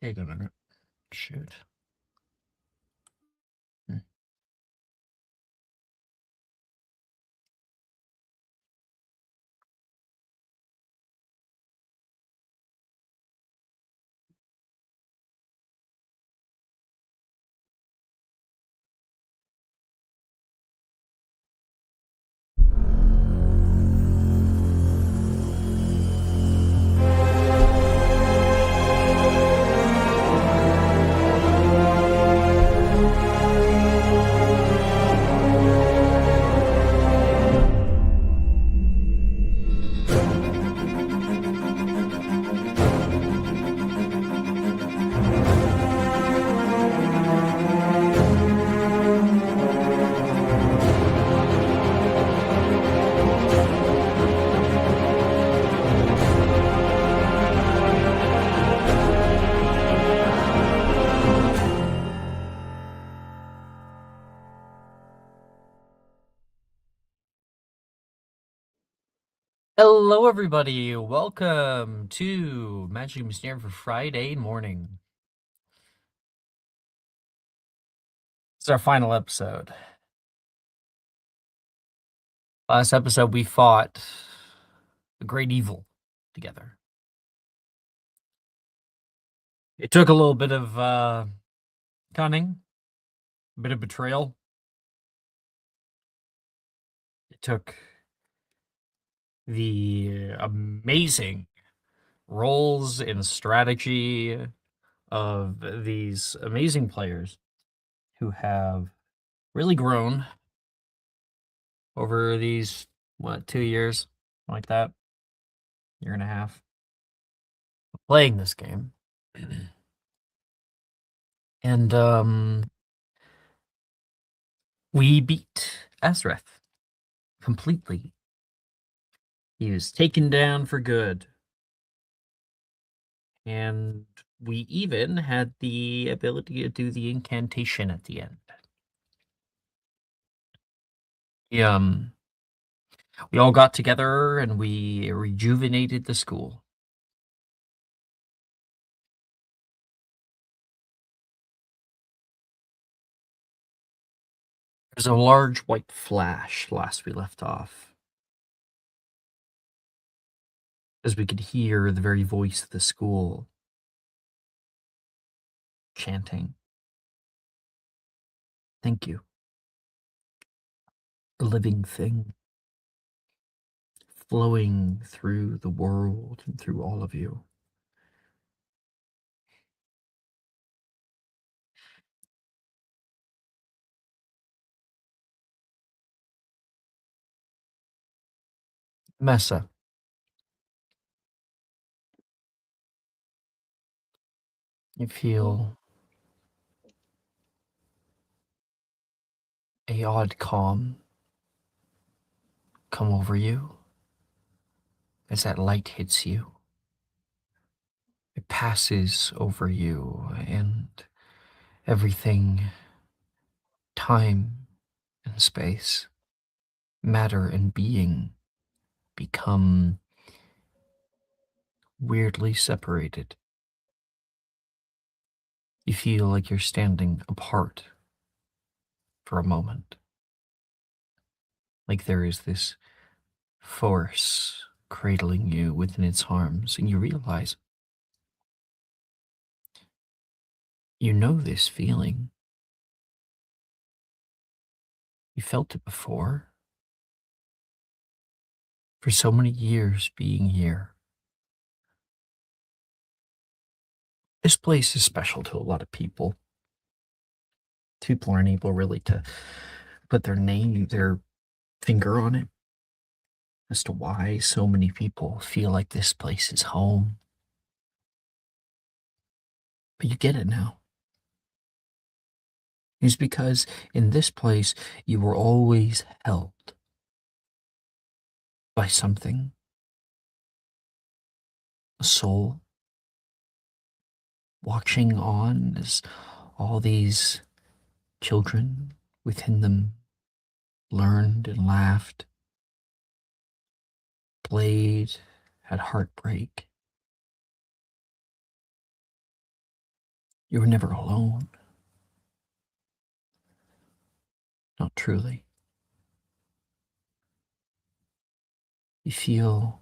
Hang on a minute. Shoot. Hello, everybody. Welcome to Magic Mysterium for Friday morning. It's our final episode. Last episode, we fought the great evil together. It took a little bit of cunning, a bit of betrayal. It took the amazing roles and strategy of these amazing players who have really grown over these, 2 years, like that, year and a half, playing this game. And we beat Azreth completely. He was taken down for good. And we even had the ability to do the incantation at the end. We all got together and we rejuvenated the school. There's a large white flash last we left off, as we could hear the very voice of the school chanting, "Thank you, a living thing, flowing through the world and through all of you." Messa, you feel a odd calm come over you as that light hits you. It passes over you, and everything, time and space, matter and being, become weirdly separated. You feel like you're standing apart for a moment. Like there is this force cradling you within its arms, and you realize you know this feeling. You felt it before. For so many years being here. This place is special to a lot of people. People aren't able really to put their finger on it as to why so many people feel like this place is home. But you get it now. It's because in this place you were always held by something, a soul, watching on as all these children within them learned and laughed, played, had heartbreak. You're never alone. Not truly. You feel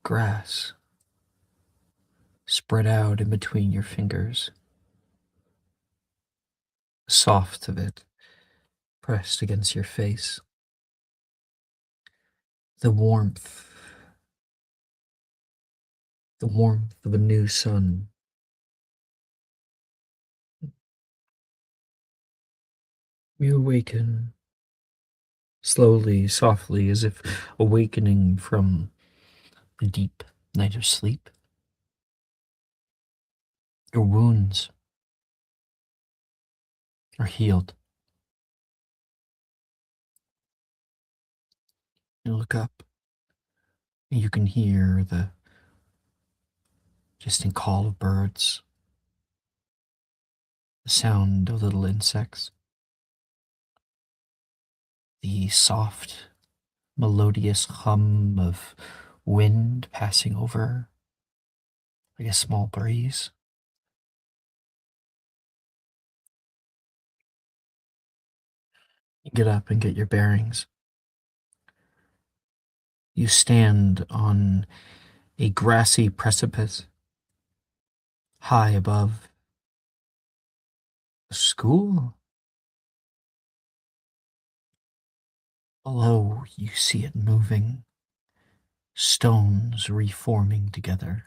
grass spread out in between your fingers, soft of it pressed against your face. The warmth, the warmth of a new sun. You awaken slowly, softly, as if awakening from a deep night of sleep. Your wounds are healed. You look up and you can hear the distant call of birds, the sound of little insects, the soft, melodious hum of wind passing over like a small breeze. You get up and get your bearings. You stand on a grassy precipice high above the school. Below, you see it moving, stones reforming together,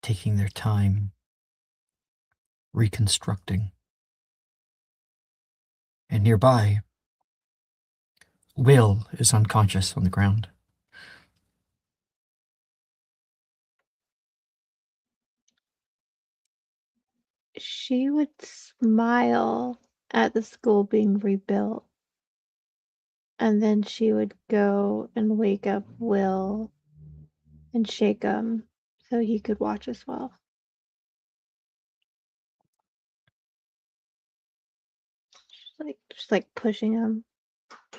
taking their time, reconstructing. And nearby, Will is unconscious on the ground. She would smile at the school being rebuilt. And then she would go and wake up Will and shake him so he could watch as well. Just like pushing him.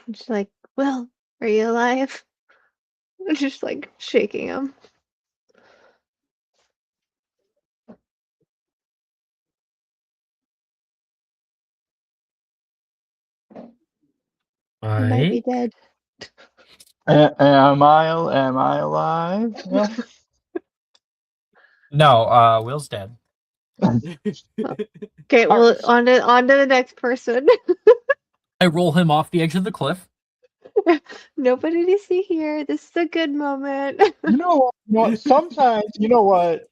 Just like, Will, are you alive? Just like shaking him. He might be dead. Am I alive? No, Will's dead. Okay, well, on to the next person. I roll him off the edge of the cliff. Nobody to see here. This is a good moment. You know what? Sometimes, you know what?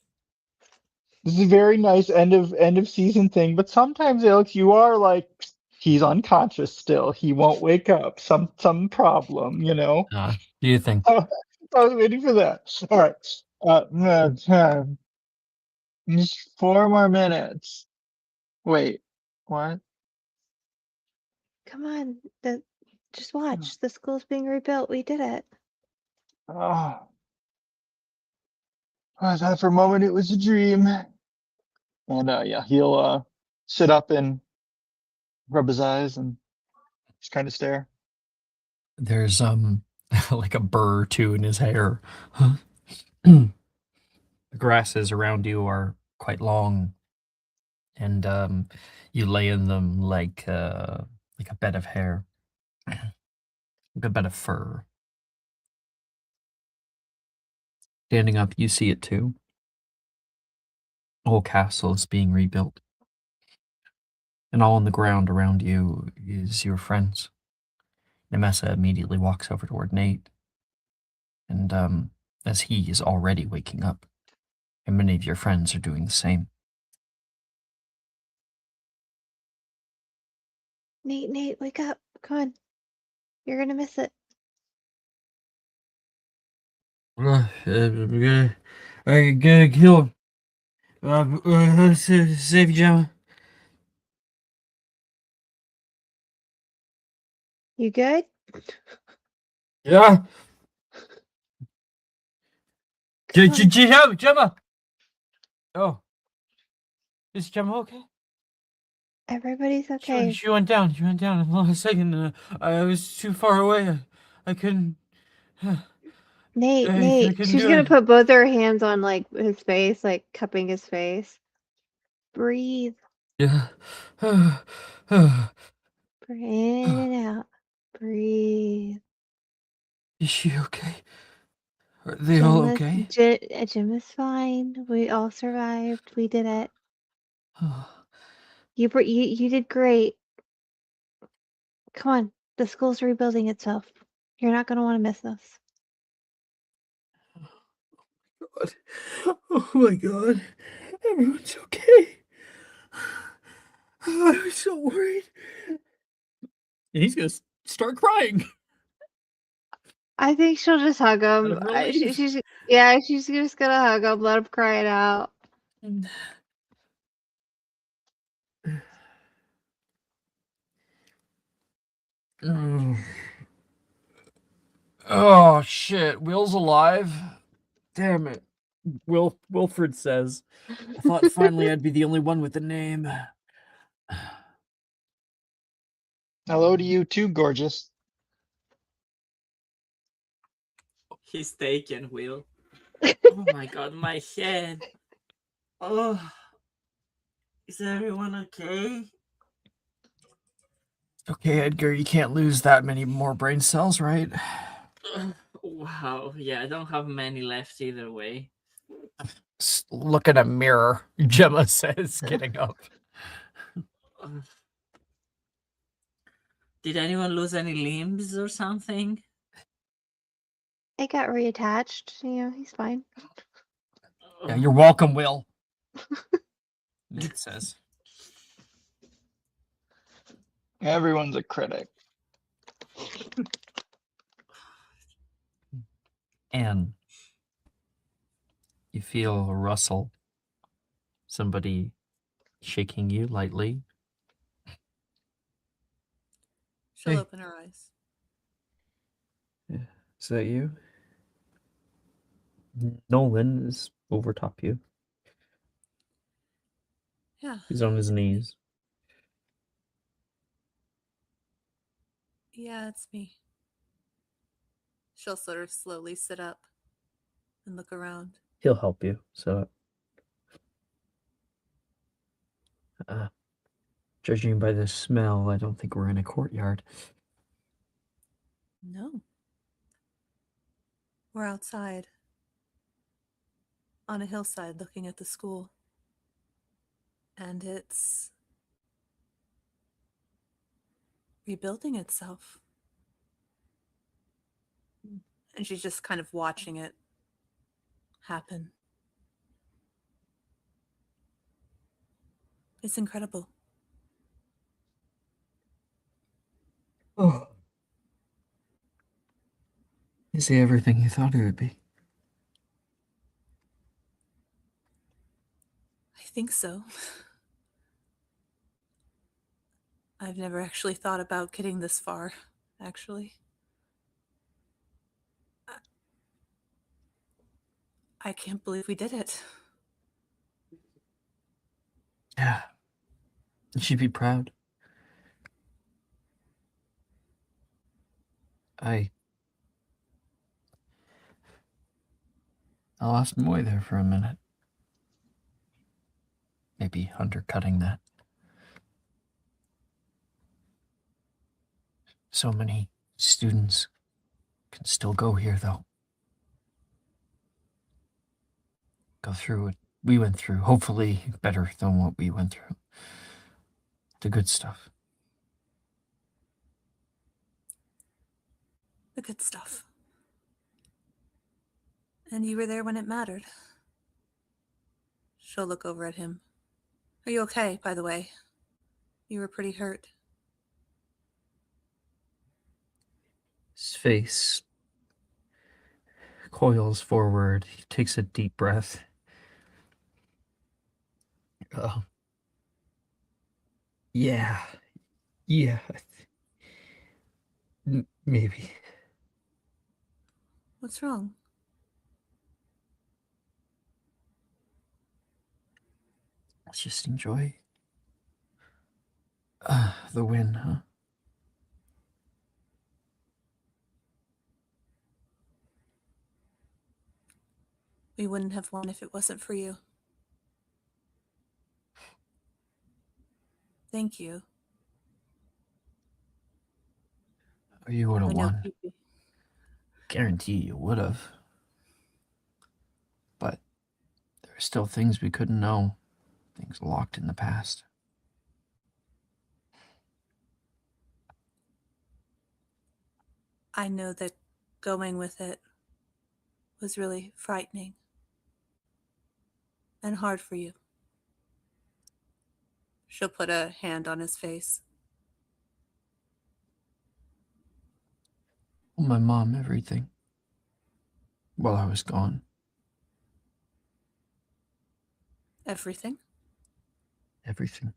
This is a very nice end of season thing, but sometimes, Alex, you are like, he's unconscious still. He won't wake up. Some problem, you know? Do you think? I was waiting for that. All right. Just 4 more minutes. Wait, what? Come on, just watch. The school's being rebuilt. We did it. Oh, I thought for a moment it was a dream. And yeah, he'll sit up and rub his eyes and just kind of stare. There's like a burr or two in his hair. The grasses around you are quite long, and you lay in them like a bed of hair, like a bed of fur. Standing up, you see it too. The whole castle is being rebuilt, and all on the ground around you is your friends. Nemessa immediately walks over toward Nate, and as he is already waking up, and many of your friends are doing the same. Nate, wake up. Come on. You're gonna miss it. I gotta kill him. Save Gemma. You good? Yeah. Come on. Gemma. Oh, is Gemma okay? Everybody's okay. She went down. She went down in the last second. I was too far away. I couldn't. Nate, I Nate. can She's do gonna it. put both her hands on like his face, like cupping his face. Breathe. Yeah. Breathe in and out. Breathe. Is she okay? Are they all okay? Jim is fine. We all survived. We did it. You did great. Come on. The school's rebuilding itself. You're not gonna want to miss this. God. Oh my God. Everyone's okay. I was so worried. And he's gonna start crying I think she'll just hug out him. of relief. She's just gonna hug him, let him cry it out. Oh shit, Will's alive. Damn it. Wilfred says. I thought finally I'd be the only one with a name. Hello to you too, gorgeous. He's taken, Will. Oh my God, my head. Oh, is everyone okay? Okay, Edgar, you can't lose that many more brain cells, right? Wow, yeah, I don't have many left either way. Look in a mirror, Gemma says, getting up. Did anyone lose any limbs or something? It got reattached. He's fine. Yeah, you're welcome, Will. Nate says. Everyone's a critic. And you feel a rustle. Somebody shaking you lightly. She'll Hey. open her eyes. Is that you? Nolan is over top you. Yeah. He's on his knees. Yeah, it's me. She'll sort of slowly sit up and look around. He'll help you. So, judging by the smell, I don't think we're in a courtyard. No. We're outside on a hillside looking at the school. And it's rebuilding itself. And she's just kind of watching it happen. It's incredible. Oh. Is he everything you thought it would be? I think so. I've never actually thought about getting this far, actually. I can't believe we did it. Yeah. You should be proud. I lost Moy there for a minute. Maybe undercutting that. So many students can still go here, though. Go through what we went through. Hopefully better than what we went through. The good stuff. The good stuff. And you were there when it mattered. She'll look over at him. Are you okay, by the way? You were pretty hurt. His face coils forward. He takes a deep breath. Oh. Yeah. Yeah. Maybe. What's wrong? Let's just enjoy the win, huh? We wouldn't have won if it wasn't for you. Thank you. Or you would I have know won. people. Guarantee you would have. But there are still things we couldn't know. Things locked in the past. I know that going with it was really frightening and hard for you. She'll put a hand on his face. Told my mom everything. While I was gone. Everything? Everything.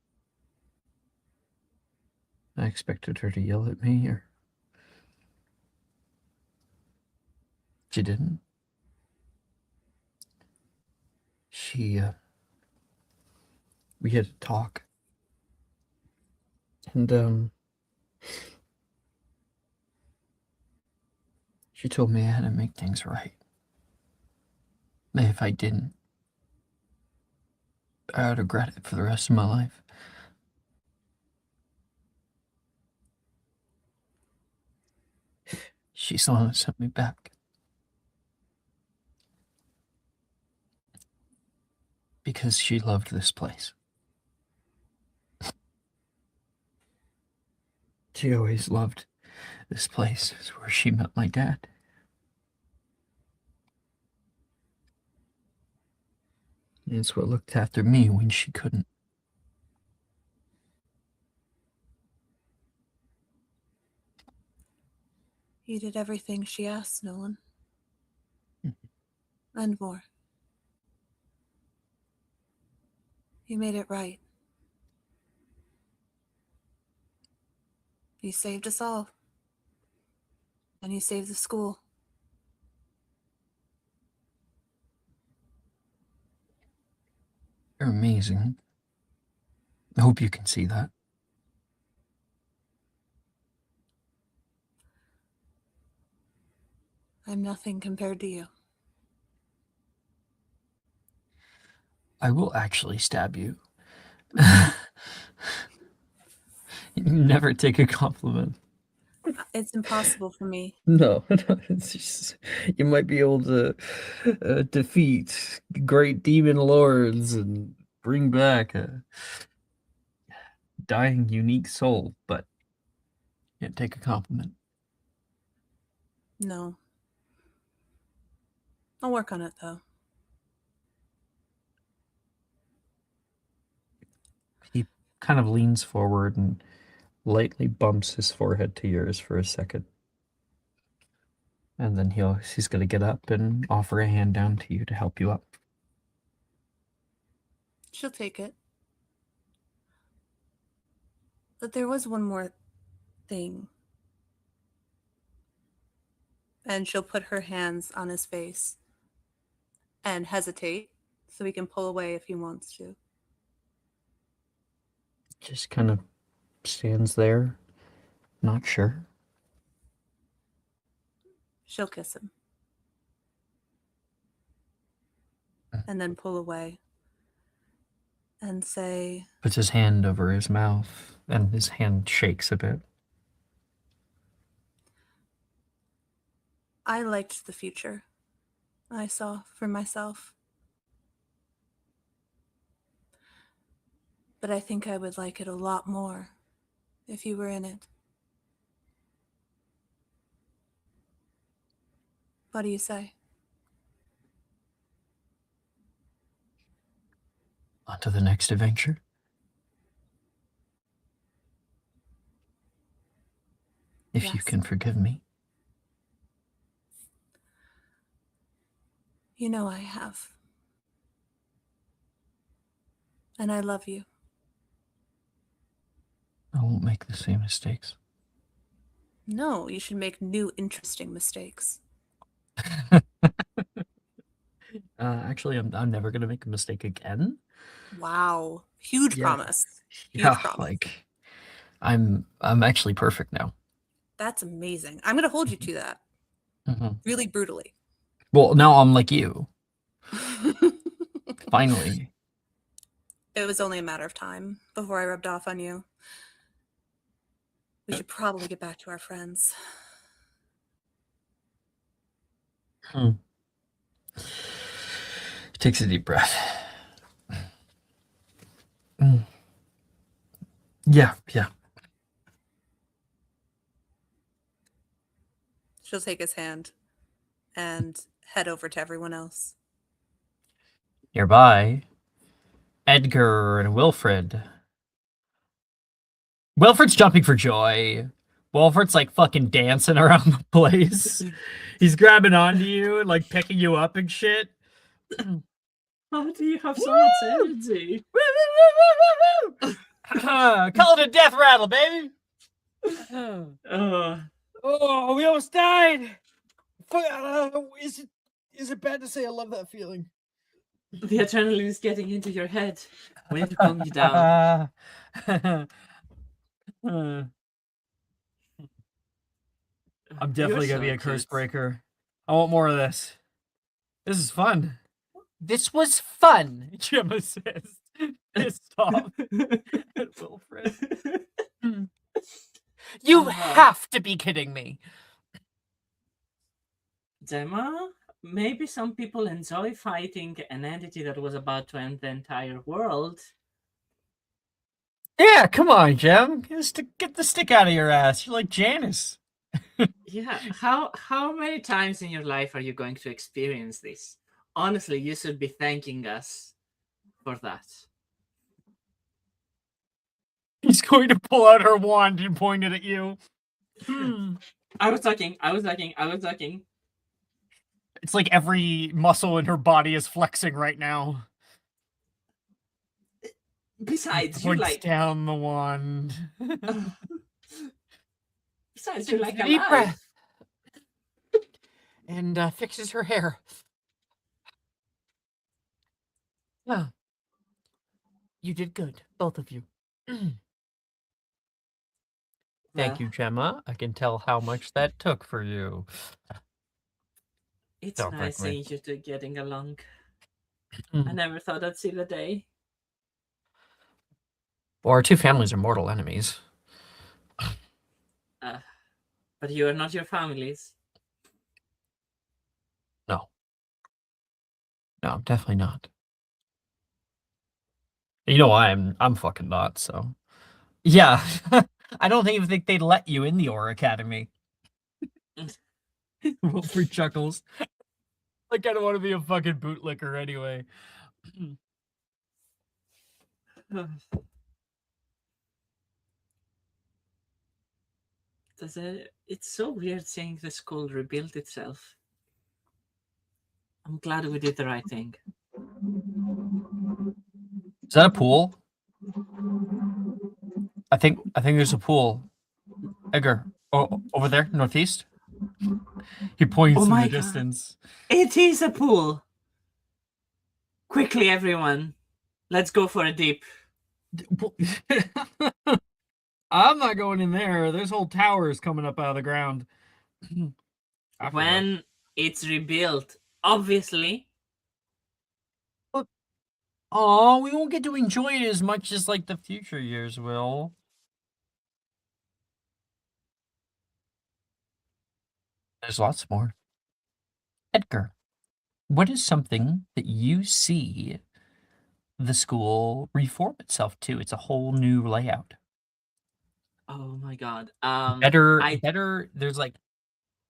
I expected her to yell at me, or she didn't. We had a talk. And, she told me I had to make things right. And if I didn't, I would regret it for the rest of my life. She saw and sent me back. Because she loved this place. She always loved this place. It's where she met my dad. And it's what looked after me when she couldn't. You did everything she asked, Nolan. Mhm. And more. You made it right. You saved us all. And you saved the school. You're amazing. I hope you can see that. I'm nothing compared to you. I will actually stab you. You never take a compliment. It's impossible for me. No, it's just, you might be able to defeat great demon lords and bring back a dying unique soul, but you can't take a compliment. No. I'll work on it, though. He kind of leans forward and lightly bumps his forehead to yours for a second. And then he's going to get up and offer a hand down to you to help you up. She'll take it. But there was one more thing. And she'll put her hands on his face and hesitate so he can pull away if he wants to. Just kind of stands there, not sure. She'll kiss him. And then pull away and say, Puts his hand over his mouth, and his hand shakes a bit. I liked the future I saw for myself. But I think I would like it a lot more if you were in it. What do you say? On to the next adventure. If you Yes. can forgive me. You know I have. And I love you. I won't make the same mistakes. No, you should make new, interesting mistakes. Actually, I'm never gonna make a mistake again. Wow. Huge Yeah. promise. Huge Yeah, promise. like I'm actually perfect now. That's amazing. I'm going to hold you to that Mhm. really brutally. Well, now I'm like you. Finally. It was only a matter of time before I rubbed off on you. We should probably get back to our friends. Takes a deep breath. Yeah. She'll take his hand and head over to everyone else. Nearby, Edgar and Wilfred. Wilfred's jumping for joy. Wilfred's like fucking dancing around the place. He's grabbing onto you and like picking you up and shit. How do you have so much energy? Call it a death rattle, baby. Oh, We almost died. Is it bad to say I love that feeling? the adrenaline is getting into your head. We need to calm you down. I'm definitely You're gonna be so a curse cute. breaker. I want more of this. This is fun. This was fun, Gemma says. Pissed off at Wilfred. You have to be kidding me. Gemma, maybe some people enjoy fighting an entity that was about to end the entire world. Yeah, come on, Gem. Get the stick out of your ass. You're like Janice. Yeah, how many times in your life are you going to experience this? Honestly, you should be thanking us for that. He's going to pull out her wand and point it at you. I was talking. It's like every muscle in her body is flexing right now. Besides, you Points like. down the wand. Besides, you're like Deep alive. breath. And fixes her hair. Yeah. You did good, both of you. Thank you, Gemma. I can tell how much that took for you. It's Don't nice break me. seeing you two getting along. I never thought I'd see the day. Well, our two families are mortal enemies. But you are not your families. No, I'm definitely not. You know why I'm fucking not, so. Yeah. I don't even think they'd let you in the Aura Academy. Wilfred chuckles. Like, I don't want to be a fucking bootlicker anyway. It's so weird seeing the school rebuild itself. I'm glad we did the right thing. Is that a pool? I think there's a pool. Edgar, over there, northeast. He points in my the God. distance. It is a pool. Quickly, everyone. Let's go for a dip. I'm not going in there. There's whole towers coming up out of the ground. When it's rebuilt, obviously. Oh, we won't get to enjoy it as much as like the future years will. There's lots more. Edgar, what is something that you see the school reform itself to? It's a whole new layout. Oh my God. Better. There's like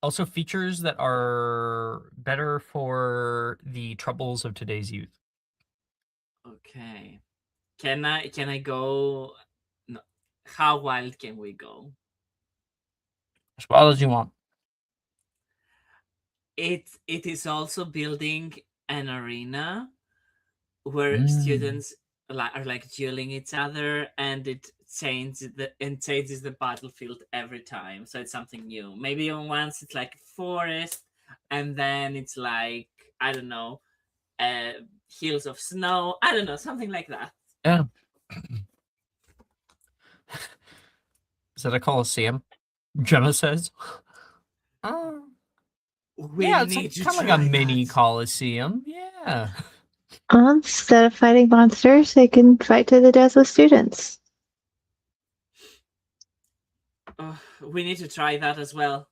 also features that are better for the troubles of today's youth. Okay. Can I go? No. How wild can we go? As well as you want. It is also building an arena where students are like dueling each other, and it changes the battlefield every time. So it's something new. Maybe once it's like forest, and then it's like, I don't know, hills of snow. I don't know, something like that. Yeah. Is that a Coliseum? Gemma says. We Yeah, it's need to kind of like a try mini that. Coliseum. Yeah. Yeah. Instead of fighting monsters, they can fight to the death with students. We need to try that as well.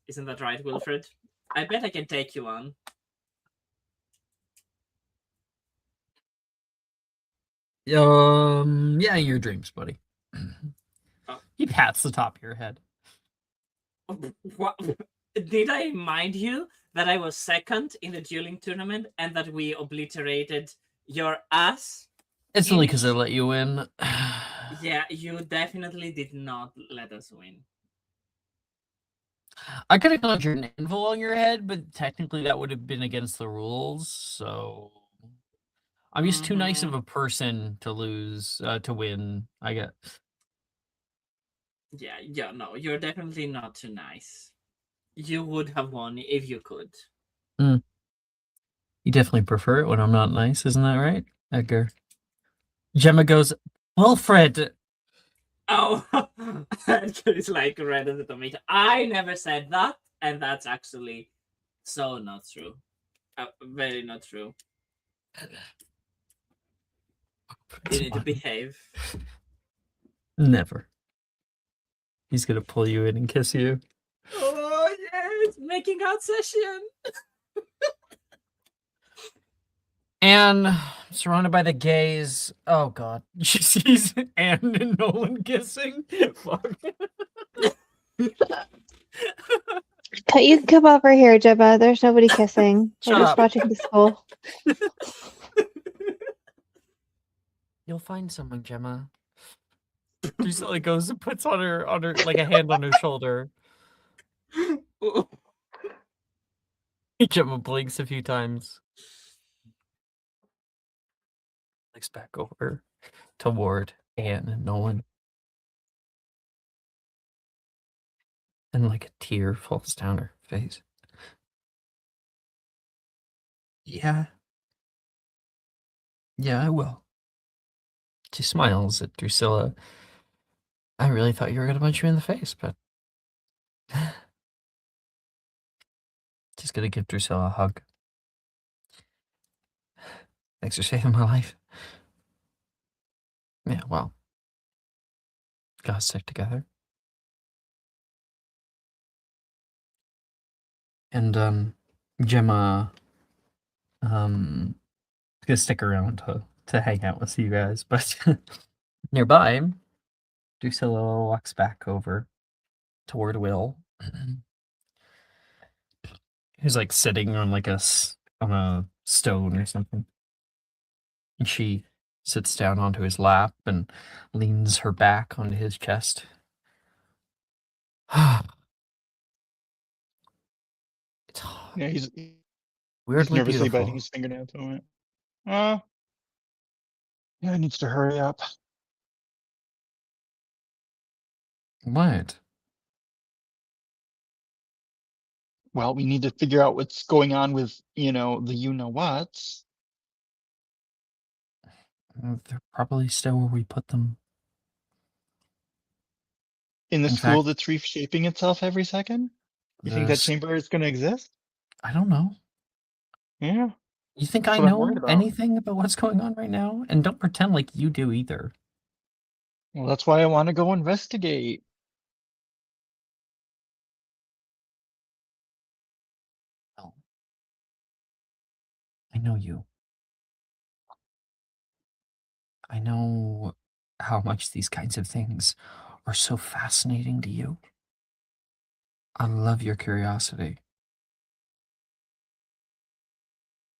Isn't that right, Wilfred? I bet I can take you on. Yeah, your dreams, buddy. Oh. He pats the top of your head. What? Did I remind you that I was second in the dueling tournament and that we obliterated your ass? It's only because I let you win. Yeah, you definitely did not let us win. I could have conjured an anvil on your head, but technically that would have been against the rules, so I'm just too nice of a person to lose, to win, I guess. Yeah, no, you're definitely not too nice. You would have won if you could. You definitely prefer it when I'm not nice, isn't that right, Edgar? Gemma goes, Wilfred! Oh, Edgar is like red as a tomato. I never said that, and that's actually so not true. Very not true. You need to behave. Never. He's gonna pull you in and kiss you. Oh, yes! Making out session! And surrounded by the gaze. Oh god. She sees Anne and Nolan kissing. Fuck. You can come over here, Gemma. There's nobody kissing. Shut We're just up. watching the school. You'll find someone, Gemma. Drusilla goes and puts on her like a hand on her shoulder. Gemma blinks a few times. Looks back over toward Anne and Nolan. And like a tear falls down her face. Yeah. Yeah, I will. She smiles at Drusilla. I really thought you were going to punch you in the face, but... She's going to give Drusilla a hug. Thanks for saving my life. Yeah, well. Gotta stick together. And, Gemma, gonna stick around to hang out with you guys, but nearby, Drusilla walks back over toward Will, who's like sitting on like on a stone or something. And she sits down onto his lap and leans her back onto his chest. It's Yeah, he's weirdly nervously beautiful. biting his fingernail to it. Yeah, he needs to hurry up. What? Well, we need to figure out what's going on with, the you-know-whats. They're probably still where we put them. In the In school fact, that's reshaping itself every second? You think that chamber is going to exist? I don't know. Yeah. You think That's I what I'm know worried about. anything about what's going on right now? And don't pretend like you do either. Well, that's why I want to go investigate. Oh. I know you. I know how much these kinds of things are so fascinating to you. I love your curiosity.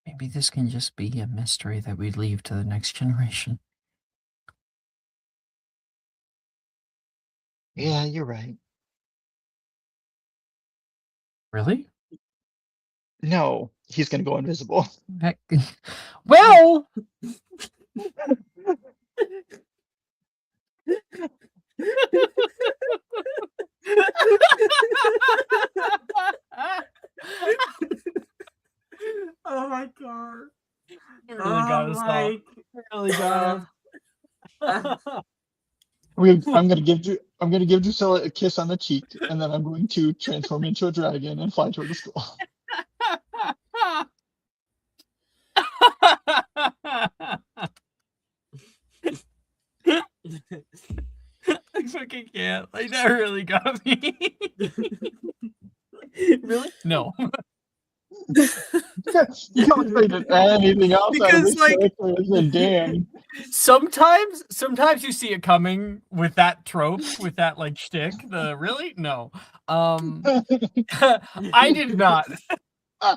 Maybe this can just be a mystery that we leave to the next generation. Yeah, you're right. Really? No, he's going to go invisible. Heck- Well, Oh my god. you really got us off. You really got us. I'm gonna give Drusilla a kiss on the cheek, and then I'm going to transform into a dragon and fly toward the school. I fucking can't. Like, that really got me. Really? No. You can't expect anything else out of Because, this like, character than Dan. sometimes you see it coming with that trope, with that like shtick. The really no. I did not. Oh,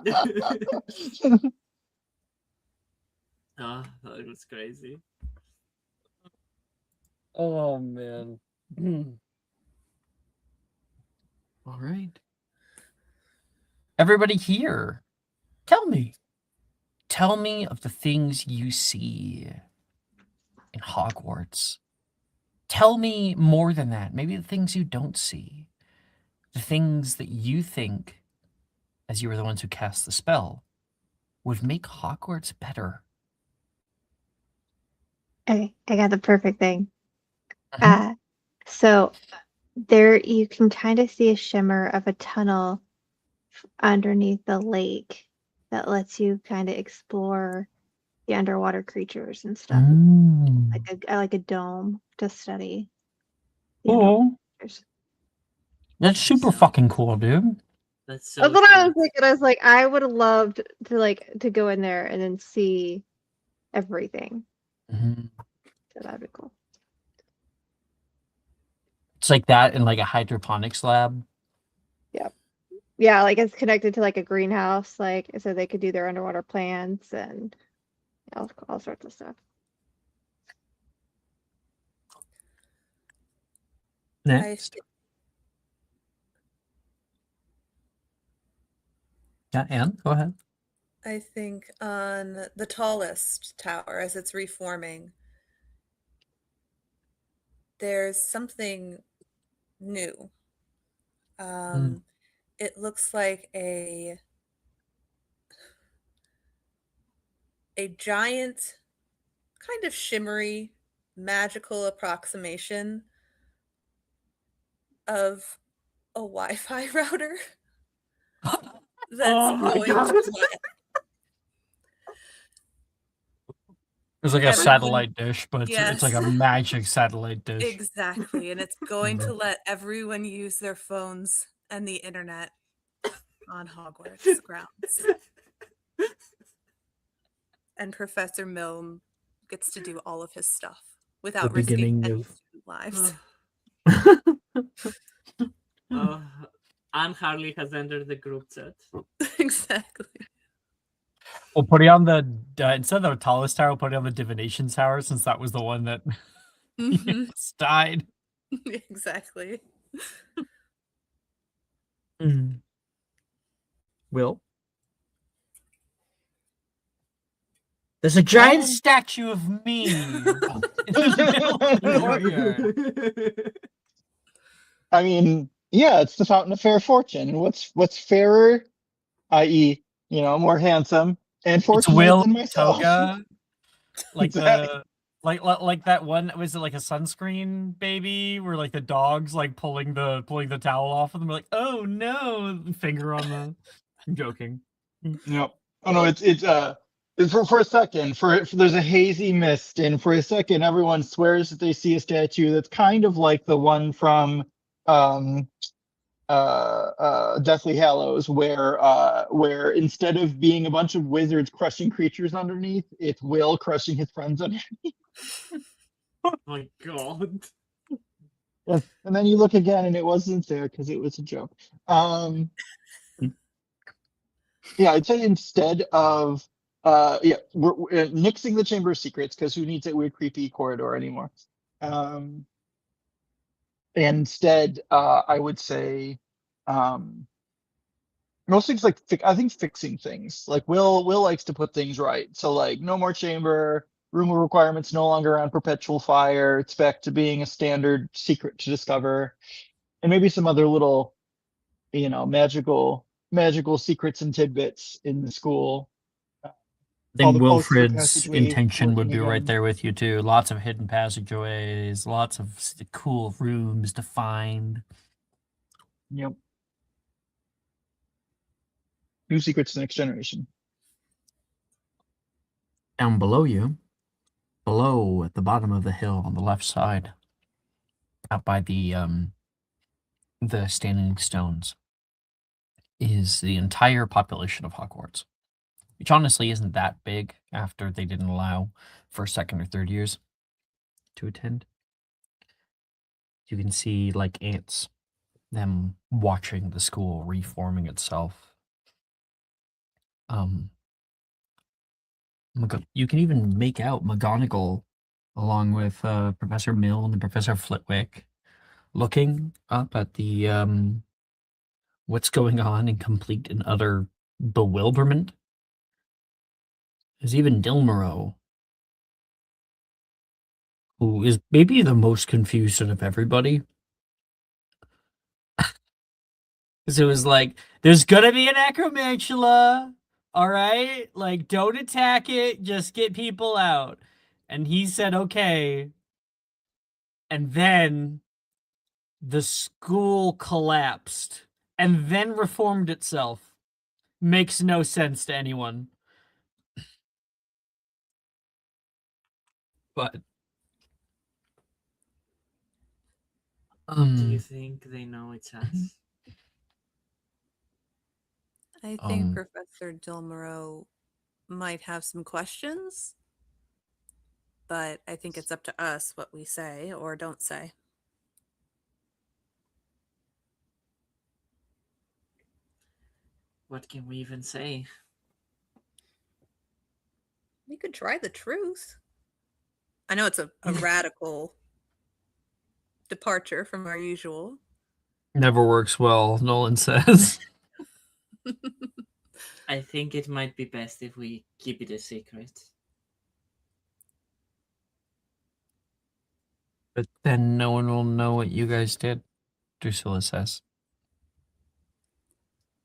that was crazy. Oh man. All right. Everybody here, tell me of the things you see in Hogwarts. Tell me more than that. Maybe the things you don't see. The things that you think, as you were the ones who cast the spell, would make Hogwarts better. Okay, I got the perfect thing. Mhm. So there you can kind of see a shimmer of a tunnel underneath the lake that lets you kind of explore the underwater creatures and stuff. Like a dome to study the underwater Cool. creatures. That's super So- fucking cool, dude. That's so That's what I cool. was thinking. I was like, I would have loved to go in there and then see everything. Mhm. So that'd be cool. It's like that in like a hydroponics lab. Yeah, like it's connected to like a greenhouse, like so they could do their underwater plants and all sorts of stuff. Next. Yeah, Anne, go ahead. I think on the tallest tower, as it's reforming, there's something new. It looks like a giant, kind of shimmery, magical approximation of a Wi-Fi router that's Oh my going God. to let It's like a everyone- satellite dish, but it's like a Yes. magic satellite dish. Exactly, and it's going to let everyone use their phones and the internet on Hogwarts grounds. And Professor Milne gets to do all of his stuff without risking beginning any of- student lives. Anne Harley has entered the group chat. Exactly. We'll put it on the instead of the tallest tower, we'll put it on the divination tower, since that was the one that Mhm. died. Exactly. Will? There's a giant statue of me in the middle of the courtyard. I mean, yeah, it's the Fountain of Fair Fortune. What's fairer, i.e., more handsome and It's fortunate Will than myself? Toga, like Exactly. the like that one. Was it like a sunscreen baby, where like the dog's like pulling the towel off of them? Like, oh no, finger on the. I'm joking. Yep. Oh no, it's for a second, for there's a hazy mist, and for a second, everyone swears that they see a statue that's kind of like the one from um Deathly Hallows, where instead of being a bunch of wizards crushing creatures underneath, it's Will crushing his friends underneath. Oh my god. Yes. And then you look again, and it wasn't there because it was a joke. Yeah, I'd say instead of we're nixing the Chamber of Secrets, because who needs that weird creepy corridor anymore? Instead, I would say most things like I think fixing things. Like Will likes to put things right. So like no more chamber, removal requirements no longer on perpetual fire. It's back to being a standard secret to discover, and maybe some other little, magical secrets and tidbits in the school. I All think the posts for Wilfred's passageways intention would working be right again. there with you too. Lots of hidden passageways, lots of cool rooms to find. Yep. New secrets to the next generation. Down below you, below at the bottom of the hill on the left side, out by the standing stones, is the entire population of Hogwarts, which honestly isn't that big after they didn't allow first, second, or third years to attend. You can see like ants, them watching the school reforming itself. You can even make out McGonagall along with Professor Milne and Professor Flitwick looking up at the what's going on in complete and utter bewilderment. There's even Dilmero, who is maybe the most confused out of everybody. Because it was like, there's gonna be an acromantula, all right? Like, don't attack it, just get people out. And he said, okay. And then the school collapsed and then reformed itself. Makes no sense to anyone. But Do you think they know it's us? I think Professor Dilmero might have some questions, but I think it's up to us what we say or don't say. What can we even say? We could try the truth. I know it's a radical departure from our usual. never works well, Nolan says. I think it might be best if we keep it a secret. But then no one will know what you guys did, Drusilla says.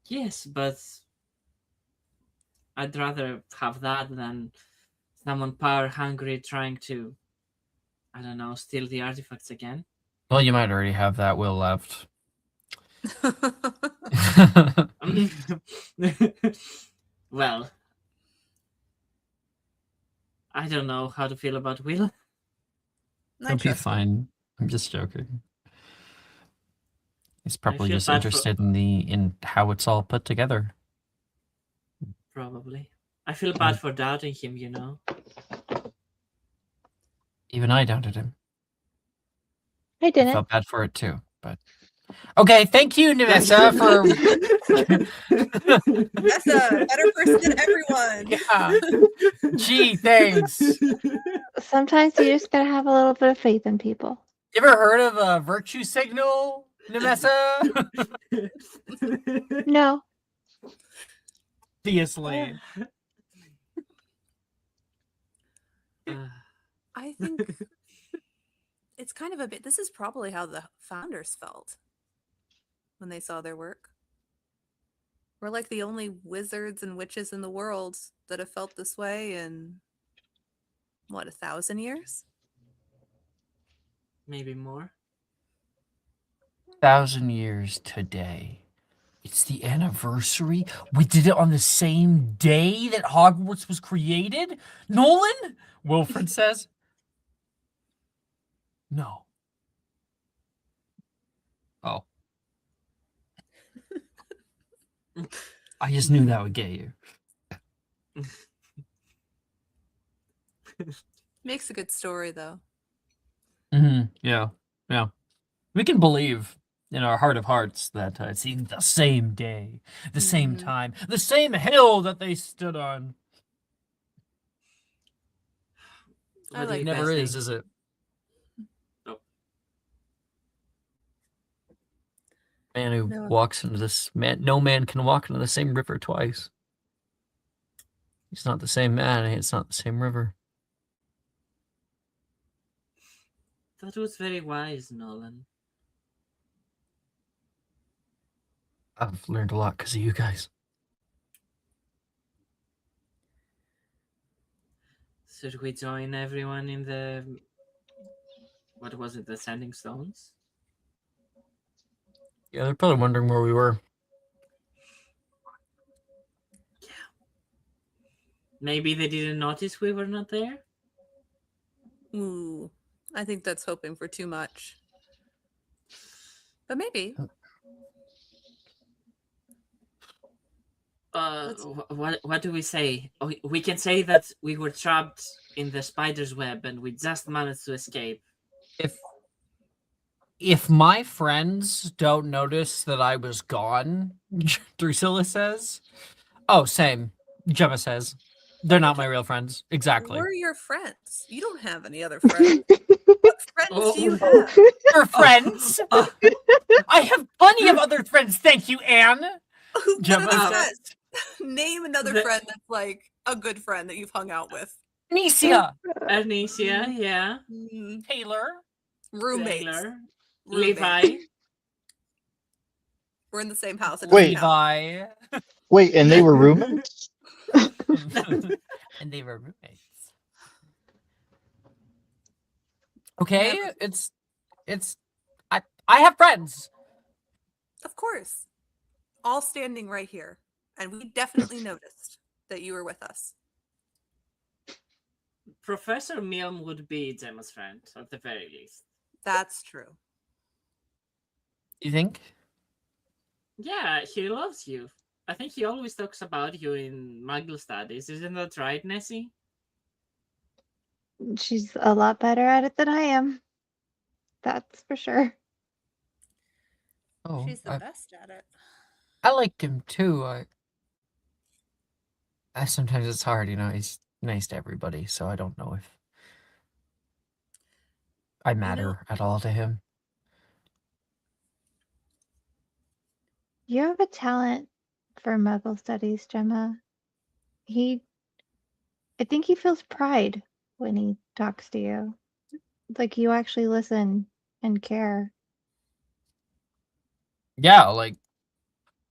Yes, but I'd rather have that than someone power hungry trying to, I don't know, steal the artifacts again. Well, you might already have that will left. Well, I don't know how to feel about Will. He'll be fine. I'm just joking. He's probably feel just bad interested in how it's all put together. Probably. I feel bad for doubting him, you know. Even I doubted him. I I didn't. felt bad for it too, but okay. Thank you, Nivessa, for That's a better person than everyone. Yeah. Gee, thanks. Sometimes you just gotta have a little bit of faith in people. You ever heard of a virtue signal, Nivessa? No. Obviously. I think it's kind of a bit. This is probably how the founders felt when they saw their work. We're like the only wizards and witches in the world that have felt this way in, what, 1,000 years? Maybe more. 1,000 years today. It's the anniversary. We did it on the same day that Hogwarts was created. Nolan? Wilfred says. No. Oh. I just knew that would get you. Makes a good story, though. Yeah. Yeah. We can believe in our heart of hearts that it's the same day, the same time, the same hill that they stood on. I like it never is it? Nope. Man who walks into this man, no man can walk into the same river twice. He's not the same man, and it's not the same river. That was very wise, Nolan. I've learned a lot because of you guys. Should we join everyone in the... What was it? The Sending Stones? Yeah, they're probably wondering where we were. Maybe they didn't notice we were not there. Ooh, I think that's hoping for too much. But maybe. Let's- What do we say? We can say that we were trapped in the spider's web and we just managed to escape. If my friends don't notice that I was gone, Drusilla says. Oh, same. Gemma says. They're not my real friends. Exactly. We're your friends. You don't have any other friends. What friends do you have? Your friends? I have plenty of other friends, thank you, Anne. What Gemma other says. friends? Name another friend that's like a good friend that you've hung out with. Anicia. Anicia, yeah. Taylor. Roommates. Taylor. Roommates. Levi. We're in the same house. It Wait. doesn't count. Levi. Wait, and they were roommates? And they were roommates. Okay, Never. it's I have friends. Of course. All standing right here. And we definitely noticed that you were with us. Professor Milne would be Gemma's friend, at the very least. That's true. You think? Yeah, he loves you. I think he always talks about you in Muggle studies. Isn't that right, Nessie? She's a lot better at it than I am. That's for sure. Oh, She's the best at it. I liked him too. I sometimes it's hard, he's nice to everybody, so I don't know if I matter at all to him. You have a talent for Muggle studies, Gemma. I think he feels pride when he talks to you. It's like you actually listen and care. Yeah, like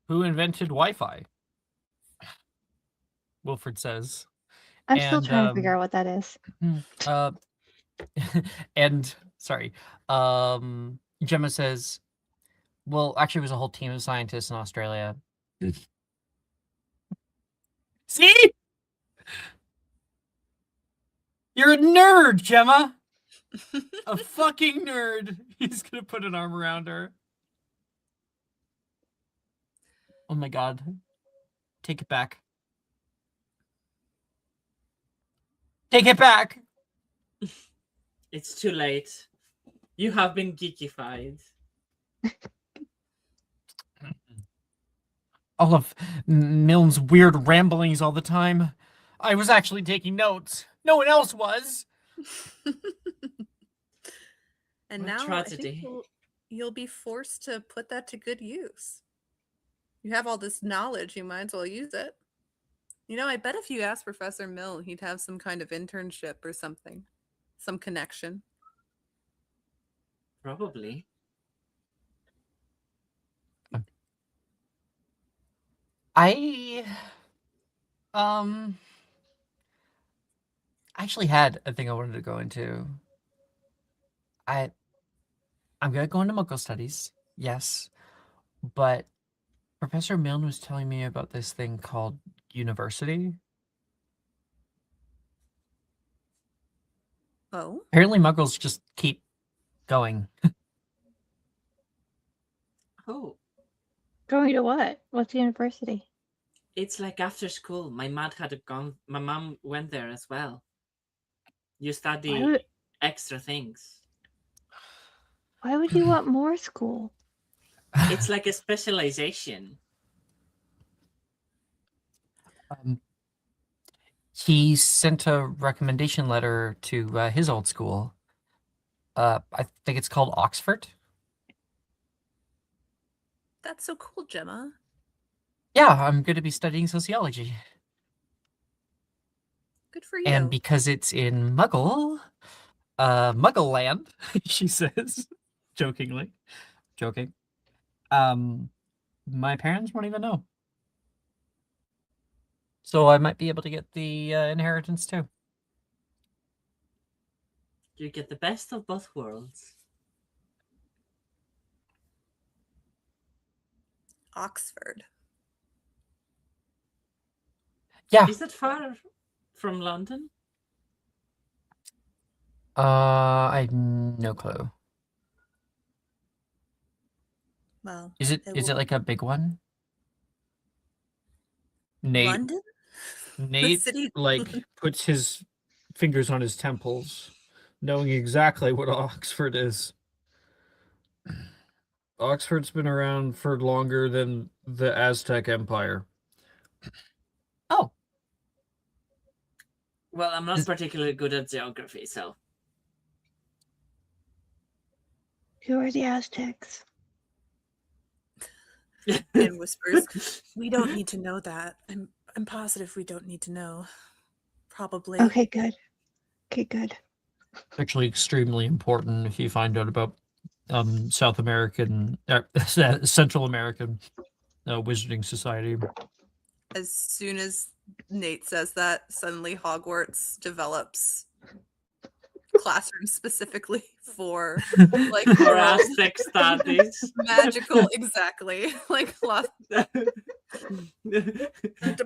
who invented Wi-Fi? Wilfred says. I'm still trying to figure out what that is. And sorry, Gemma says, well, actually it was a whole team of scientists in Australia. See? You're a nerd, Gemma. A fucking nerd. He's gonna put an arm around her. Oh my god. Take it back. Take it back. It's too late. You have been geekified. All of Milne's weird ramblings all the time. I was actually taking notes. No one else was. And What now I tragedy. think you'll be forced to put that to good use. You have all this knowledge, you might as well use it. I bet if you asked Professor Milne, he'd have some kind of internship or something. Some connection. Probably. I actually had a thing I wanted to go into. I'm gonna go into Muggle studies, yes, but Professor Milne was telling me about this thing called university. Oh? Apparently Muggles just keep going. Oh, Going to what? What's university? it's like after school. My mom went there as well. You study extra things. Why would you want more school? It's like a specialization. He sent a recommendation letter to his old school. I think it's called Oxford. That's so cool, Gemma. Yeah, I'm going to be studying sociology. Good for you. And because it's in Muggle land, she says, jokingly, joking. My parents won't even know. So I might be able to get the inheritance too. You get the best of both worlds. Oxford. Yeah. Is that far? from London? I have no clue. Well, Is it will... like a big one? Nate London? Nate city? like puts his fingers on his temples, knowing exactly what Oxford is. Oxford's been around for longer than the Aztec Empire. Oh. Well, I'm not particularly good at geography, so. Who are the Aztecs? In whispers. We don't need to know that. I'm positive we don't need to know. Probably. Okay, good. Okay, good. Actually extremely important if you find out about South American Central American wizarding society. As soon as Nate says that, suddenly Hogwarts develops classrooms specifically for like for Aztec studies. Magical, exactly. Like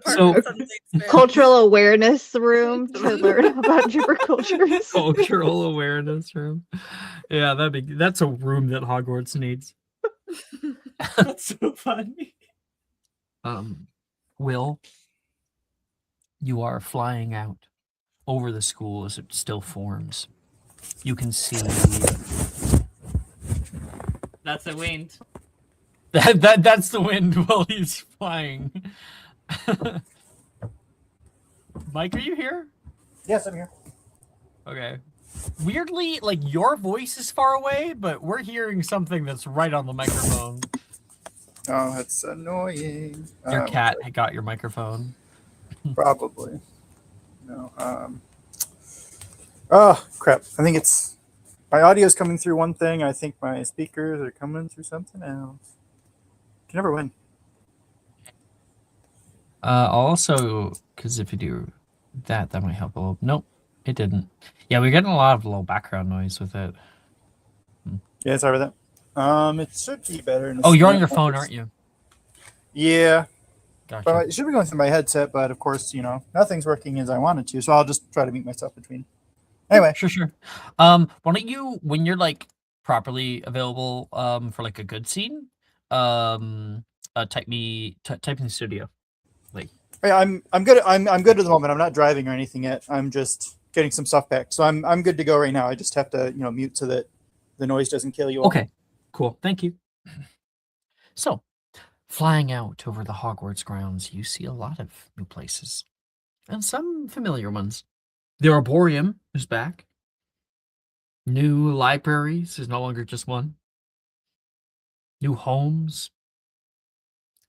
So, cultural awareness room to learn about Jupiter cultures. Cultural awareness room. Yeah, that's a room that Hogwarts needs. That's so funny. Will, you are flying out over the school as it still forms. You can see that's the wind. That's the wind while he's flying. Mike, are you here? Yes, I'm here. Okay. Weirdly, like your voice is far away, but we're hearing something that's right on the microphone. Oh, that's annoying. Your cat got your microphone. Probably. No. Oh, crap. I think it's... My audio's coming through one thing. I think my speakers are coming through something else. Can never win. Also, because if you do that might help a little. Nope, it didn't. Yeah, we're getting a lot of low background noise with it. Yeah, sorry about that. It should be better. In Oh, you're on your phone, aren't you? Yeah. Gotcha. But it should be going through my headset, but of course, nothing's working as I wanted to, so I'll just try to mute myself between. Anyway. Sure. Why don't you, when you're like properly available for like a good scene, type in the studio. Like Yeah, I'm good. I'm good at the moment. I'm not driving or anything yet. I'm just getting some stuff back, so I'm good to go right now. I just have to mute so that the noise doesn't kill you all. Okay, cool. Thank you. So, flying out over the Hogwarts grounds, you see a lot of new places and some familiar ones. The Arboreum is back. New libraries is no longer just one. New homes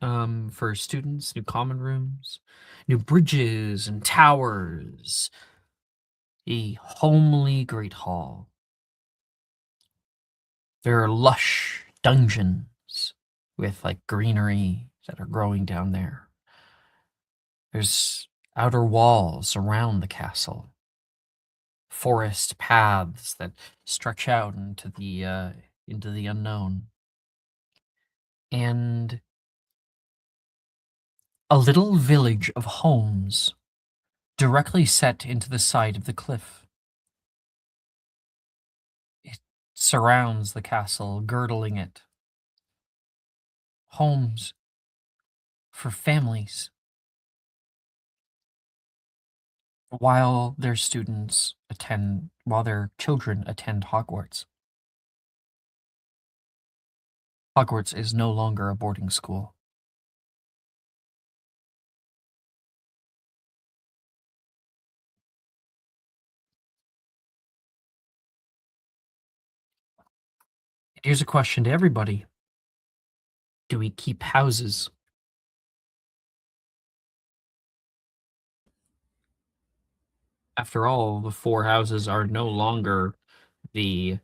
for students, new common rooms, new bridges and towers. A homely great hall. There are lush dungeons with like greenery that are growing down there. There's outer walls around the castle. Forest paths that stretch out into the unknown. And a little village of homes directly set into the side of the cliff. It surrounds the castle, girdling it. Homes for families. While their children attend Hogwarts. Hogwarts is no longer a boarding school. Here's a question to everybody. Do we keep houses? After all, the 4 houses are no longer the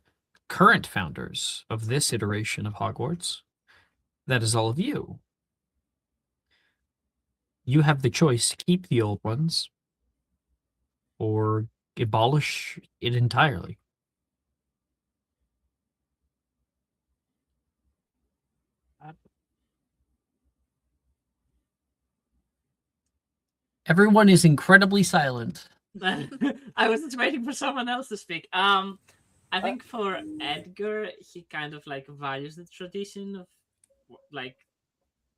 current founders of this iteration of Hogwarts. That is all of you. You have the choice to keep the old ones or abolish it entirely. Everyone is incredibly silent. I was just waiting for someone else to speak. I think for Edgar, he kind of like values the tradition of like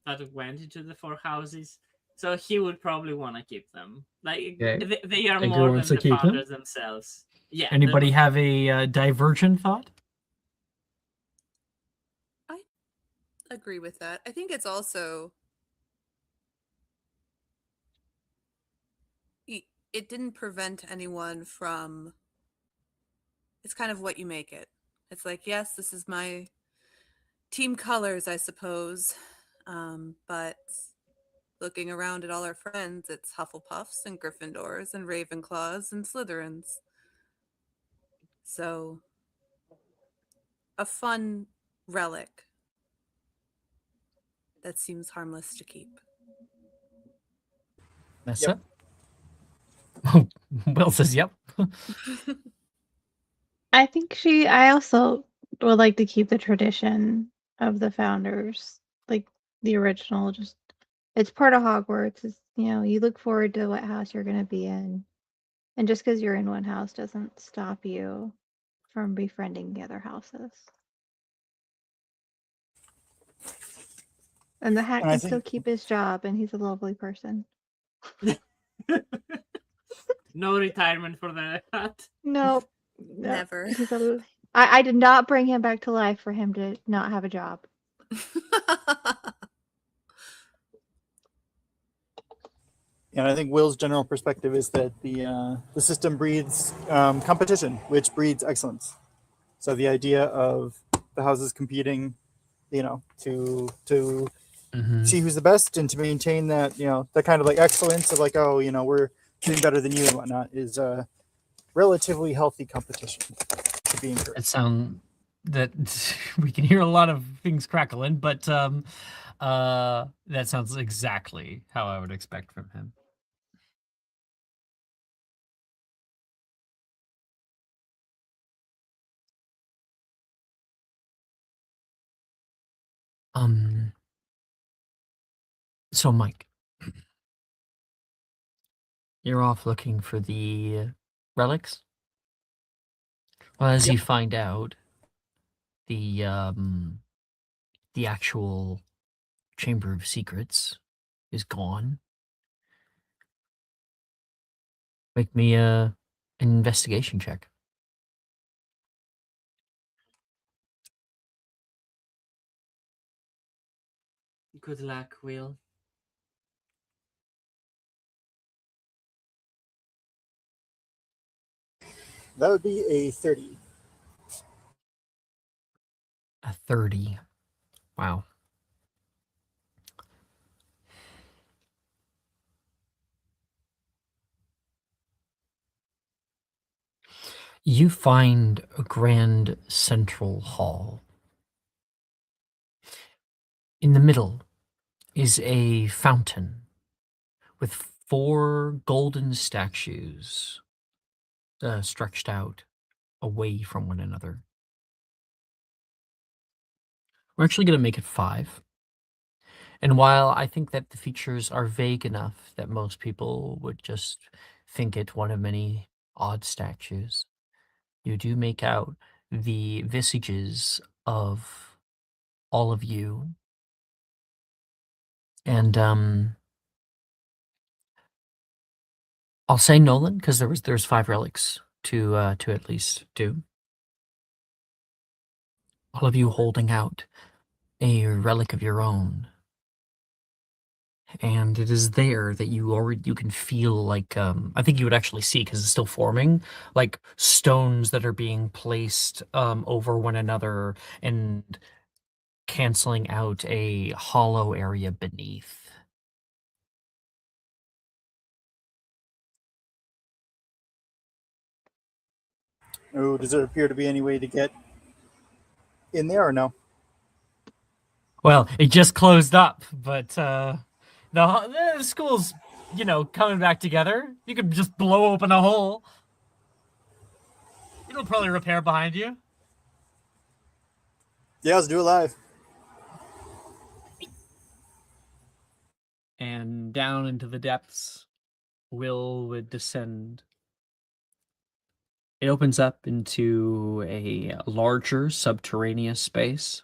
that went into the four houses, so he would probably want to keep them. Like Okay. they are Edgar more wants than to the keep them? founders themselves. Yeah. Anybody have a divergent thought? I agree with that. I think it's also it didn't prevent anyone from. It's kind of what you make it. It's like, yes, this is my team colors, I suppose, but looking around at all our friends, it's Hufflepuffs and Gryffindors and Ravenclaws and Slytherins. So, a fun relic that seems harmless to keep. Nessa? Will says yep. I think I also would like to keep the tradition of the founders, like the original. Just it's part of Hogwarts. It's, you look forward to what house you're going to be in, and just because you're in one house doesn't stop you from befriending the other houses. And the hat And I can still think keep his job, and he's a lovely person. No retirement for the hat. No, Never. I did not bring him back to life for him to not have a job. And I think Will's general perspective is that the system breeds competition, which breeds excellence. So the idea of the houses competing, to see who's the best and to maintain that, that kind of like excellence of like, oh, we're doing better than you and whatnot is a relatively healthy competition to be encouraged. That we can hear a lot of things crackling, but that sounds exactly how I would expect from him. So Mike, you're off looking for the relics? Well, as you find out, the actual Chamber of Secrets is gone. Make me an investigation check. Good luck, Will. That would be a 30. A 30. Wow. You find a grand central hall. In the middle is a fountain with 4 golden statues stretched out away from one another. We're actually going to make it 5. And while I think that the features are vague enough that most people would just think it one of many odd statues, you do make out the visages of all of you. And I'll say Nolan because there's 5 relics to at least do. All of you holding out a relic of your own. And it is there that you can feel like I think you would actually see because it's still forming like stones that are being placed over one another and canceling out a hollow area beneath. Oh, does there appear to be any way to get in there or no? Well, it just closed up, but the school's coming back together. You could just blow open a hole. It'll probably repair behind you. Yeah, let's do it live. And down into the depths, Will would descend It opens up into a larger subterraneous space,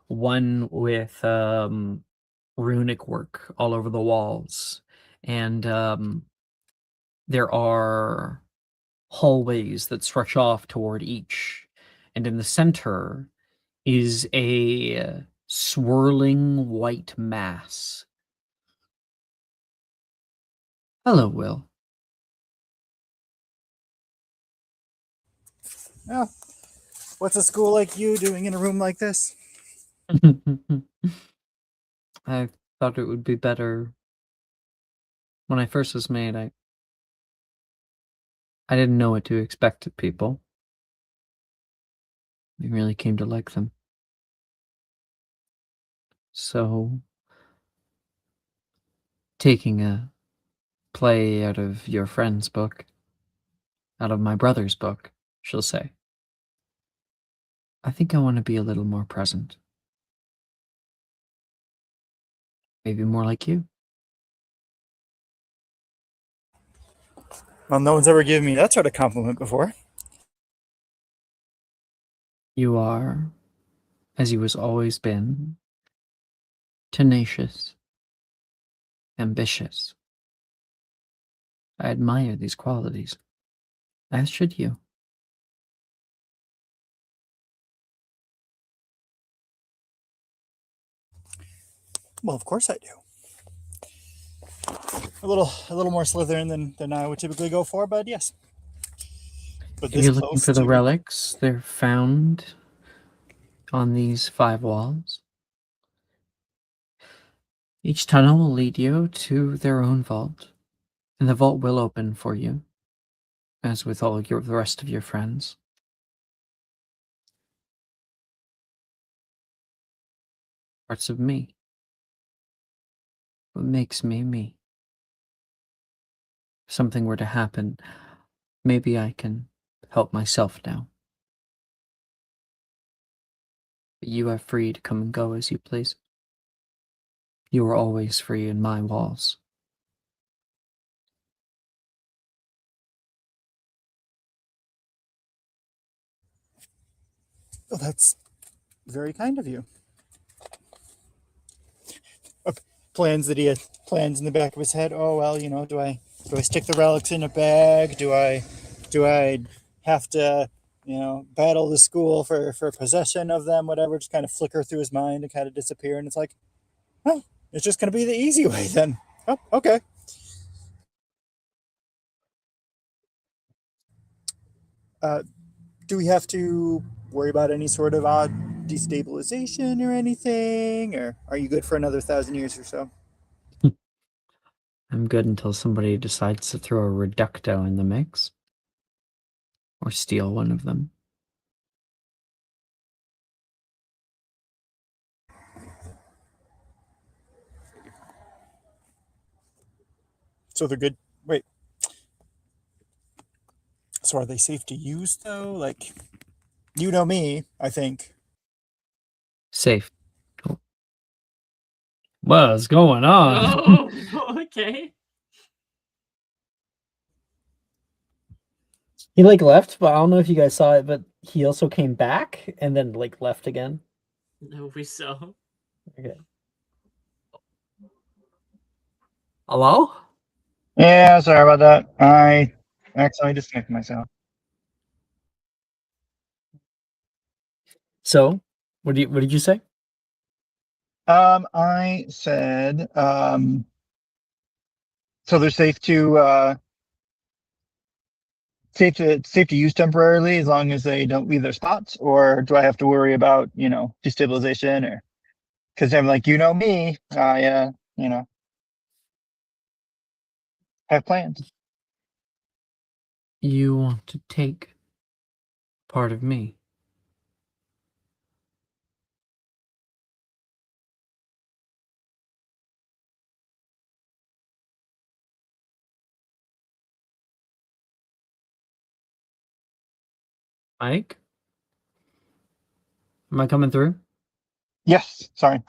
one with runic work all over the walls, and there are hallways that stretch off toward each, and in the center is a swirling white mass. Hello, Will. Yeah. What's a school like you doing in a room like this? I thought it would be better when I first was made. I didn't know what to expect of people. I really came to like them. So, taking a play out of your friend's book, out of my brother's book, she'll say, I think I want to be a little more present. Maybe more like you. Well, no one's ever given me that sort of compliment before. You are, as you has always been, tenacious, ambitious. I admire these qualities, as should you. Well, of course I do. A little more Slytherin than I would typically go for, but yes. But If this you're looking close for the to- relics, they're found on these 5 walls. Each tunnel will lead you to their own vault, and the vault will open for you, as with all the rest of your friends. Parts of me. What makes me me. If something were to happen, maybe I can help myself now. But you are free to come and go as you please. You are always free in my walls. Oh, that's very kind of you. Plans that he had plans in the back of his head. Oh well, do I stick the relics in a bag? Do I have to battle the school for possession of them? Whatever, just kind of flicker through his mind and kind of disappear. And it's like, oh, it's just going to be the easy way then. Oh, okay. Do we have to worry about any sort of odd destabilization or anything, or are you good for another 1,000 years or so? I'm good until somebody decides to throw a reducto in the mix. Or steal one of them. So they're good. Wait. So are they safe to use though? Like, you know me, I think. Safe. What's going on? Oh, okay. He left, but I don't know if you guys saw it, but he also came back and then left again. No, we saw. Okay. Hello? Yeah, sorry about that. I accidentally disconnected myself. So, what did you say? I said, so they're safe to use temporarily as long as they don't leave their spots, or do I have to worry about destabilization? Or because I'm like, me, I have plans. You want to take part of me. Mike? Am I coming through? Yes, sorry.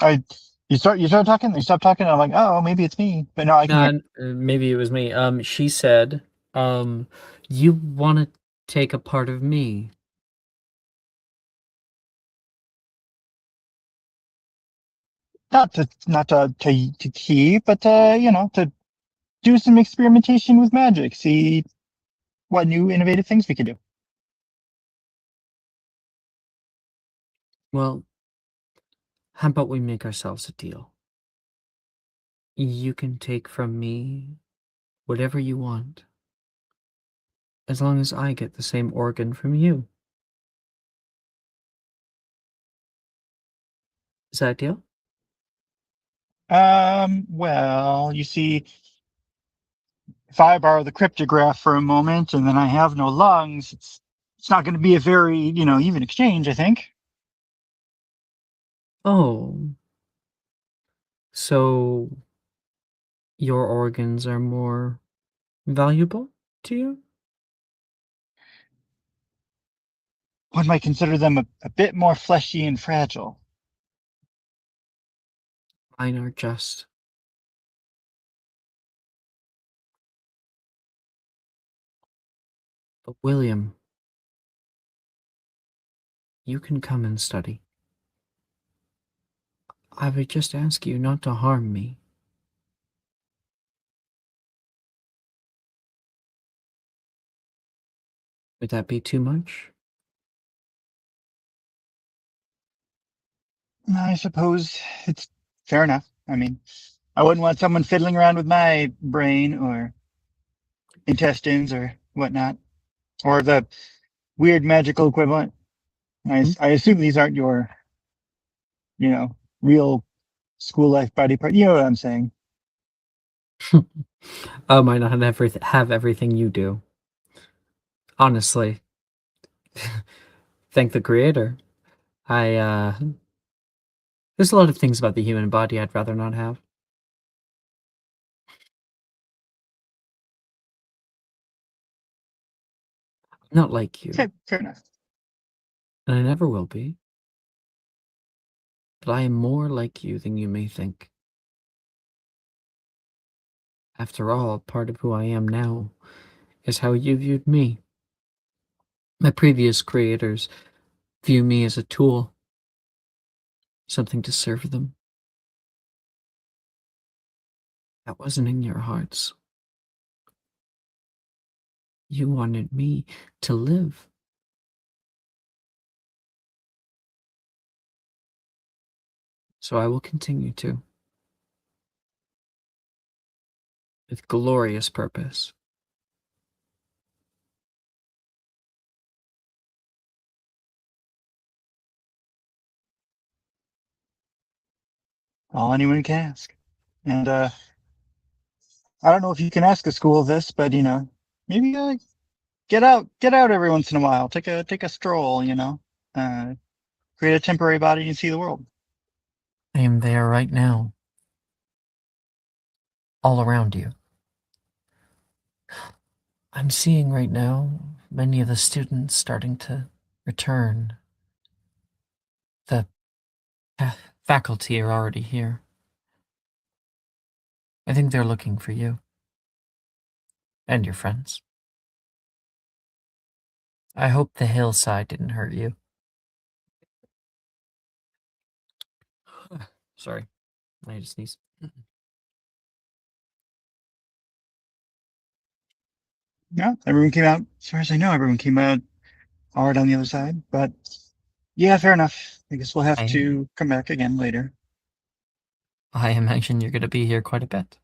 You start talking, you stop talking, and I'm like, oh, maybe it's me, but no, I can hear. Maybe it was me. She said, you wanted take a part of me. Not to keep, but to do some experimentation with magic, see what new innovative things we could do. Well, how about we make ourselves a deal? You can take from me whatever you want, as long as I get the same organ from you. Is that a deal? Well, you see, if I borrow the cryptograph for a moment and then I have no lungs, it's not going to be a very, even exchange, I think. Oh, so your organs are more valuable to you? One might consider them a bit more fleshy and fragile. Mine are just. But William, you can come and study. I would just ask you not to harm me. Would that be too much? I suppose it's fair enough. I mean, I wouldn't want someone fiddling around with my brain or intestines or whatnot, or the weird magical equivalent. I assume these aren't your, real school life body part. You know what I'm saying? I might not have everything you do. Honestly, thank the creator. There's a lot of things about the human body I'd rather not have. I'm not like you, Okay, fair enough. and I never will be. But I am more like you than you may think. After all, part of who I am now is how you viewed me. My previous creators view me as a tool, something to serve them. That wasn't in your hearts. You wanted me to live. So I will continue to. With glorious purpose. All anyone can ask. And I don't know if you can ask a school this, but maybe get out every once in a while. Take a stroll. Create a temporary body and see the world. I am there right now. All around you. I'm seeing right now many of the students starting to return. The faculty are already here. I think they're looking for you. And your friends. I hope the hillside didn't hurt you. Sorry, I just sneezed. Yeah, everyone came out. As far as I know, everyone came out all right on the other side. But yeah, fair enough. I guess we'll have to come back again later. I imagine you're going to be here quite a bit.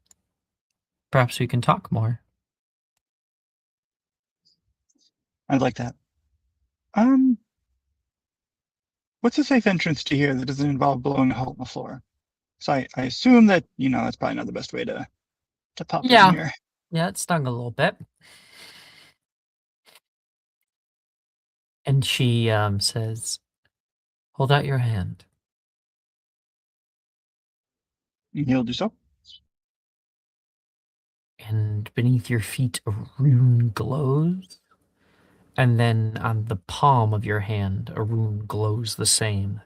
Perhaps we can talk more. I'd like that. What's a safe entrance to here that doesn't involve blowing a hole in the floor? So I assume that that's probably not the best way to pop in here. Yeah, it stung a little bit. And she says, hold out your hand. He'll do so. And beneath your feet, a rune glows. And then on the palm of your hand, a rune glows the same.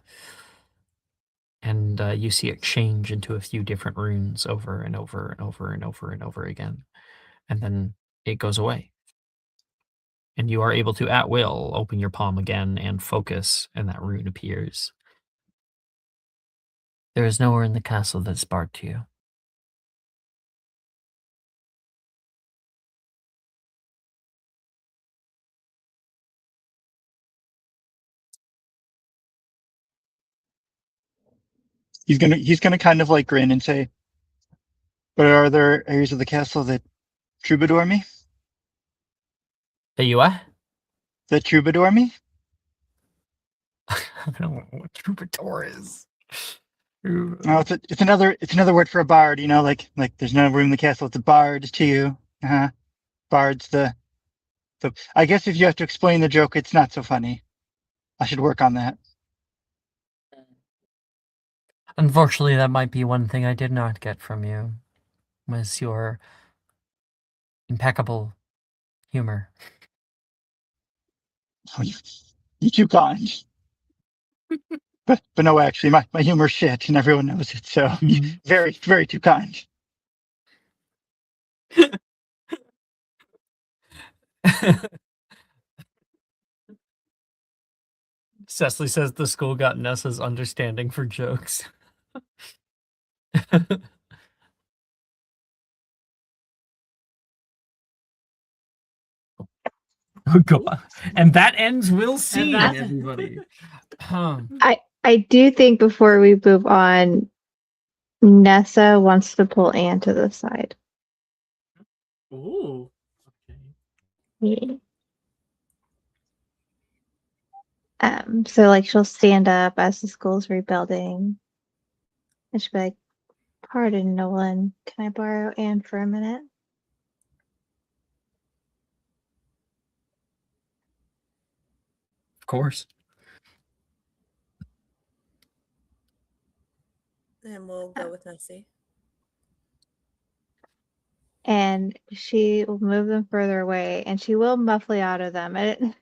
And you see it change into a few different runes over and over and over and over and over again. And then it goes away. and you are able to, at will, open your palm again and focus, and that rune appears. There is nowhere in the castle that's barred to you. He's gonna kind of like grin and say, "But are there areas of the castle that troubadour me? Hey, you what? That troubadour me? I don't know what troubadour is. Oh, it's another word for a bard. You know, like there's no room in the castle. It's a bard to you. Bard's the. I guess if you have to explain the joke, it's not so funny. I should work on that. Unfortunately, that might be one thing I did not get from you, was your impeccable humor. Oh, you too kind. But no, actually, my humor's shit, and everyone knows it. So very, very too kind. Cecily says the school got Nessa's understanding for jokes. Oh god. And that ends Will scene, that- everybody. I do think before we move on, Nessa wants to pull Anne to the side. Ooh. Okay. Yeah. So like she'll stand up as the school's rebuilding, and she'll be like, "Pardon, Nolan, can I borrow Anne for a minute?" Of course. And we'll go with Nessie. And she will move them further away, and she will muffle out of them. And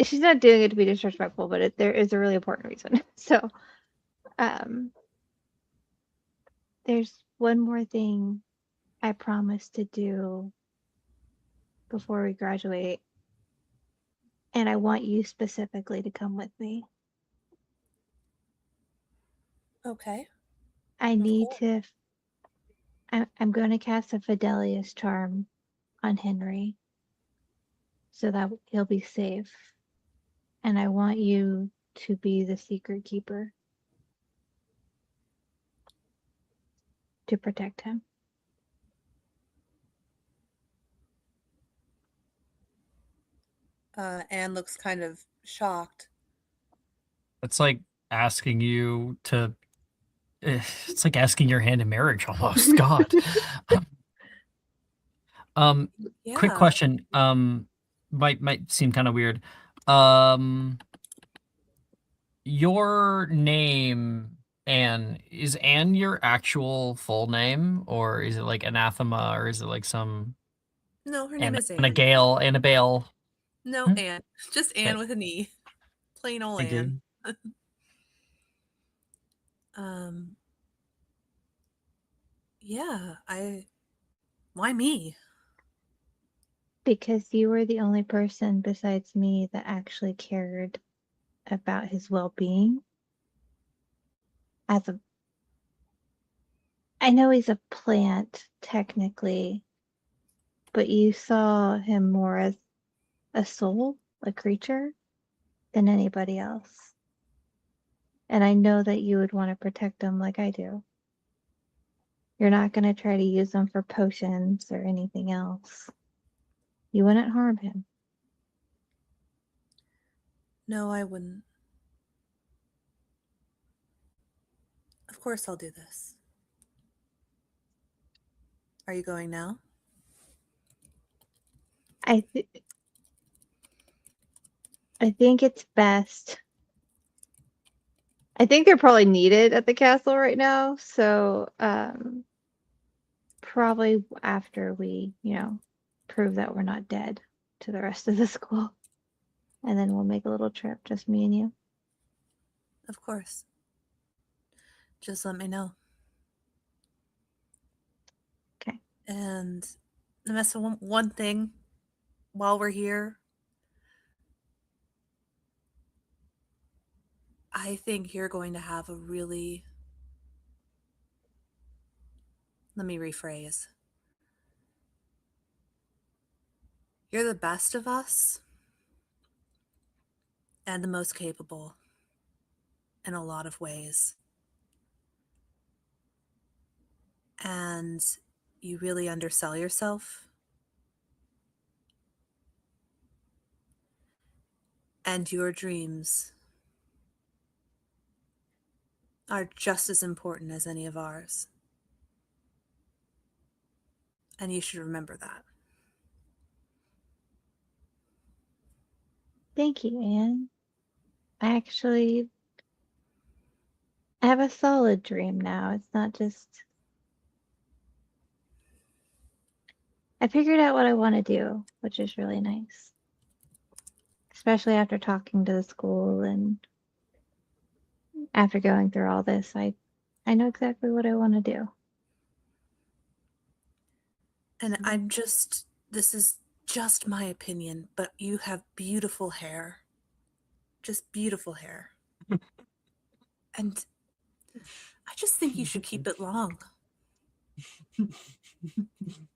she's not doing it to be disrespectful, but there is a really important reason. So, there's one more thing I promised to do before we graduate, and I want you specifically to come with me. Okay. I need to. I'm going to cast a Fidelius charm on Henry so that he'll be safe. And I want you to be the secret keeper to protect him. Anne looks kind of shocked. It's like asking you to. It's like asking your hand in marriage almost. God. Yeah. Quick question. Might seem kind of weird. Your name, Anne, is Anne your actual full name, or is it like anathema, or is it like some No, her name is Anne. Annabelle? No, Hmm? Anne. Just Anne Okay. with an E. Plain old Thank Anne. you. Yeah, why me? Because you were the only person besides me that actually cared about his well-being. I know he's a plant, technically, but you saw him more as a soul, a creature, than anybody else. And I know that you would want to protect him like I do. You're not going to try to use him for potions or anything else. You wouldn't harm him. No, I wouldn't. Of course I'll do this. Are you going now? I think it's best. I think they're probably needed at the castle right now, so probably after we, prove that we're not dead to the rest of the school. And then we'll make a little trip, just me and you. Of course. Just let me know. Okay. And Vanessa, one thing while we're here, I think you're going to have a really... Let me rephrase. You're the best of us and the most capable in a lot of ways. And you really undersell yourself. And your dreams are just as important as any of ours. And you should remember that. Thank you, Anne. I have a solid dream now. It's not just... I figured out what I want to do, which is really nice. Especially after talking to the school and after going through all this, I know exactly what I want to do. And this is just my opinion, but you have beautiful hair. Just beautiful hair. And I just think you should keep it long.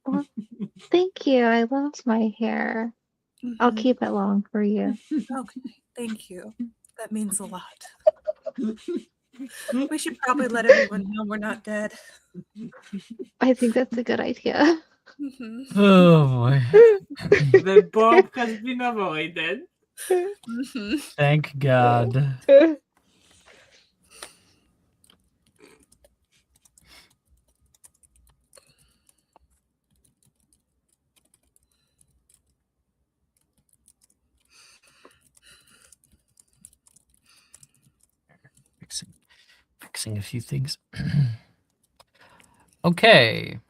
Well, thank you. I love my hair. I'll keep it long for you. Okay, thank you. That means a lot. We should probably let everyone know we're not dead. I think that's a good idea. Oh boy. The bomb has been avoided. Thank God. Fixing a few things. Okay.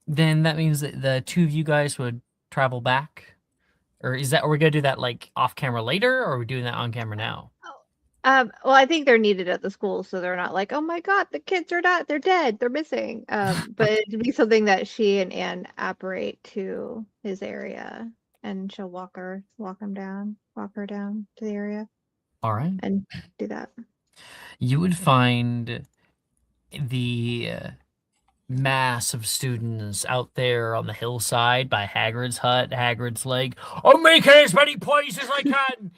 Then that means that the two of you guys would travel back? Or are we gonna do that like off camera later, or are we doing that on camera now? Well, I think they're needed at the school, so they're not like, oh my God, the kids are not, they're dead, they're missing. But it'd be something that she and Anne apparate to his area, and she'll walk her down to the area All right. and do that. You would find the mass of students out there on the hillside by Hagrid's hut. Hagrid's like, I'm making as many plays as I can.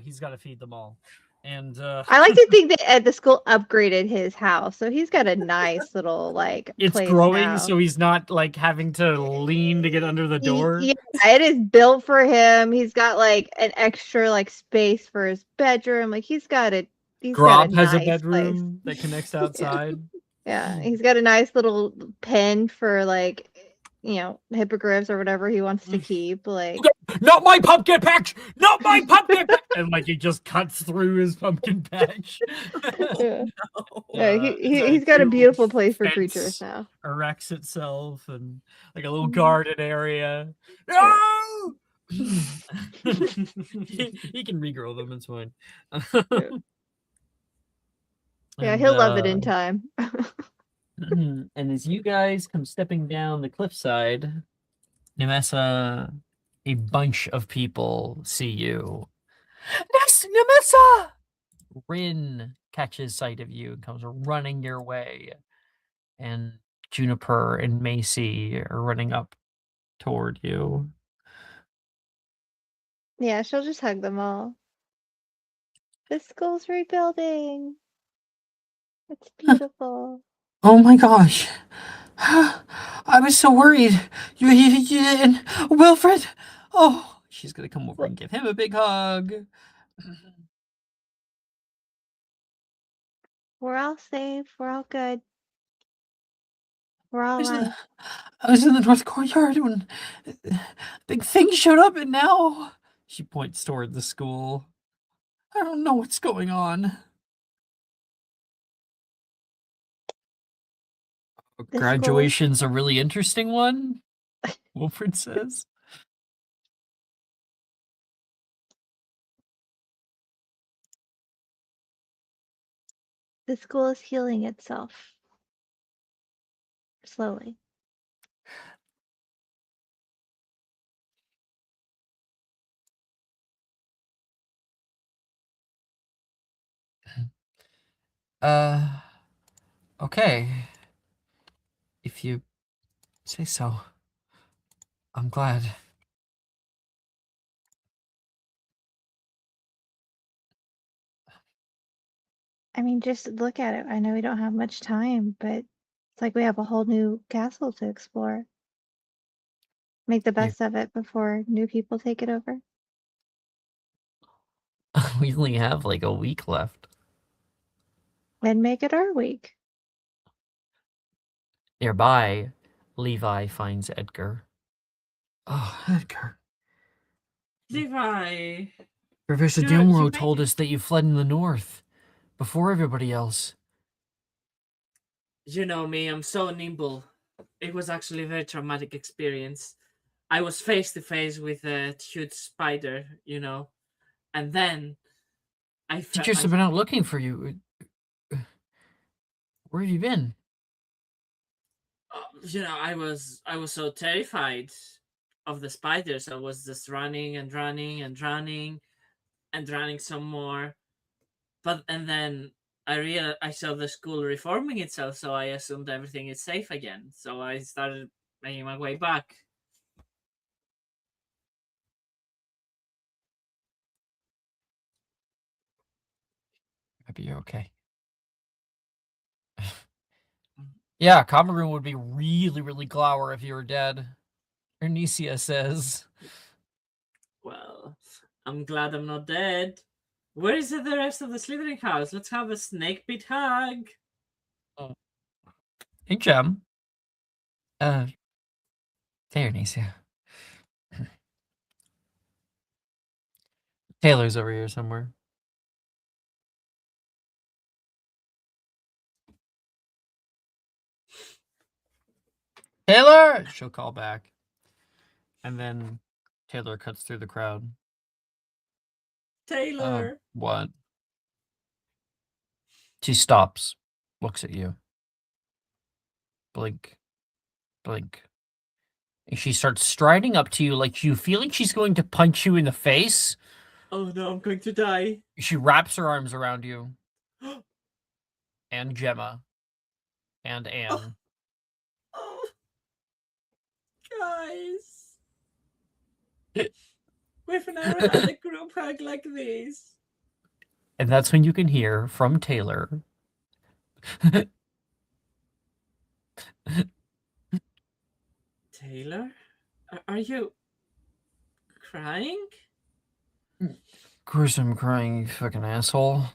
He's got to feed them all. And I like to think that at the school upgraded his house, so he's got a nice little it's place growing, now. so he's not like having to lean to get under the door. Yeah, it is built for him. He's got like an extra space for his bedroom. Like he's got a Grob has a nice bedroom place. that connects outside. Yeah, he's got a nice little pen for hippogriffs or whatever he wants to keep. Like, Not my pumpkin patch! Not my pumpkin patch! And he just cuts through his pumpkin patch. yeah, No. he's got a beautiful place for creatures now. Erects itself and like a little garden area. No! he can regrow them, it's fine. Yeah, he'll love it in time. And as you guys come stepping down the cliffside, Nemessa, a bunch of people see you. Nemessa! Rin catches sight of you and comes running your way. And Juniper and Macy are running up toward you. Yeah, she'll just hug them all. This school's rebuilding. It's beautiful. Oh my gosh. I was so worried. You and Wilfred. Oh, she's going to come over and give him a big hug. We're all safe. We're all good. We're all alive. I was in the north courtyard when big thing showed up, and now she points toward the school. I don't know what's going on. Graduation's a really interesting one, Wilfred says. The school is healing itself. Slowly. Okay. If you say so. I'm glad. I mean, just look at it. I know we don't have much time, but it's like we have a whole new castle to explore. Make the best of it before new people take it over. We only have like a week left. And make it our week. Nearby, Levi finds Edgar. Oh, Edgar. Levi. Professor You Gilmore made told it. us that you fled in the north before everybody else. You know me, I'm so nimble. It was actually a very traumatic experience. I was face to face with a huge spider, and then Teachers have been out looking for you. Where have you been? I was so terrified of the spiders. I was just running and running and running and running some more. And then I saw the school reforming itself, so I assumed everything is safe again. So I started making my way back. Maybe you're okay. Yeah, Cameroon would be really, really glower if you were dead. Ernisia says. Well, I'm glad I'm not dead. Where is the rest of the Slithering house? Let's have a snake pit hug. Hey, Gem. There, Ernisia. Taylor's over here somewhere. Taylor! She'll call back. And then Taylor cuts through the crowd. Taylor. What? She stops, looks at you. Blink. Blink. And she starts striding up to you like you feel like she's going to punch you in the face. Oh no, I'm going to die. She wraps her arms around you. And Gemma. And Anne. Oh. Guys. We've never had a group hug like this. And that's when you can hear from Taylor. Taylor? Are you crying? Of course I'm crying, you fucking asshole.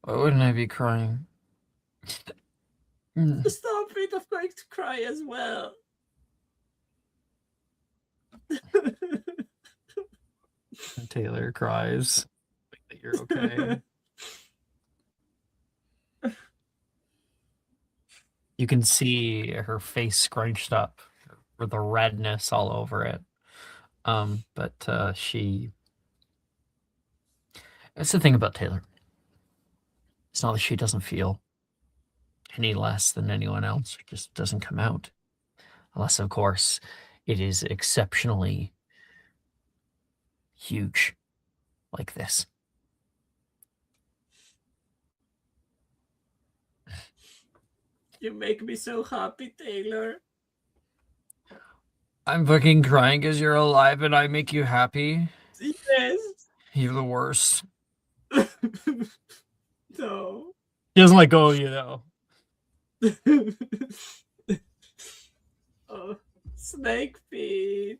Why wouldn't I be crying? Stop it, I'm going to cry as well. Taylor cries. Think that you're okay. You can see her face scrunched up with the redness all over it. But she... That's the thing about Taylor. It's not that she doesn't feel any less than anyone else. It just doesn't come out. Unless, of course, it is exceptionally huge like this. You make me so happy, Taylor. I'm fucking crying because you're alive and I make you happy. Yes. You're the worst. No. He doesn't let go of you, though. Oh, snake feet.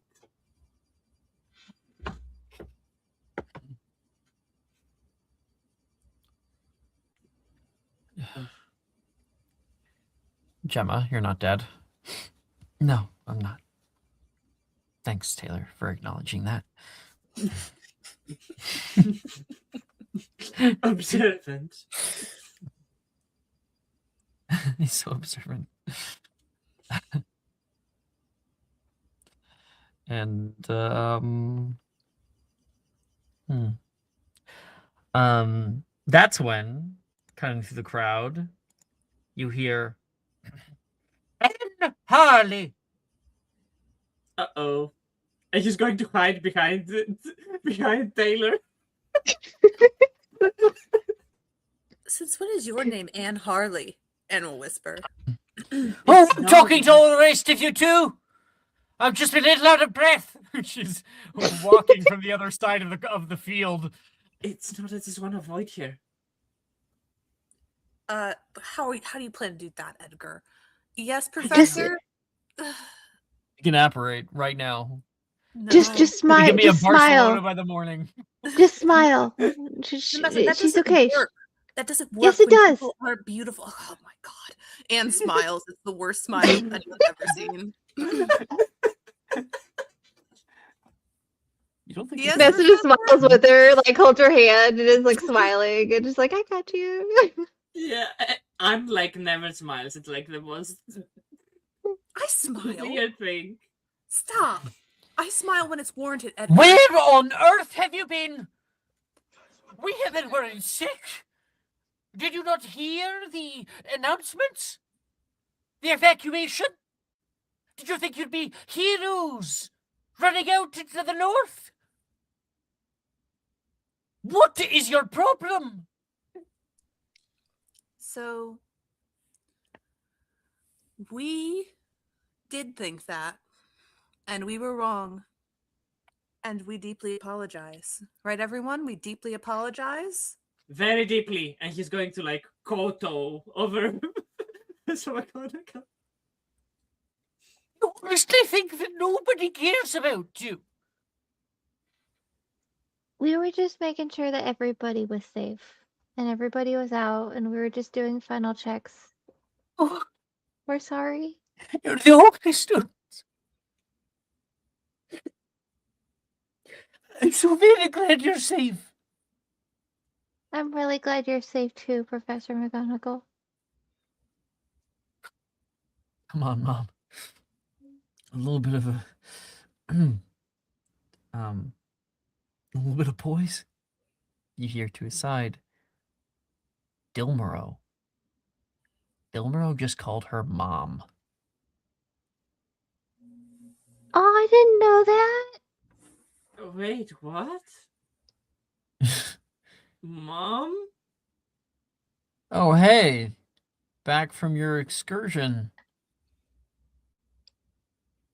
Gemma, you're not dead. No, I'm not. Thanks, Taylor, for acknowledging that. Observant. He's so observant. And that's when, cutting through the crowd, you hear Anne Harley. Uh-oh. And he's going to hide behind Taylor. Since when is your name Anne Harley? Anne will whisper. Oh, It's I'm not talking to that. all the rest of you too. I've just been a little out of breath. She's walking from the other side of the field. It's not. I just want to avoid here. How do you plan to do that, Edgar? Yes, Just- Professor. You can apparate right now. No. Just Give smile. me a Just Barcelona smile. by the morning. Just smile. Vanessa, that She's doesn't okay. work. That doesn't work. Yes, it when does. People are beautiful. Oh my god. Anne smiles. It's the worst smile anyone's ever seen. You don't think Yes, you can- Nessa just Professor? smiles with her, like holds her hand and is like smiling and just like, I got you. Yeah, I'm like never smiles. It's like the most I smile. weird thing. Stop. I smile when it's warranted, Edgar. Where on earth have you been? We have been worried sick. Did you not hear the announcements? The evacuation? Did you think you'd be heroes running out into the north? What is your problem? So we did think that, and we were wrong. And we deeply apologize. Right, everyone? We deeply apologize. Very deeply, and he's going to like koto over. So I can't. You honestly think that nobody cares about you? We were just making sure that everybody was safe and everybody was out and we were just doing final checks. Oh, We're sorry. you're the only students. I'm so very glad you're safe. I'm really glad you're safe too, Professor McGonagall. Come on, Mom. A little bit of a a little bit of poise. You hear to his side. Dilmero. Dilmero just called her Mom. Oh, I didn't know that. Wait, what? Mom? Oh, hey. Back from your excursion.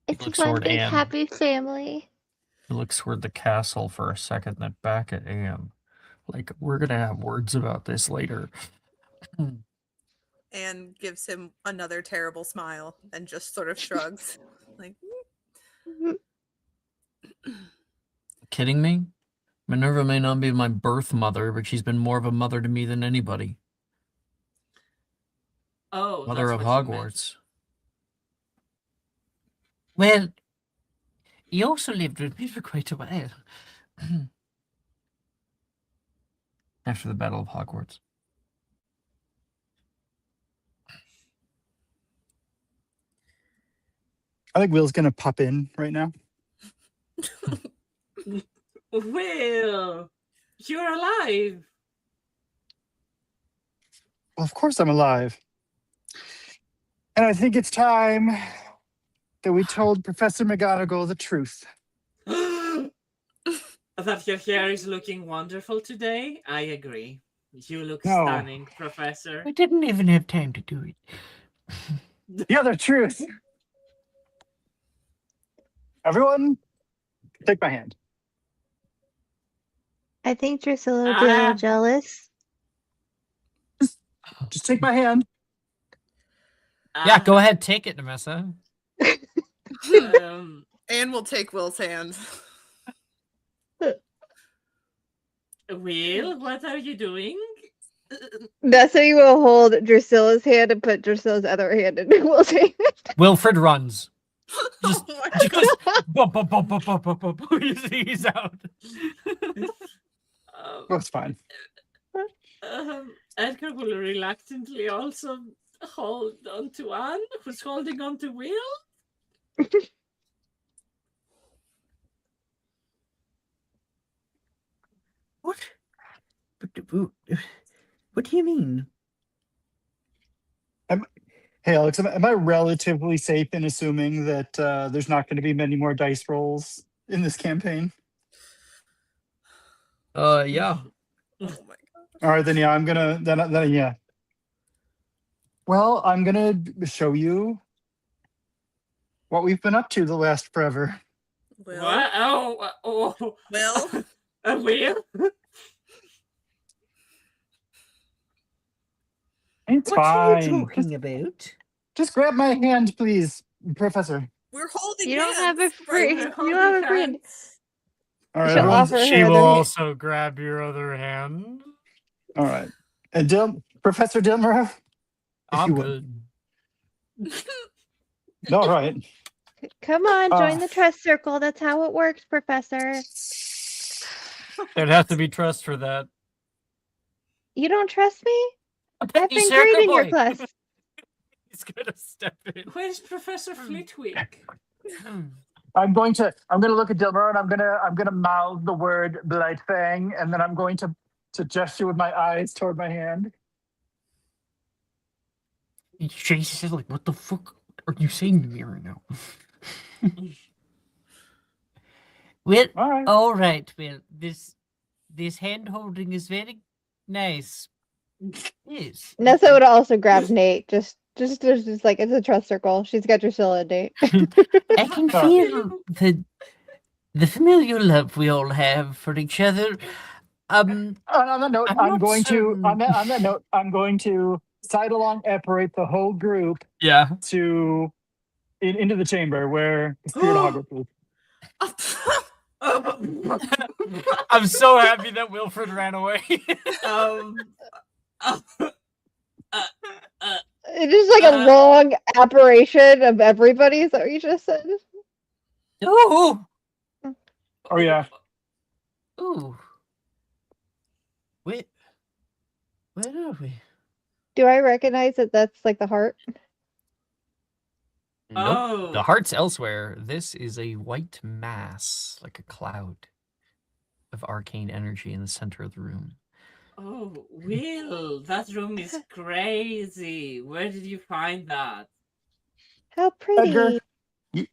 It's looks one toward big Anne. happy family. He looks toward the castle for a second, then back at Anne. Like, we're gonna have words about this later. Anne gives him another terrible smile and just sort of shrugs. Like, Kidding me? Minerva may not be my birth mother, but she's been more of a mother to me than anybody. Oh, Mother that's of what you meant. Hogwarts. Well, he also lived with me for quite a while. After the Battle of Hogwarts. I think Will's gonna pop in right now. Will, you're alive. Well, of course I'm alive. And I think it's time that we told Professor McGonagall the truth. That your hair is looking wonderful today? I agree. You look No. stunning, Professor. I didn't even have time to do it. The other truth. Everyone, take my hand. I think Drusilla would be a little jealous. Just take my hand. Yeah, go ahead, take it, Nemessa. Anne will take Will's hand. Will, what are you doing? Nessa will hold Drusilla's hand and put Drusilla's other hand in Will's hand. Wilfred runs. Oh my Just bump, bump, bump, bump, bump, bump, bump. He's out. That's fine. Edgar will reluctantly also hold on to Anne, who's holding on to Will. What? What do you mean? Hey, Alex, am I relatively safe in assuming that there's not going to be many more dice rolls in this campaign? Yeah. Oh my All right, then yeah, I'm gonna then yeah. Well, I'm gonna show you what we've been up to the last forever. Will? What? Oh. Will? A wheel? It's What are you fine. talking about? Just grab my hand, please, Professor. We're holding You don't have a hands. friend. We're You holding don't have a friend. hands. All right, She'll everyone's offer She her will other hand. also grab your other hand. all right. And Professor Dilmer, if I'm you would. good. All right. Come on, join Uh, the trust circle. That's how it works, Professor. There'd have to be trust for that. You don't trust me? I've Penny been Circle great in your Boy. class. He's gonna step in. Where's Professor Flitwick? I'm gonna look at Dilmer and I'm gonna mouth the word Blight Fang, and then I'm going to gesture with my eyes toward my hand. Jesus is like, what the fuck are you saying to me right now? Well, All right. all right. Well, this hand holding is very nice. Yes. Nessa would also grab Nate. Just like it's a trust circle. She's got Drusilla and Nate. I can Oh. feel the familiar love we all have for each other. On that note, I'm I'm not going to certain. on that note, I'm going to side along operate the whole group Yeah. to into the chamber where the spirit of Hogwarts is. I'm so happy that Wilfred ran away. It's just like a long apparition of everybody. Is that what you just said? Oh, Oh yeah. ooh. Wait, where are we? Do I recognize that that's like the heart? Nope. Oh. The heart's elsewhere. This is a white mass, like a cloud of arcane energy in the center of the room. Oh, Will, that room is crazy. Where did you find that? How pretty. Edgar,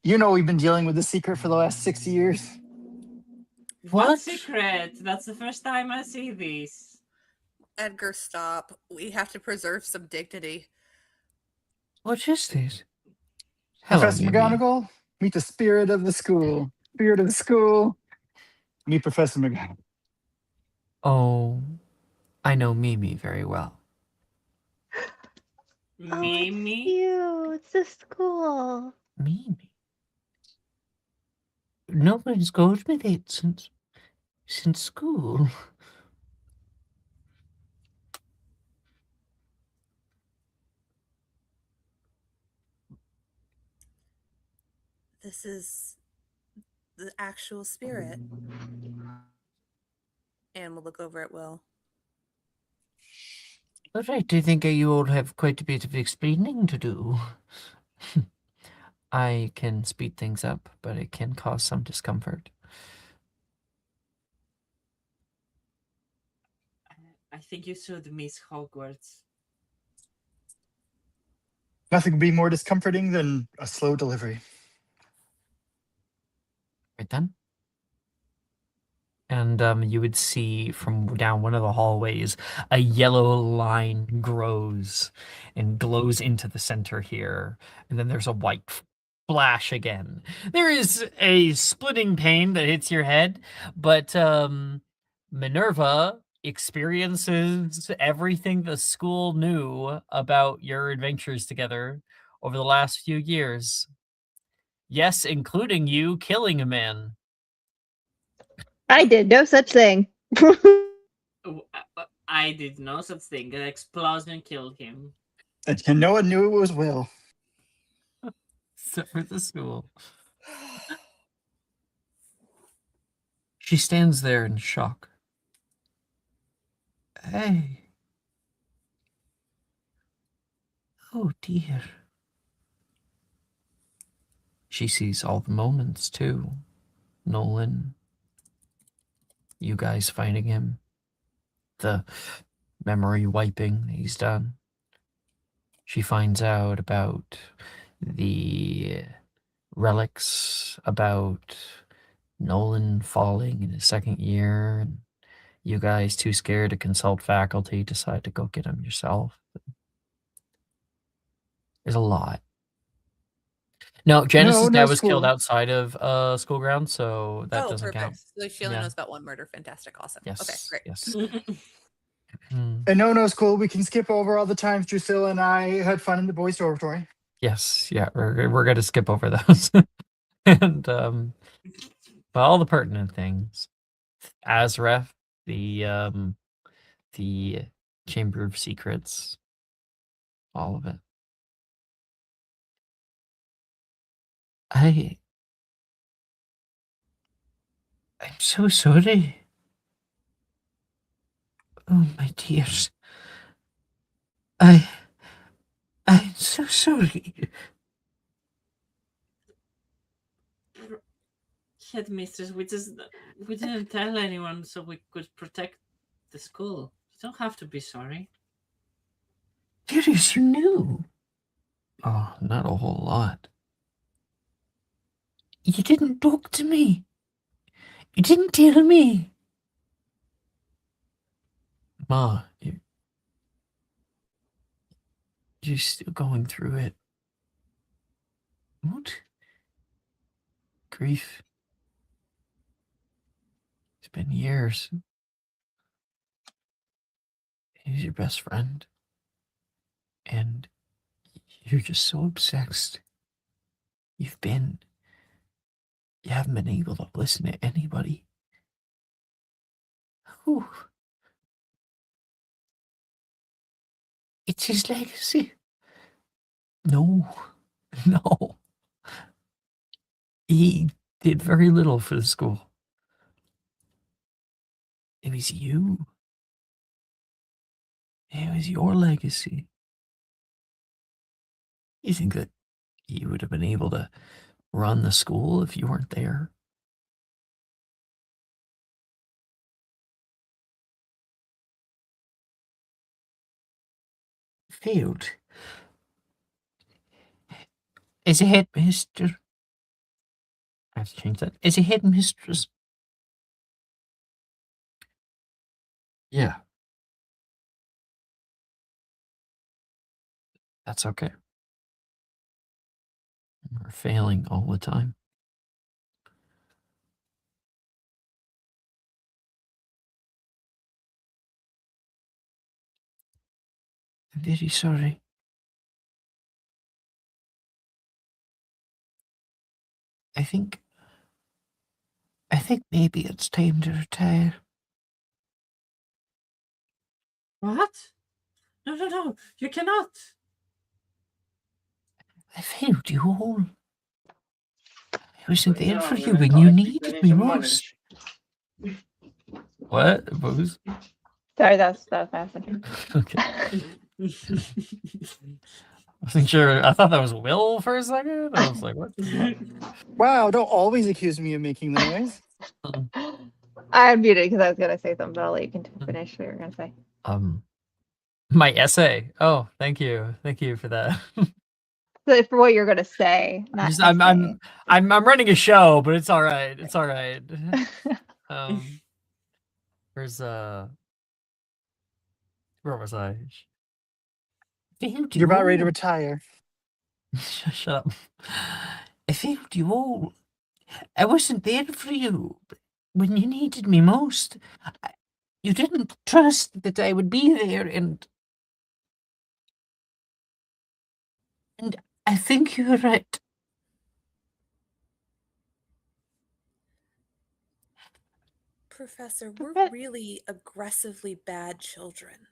you know we've been dealing with this secret for the last 6 years. What What? secret? That's the first time I see this. Edgar, stop. We have to preserve some dignity. What is this? Hello, Professor Mimi. McGonagall, meet the spirit of the school. Spirit of the school. Meet Professor McGonagall. Oh, I know Mimi very well. Oh, Mimi? it's you. It's the school. Mimi? Nobody's called me that since school. This is the actual spirit. And we'll look over at Will. All right, I think you all have quite a bit of explaining to do. I can speed things up, but it can cause some discomfort. I think you should miss Hogwarts. Nothing would be more discomforting than a slow delivery. Right then? And you would see from down one of the hallways, a yellow line grows and glows into the center here. And then there's a white flash again. There is a splitting pain that hits your head, but Minerva experiences everything the school knew about your adventures together over the last few years. Yes, including you killing a man. I did no such thing. Oh, I did no such thing. An explosion killed him. And no one knew it was Will. Except for the school. She stands there in shock. Hey. Oh dear. She sees all the moments too. Nolan. You guys finding him. The memory wiping he's done. She finds out about the relics, about Nolan falling in his second year, and you guys too scared to consult faculty, decide to go get him yourself. There's a lot. No, Janice's dad no was killed school. outside of school grounds, so that Oh, doesn't perfect. count. So she only Yeah. knows about one murder. Fantastic. Awesome. Yes. Okay, great. Yes. Mm, And no school. We can skip over all the times Drusilla and I had fun in the boys' dormitory. yes. Yeah. We're gonna skip over those. And well, all the pertinent things. Azref, the Chamber of Secrets, all of it. I'm so sorry. Oh my dears. I'm so sorry. Headmistress, we didn't tell anyone so we could protect the school. You don't have to be sorry. Dearest, you knew. Oh, not a whole lot. You didn't talk to me. You didn't tell me. Ma, you're still going through it. What? Grief. It's been years. He's your best friend. And you're just so obsessed. You haven't been able to listen to anybody. Whew. It's his legacy. No, no. He did very little for the school. It was you. It was your legacy. You think that you would have been able to run the school if you weren't there? Failed. Is a headmistress. I have to change that. Is a headmistress. Yeah. That's okay. We're failing all the time. I'm very sorry. I think maybe it's time to retire. What? No, you cannot. I failed you all. I wasn't there for you when you needed me most. What? Booze? Sorry, that's fascinating. Okay. I wasn't sure. I thought that was Will for a second. I was like, what? Wow! Don't always accuse me of making the noise. I unmuted because I was gonna say something, but I'll let you finish what you were gonna say. My essay. Oh, thank you for that. So for what you're gonna say, not Just, I'm running a show, but it's all right. It's all right. Where's where was I? You're about ready to retire. Shut up. I failed you all. I wasn't there for you when you needed me most. You didn't trust that I would be there, and I think you're right. Professor, we're really aggressively bad children.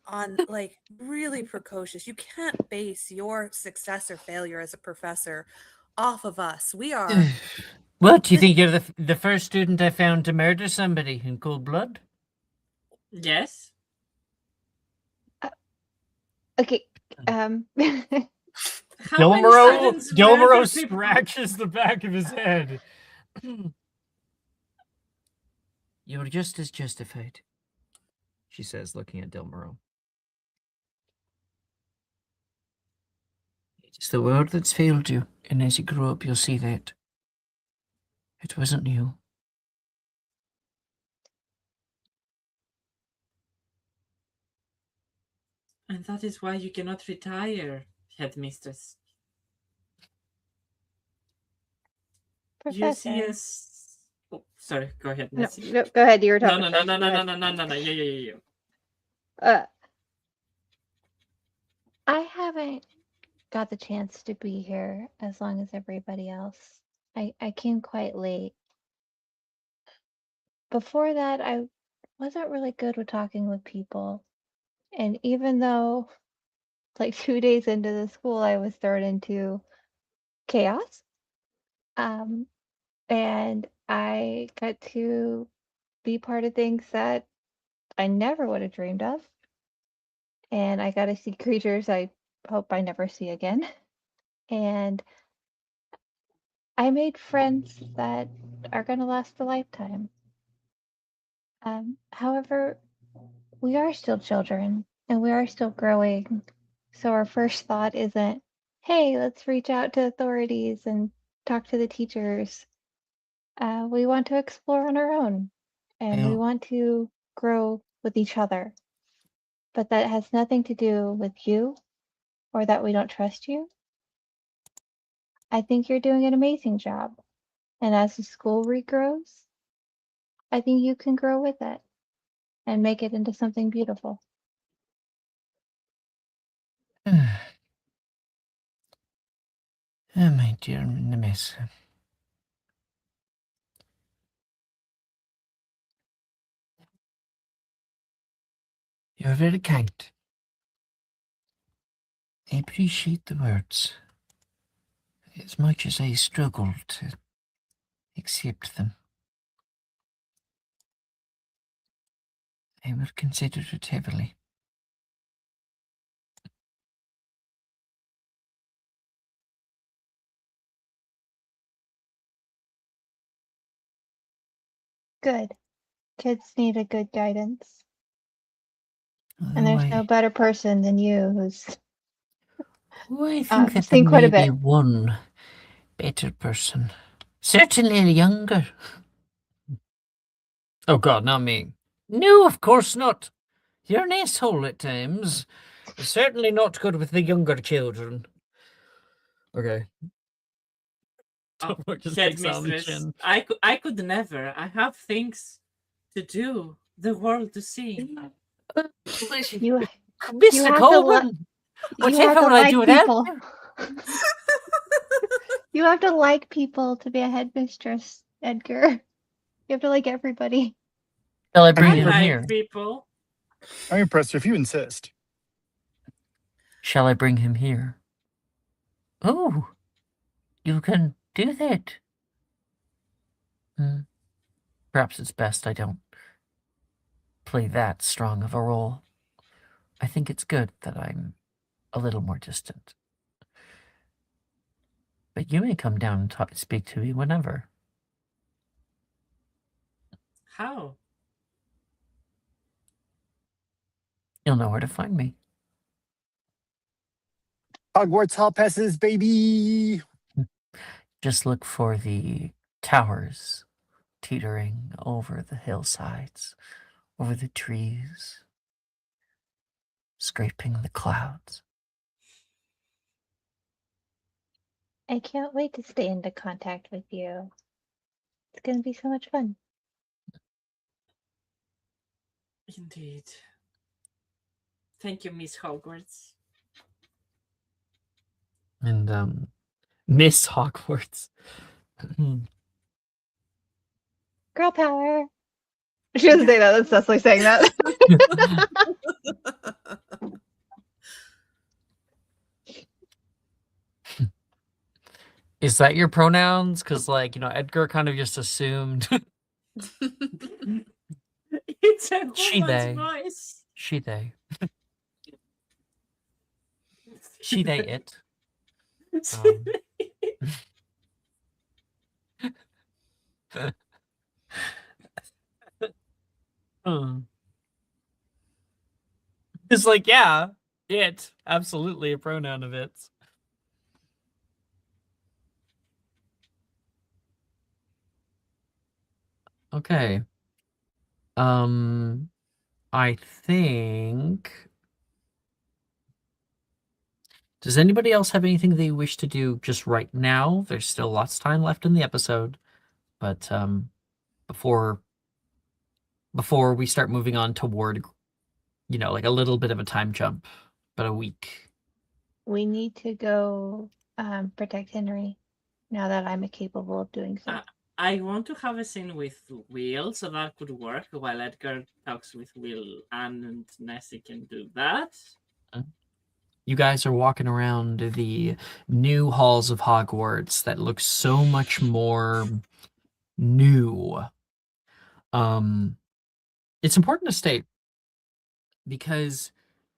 On like really precocious. You can't base your success or failure as a professor off of us. We are. What, do you think you're the first student I found to murder somebody in cold blood? Yes. Okay. How many Dilmero students murder people? scratches the back of his head. You're just as justified, she says, looking at Dilmero. It's the world that's failed you, and as you grow up, you'll see that. It wasn't you. And that is why you cannot retire, headmistress. You see Professor. us. Oh, sorry. Go ahead, No, Missy. no, go ahead. You were No, talking no, no, first. no, Go no, no, ahead. no, no, no, no. You. I haven't got the chance to be here as long as everybody else. I came quite late. Before that, I wasn't really good with talking with people. And even though, like 2 days into the school, I was thrown into chaos, um, and I got to be part of things that I never would have dreamed of. And I got to see creatures I hope I never see again. And I made friends that are going to last a lifetime. However, we are still children and we are still growing. So our first thought isn't, hey, let's reach out to authorities and talk to the teachers. We want to explore on our own and we Well, want to grow with each other. But that has nothing to do with you or that we don't trust you. I think you're doing an amazing job. And as the school regrows, I think you can grow with it and make it into something beautiful. oh, my dear Nemesis. You're very kind. I appreciate the words as much as I struggle to accept them. I will consider it heavily. Good. Kids need a good guidance. And Although there's no better person than you who's I think that there seen quite a may be bit. one better person. Certainly younger. Oh God, not me. No, of course not. You're an asshole at times. Certainly not good with the younger children. Okay. Oh, Just takes it on the headmistress, chin. I could never. I have things to do. The world to see. You Mr. have to Colburn, you have whatever to will I do like without people. you? You have to like people to be a headmistress, Edgar. You have to like everybody. Shall I I bring mean, I him per- here? like people. I'm impressed if you insist. Shall I bring him here? Oh, you can do that. Hmm. Perhaps it's best I don't play that strong of a role. I think it's good that I'm a little more distant. But you may come down and speak to me whenever. How? You'll know where to find me. Hogwarts Hall passes, baby. Just look for the towers teetering over the hillsides, over the trees, scraping the clouds. I can't wait to stay into contact with you. It's gonna be so much fun. Indeed. Thank you, Miss Hogwarts. And Miss Hogwarts. Girl power. She doesn't say that. That's Cecily saying that. Is that your pronouns? Because, like, Edgar kind of just assumed. It's a She, woman's they. voice. She, they. She, they, it. It's like, yeah, it. Absolutely a pronoun of its. Okay. I think Does anybody else have anything they wish to do just right now? There's still lots of time left in the episode, but before we start moving on toward, like a little bit of a time jump, but a week. We need to go protect Henry now that I'm capable of doing so. I want to have a scene with Will, so that could work while Edgar talks with Will and Nessie can do that. You guys are walking around the new halls of Hogwarts that look so much more new. It's important to state because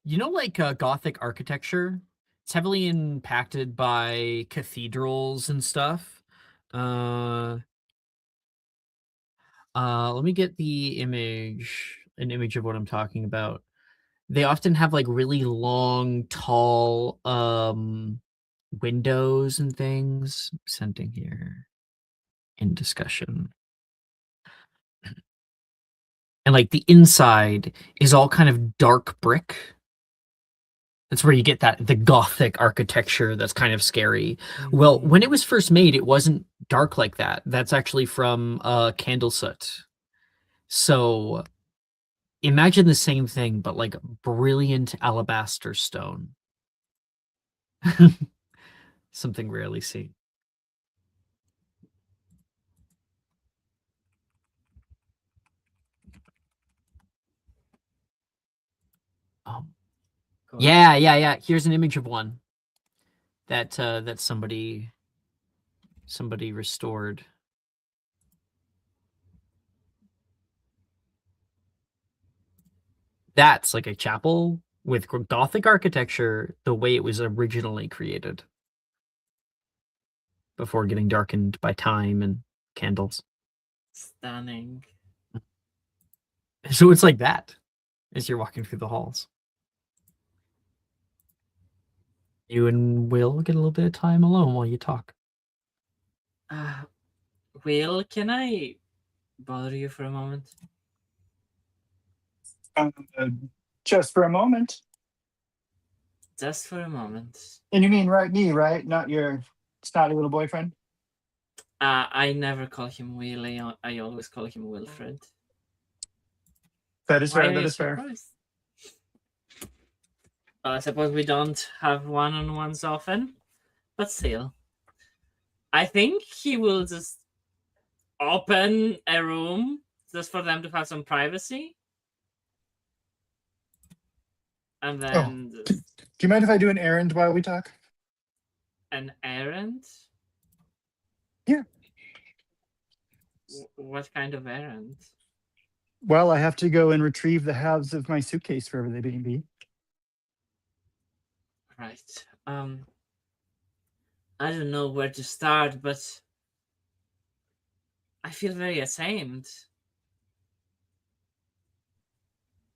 like Gothic architecture, it's heavily impacted by cathedrals and stuff. Let me get an image of what I'm talking about. They often have like really long, tall windows and things. Sending here in discussion. And like the inside is all kind of dark brick. That's where you get the Gothic architecture that's kind of scary. Well, when it was first made, it wasn't dark like that. That's actually from candle soot. So imagine the same thing, but like brilliant alabaster stone. Something rarely seen. Yeah. Here's an image of one that somebody restored. That's like a chapel with Gothic architecture the way it was originally created before getting darkened by time and candles. Stunning. So it's like that as you're walking through the halls. You and Will get a little bit of time alone while you talk. Will, can I bother you for a moment? Just for a moment. Just for a moment. And you mean me, right? Not your snotty little boyfriend? I never call him Will. I always call him Wilfred. That is fair. That is fair. I suppose we don't have one-on-ones often, but still. I think he will just open a room just for them to have some privacy. And then... Do you mind if I do an errand while we talk? An errand? Yeah. What kind of errand? Well, I have to go and retrieve the halves of my suitcase wherever they may be. Right. I don't know where to start, but I feel very ashamed.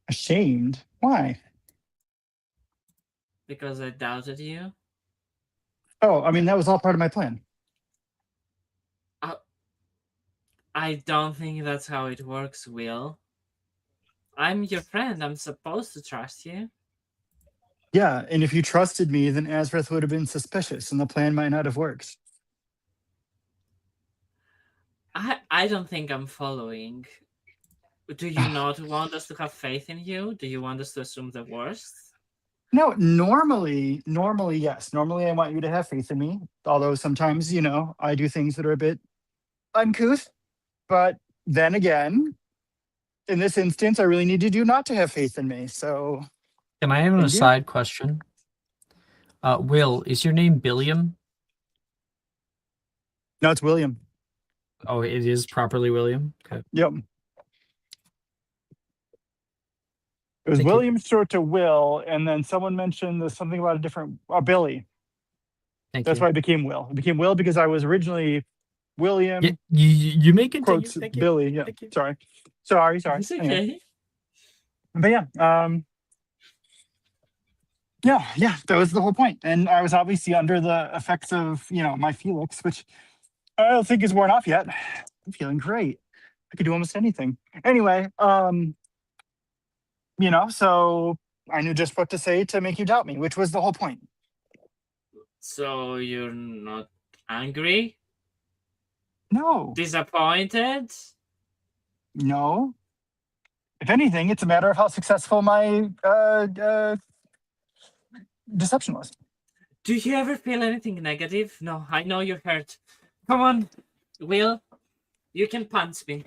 Ashamed? Why? Because I doubted you. Oh, I mean, that was all part of my plan. I don't think that's how it works, Will. I'm your friend. I'm supposed to trust you. Yeah, and if you trusted me, then Azrith would have been suspicious and the plan might not have worked. I don't think I'm following. Do you not want us to have faith in you? Do you want us to assume the worst? No, normally, yes. Normally, I want you to have faith in me. Although sometimes, I do things that are a bit uncouth. But then again, in this instance, I really needed you not to have faith in me. So, can I have an aside question? Will, is your name Billiam? No, it's William. Oh, it is properly William? Okay. Yep. It was William short to Will, and then someone mentioned there's something about a different Billy. That's why it became Will. It became Will because I was originally William. Yeah, you may continue. Quotes Billy. Yeah. Sorry. It's okay. Anyway. But yeah, that was the whole point. And I was obviously under the effects of, my Felix, which I don't think is worn off yet. I'm feeling great. I could do almost anything. Anyway, so I knew just what to say to make you doubt me, which was the whole point. So you're not angry? No, Disappointed? no. If anything, it's a matter of how successful my deception was. Do you ever feel anything negative? No, I know you're hurt. Come on, Will. You can punch me.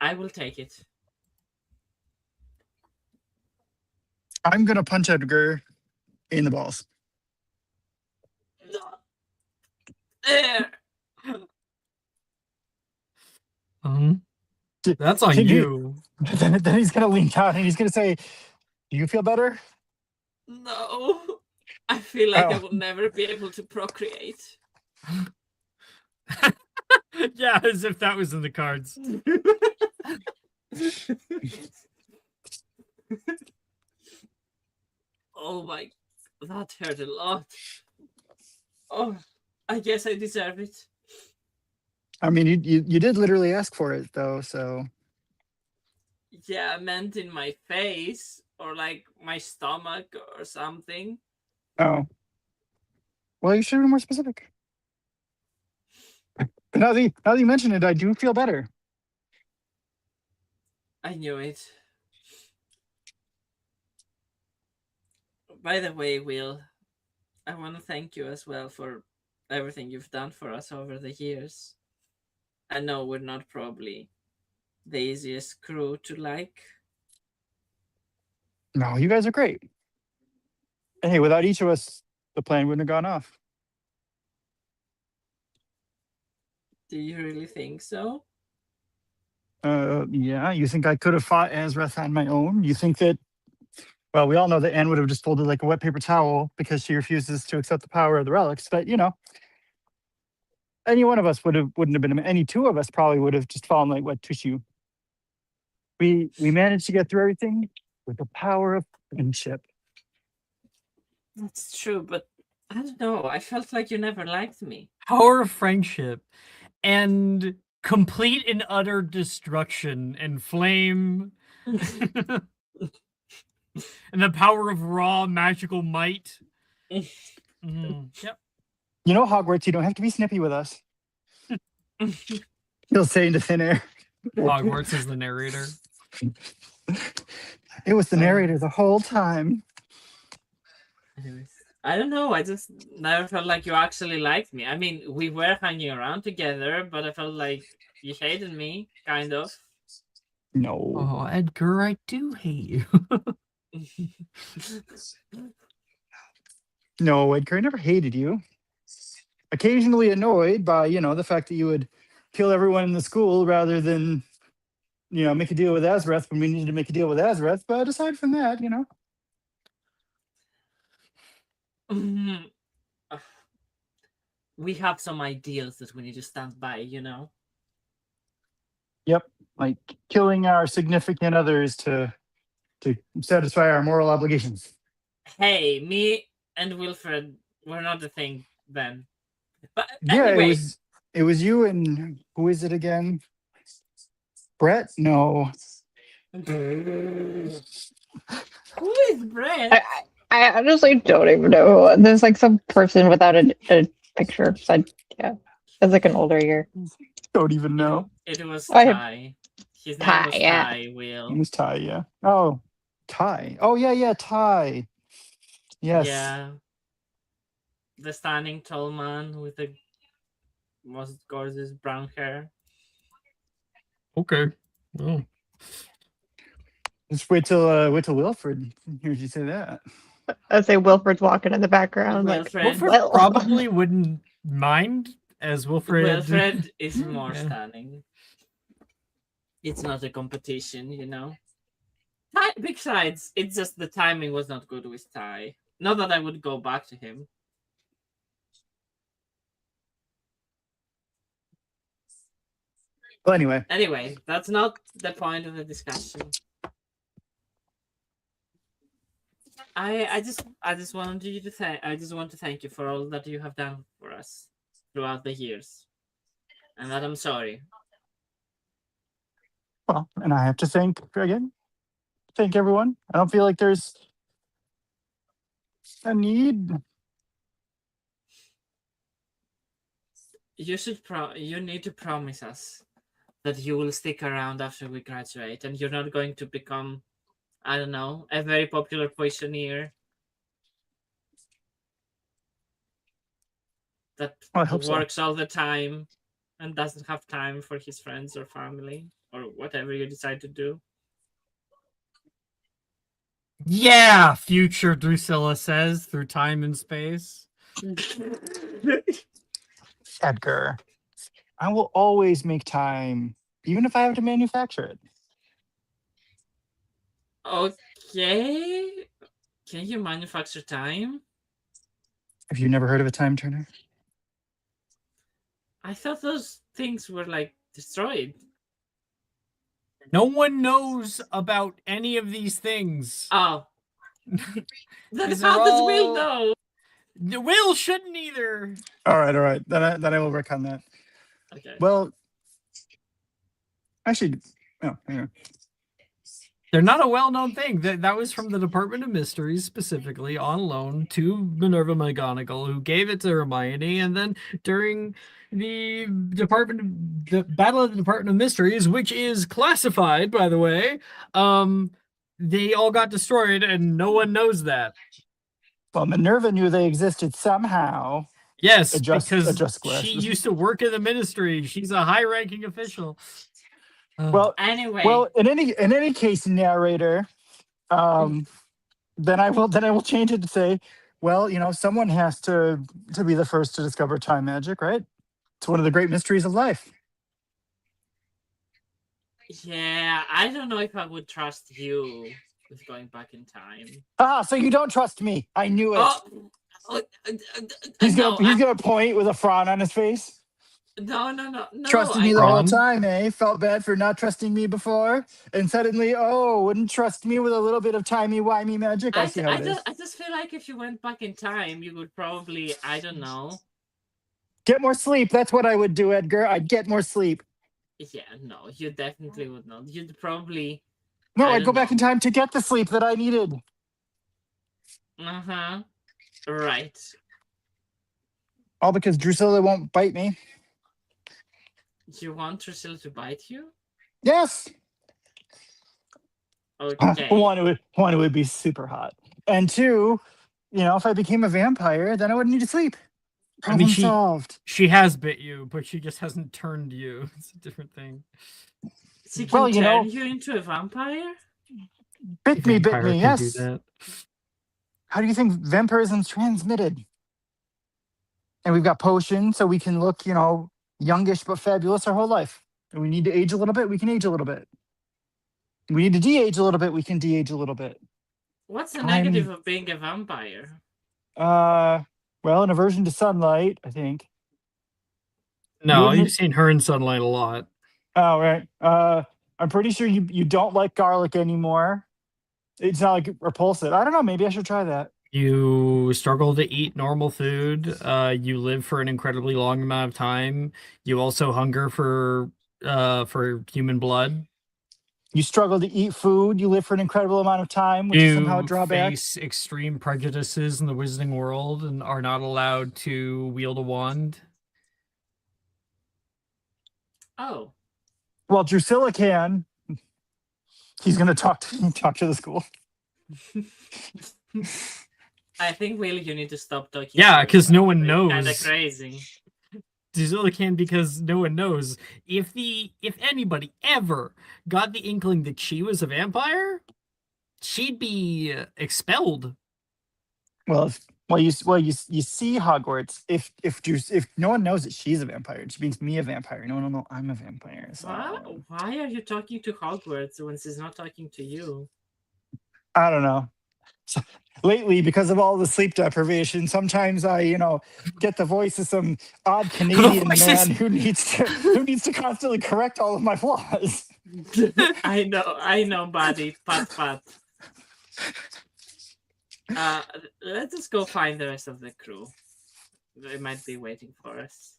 I will take it. I'm gonna punch Edgar in the balls. There. That's on Can you. Then he's gonna lean down and he's gonna say, "Do you feel better?" No. I feel like I Oh. will never be able to procreate. Yeah, as if that was in the cards. Oh my, that hurt a lot. Oh, I guess I deserve it. I mean, you did literally ask for it though, so Yeah, I meant in my face or like my stomach or something. oh. Well, you should have been more specific. But now that you mention it, I do feel better. I knew it. By the way, Will, I want to thank you as well for everything you've done for us over the years. I know we're not probably the easiest crew to like. No, you guys are great. And hey, without each of us, the plan wouldn't have gone off. Do you really think so? Yeah, you think I could have fought Azrath on my own? You think that, well, we all know that Anne would have just folded like a wet paper towel because she refuses to accept the power of the relics, but you know, any one of us wouldn't have been, any two of us probably would have just fallen like wet tissue. We managed to get through everything with the power of friendship. That's true, but I don't know. I felt like you never liked me. Power of friendship and complete and utter destruction and flame and the power of raw magical might. Yep. You know, Hogwarts, you don't have to be snippy with us. He'll say into thin air. Hogwarts is the narrator. It was the narrator the whole time. Anyways, I don't know. I just never felt like you actually liked me. I mean, we were hanging around together, but I felt like you hated me, kind of. No. Oh, Edgar, I do hate you. No, Edgar, I never hated you. Occasionally annoyed by, you know, the fact that you would kill everyone in the school rather than, you know, make a deal with Azrath when we needed to make a deal with Azrath. But aside from that, you know. We have some ideals that we need to stand by, you know? Yep. Like killing our significant others to satisfy our moral obligations. Hey, me and Wilfred were not a thing then. But Yeah, anyway, it was you and who is it again? Brett? No. who is Brett? I honestly don't even know. There's like some person without a picture. So yeah, it's like an older year. Don't even know. It was I have- Ty. His name Ty, was yeah. Ty, Will. It was Ty, yeah. Oh, Ty. Oh yeah, Ty. Yes. Yeah. The standing tall man with the most gorgeous brown hair. Okay. Oh. Just wait till Wilfred hears you say that. I say Wilfred's walking in the background. Wilfred. Like, Wilfred well. probably wouldn't mind as Wilfred. Wilfred is more Yeah. stunning. It's not a competition, you know. Besides, it's just the timing was not good with Ty. Not that I would go back to him. Well, anyway. Anyway, that's not the point of the discussion. I just wanted you to want to thank you for all that you have done for us throughout the years, and that I'm sorry. Well, and I have to thank everyone. I don't feel like there's a need You need to promise us that you will stick around after we graduate, and you're not going to become, I don't know, a very popular poisoneer that I hope so. works all the time and doesn't have time for his friends or family or whatever you decide to do. Yeah, future Drusilla says through time and space. Edgar, I will always make time, even if I have to manufacture it. Okay. Can you manufacture time? Have you never heard of a time turner? I thought those things were like destroyed. No one knows about any of these things. Oh. Then These how are does Will all- know? Will shouldn't either. All right. Then I will work on that. Okay. Well, actually, anyway. They're not a well-known thing. That was from the Department of Mysteries, specifically on loan to Minerva McGonagall, who gave it to Hermione, and then during the Battle of the Department of Mysteries, which is classified, by the way, they all got destroyed, and no one knows that. Well, Minerva knew they existed somehow. Yes, Adjust because glasses. she used to work in the Ministry. She's a high-ranking official. Well, Anyway. well, in any case, narrator, then I will change it to say, well, someone has to be the first to discover time magic, right? It's one of the great mysteries of life. Yeah, I don't know if I would trust you with going back in time. So you don't trust me? I knew it. He's gonna point with a frown on his face. No. Trusted me the whole time, eh? Felt bad for not trusting me before, and suddenly, wouldn't trust me with a little bit of timey-wimey magic. I see how it is. I just feel like if you went back in time, you would probably, I don't know. Get more sleep. That's what I would do, Edgar. I'd get more sleep. Yeah, no, you definitely would not. You'd probably... No, I'd go back in time to get the sleep that I needed. Uh-huh. Right. All because Drusilla won't bite me. You want Drusilla to bite you? Yes. Okay. One, it would be super hot. And two, if I became a vampire, then I wouldn't need to sleep. Problem solved. She has bit you, but she just hasn't turned you. It's a different thing. She can turn you into a vampire? Bit me, yes. How do you think vampirism's transmitted? And we've got potions, so we can look, youngish but fabulous our whole life. And we need to age a little bit, we can age a little bit. We need to de-age a little bit, we can de-age a little bit. What's the negative of being a vampire? Well, an aversion to sunlight, I think. No, you've seen her in sunlight a lot. Oh, right. I'm pretty sure you don't like garlic anymore. It's not like repulsive. I don't know, maybe I should try that. You struggle to eat normal food. You live for an incredibly long amount of time. You also hunger for human blood. You struggle to eat food. You live for an incredible amount of time, which is somehow a drawback. You face extreme prejudices in the wizarding world and are not allowed to wield a wand. Oh. Well, Drusilla can. He's going to talk to the school. I think, Will, you need to stop talking. Yeah, because no one knows. Kind of crazy. Drusilla can because no one knows. If anybody ever got the inkling that she was a vampire, she'd be expelled. Well, you see Hogwarts. If no one knows that she's a vampire, she makes me a vampire. No one will know I'm a vampire. So. Why are you talking to Hogwarts when she's not talking to you? I don't know. So, lately, because of all the sleep deprivation, sometimes I, get the voice of some odd Canadian man who needs to constantly correct all of my flaws. I know, buddy. Pat. Let's just go find the rest of the crew. They might be waiting for us.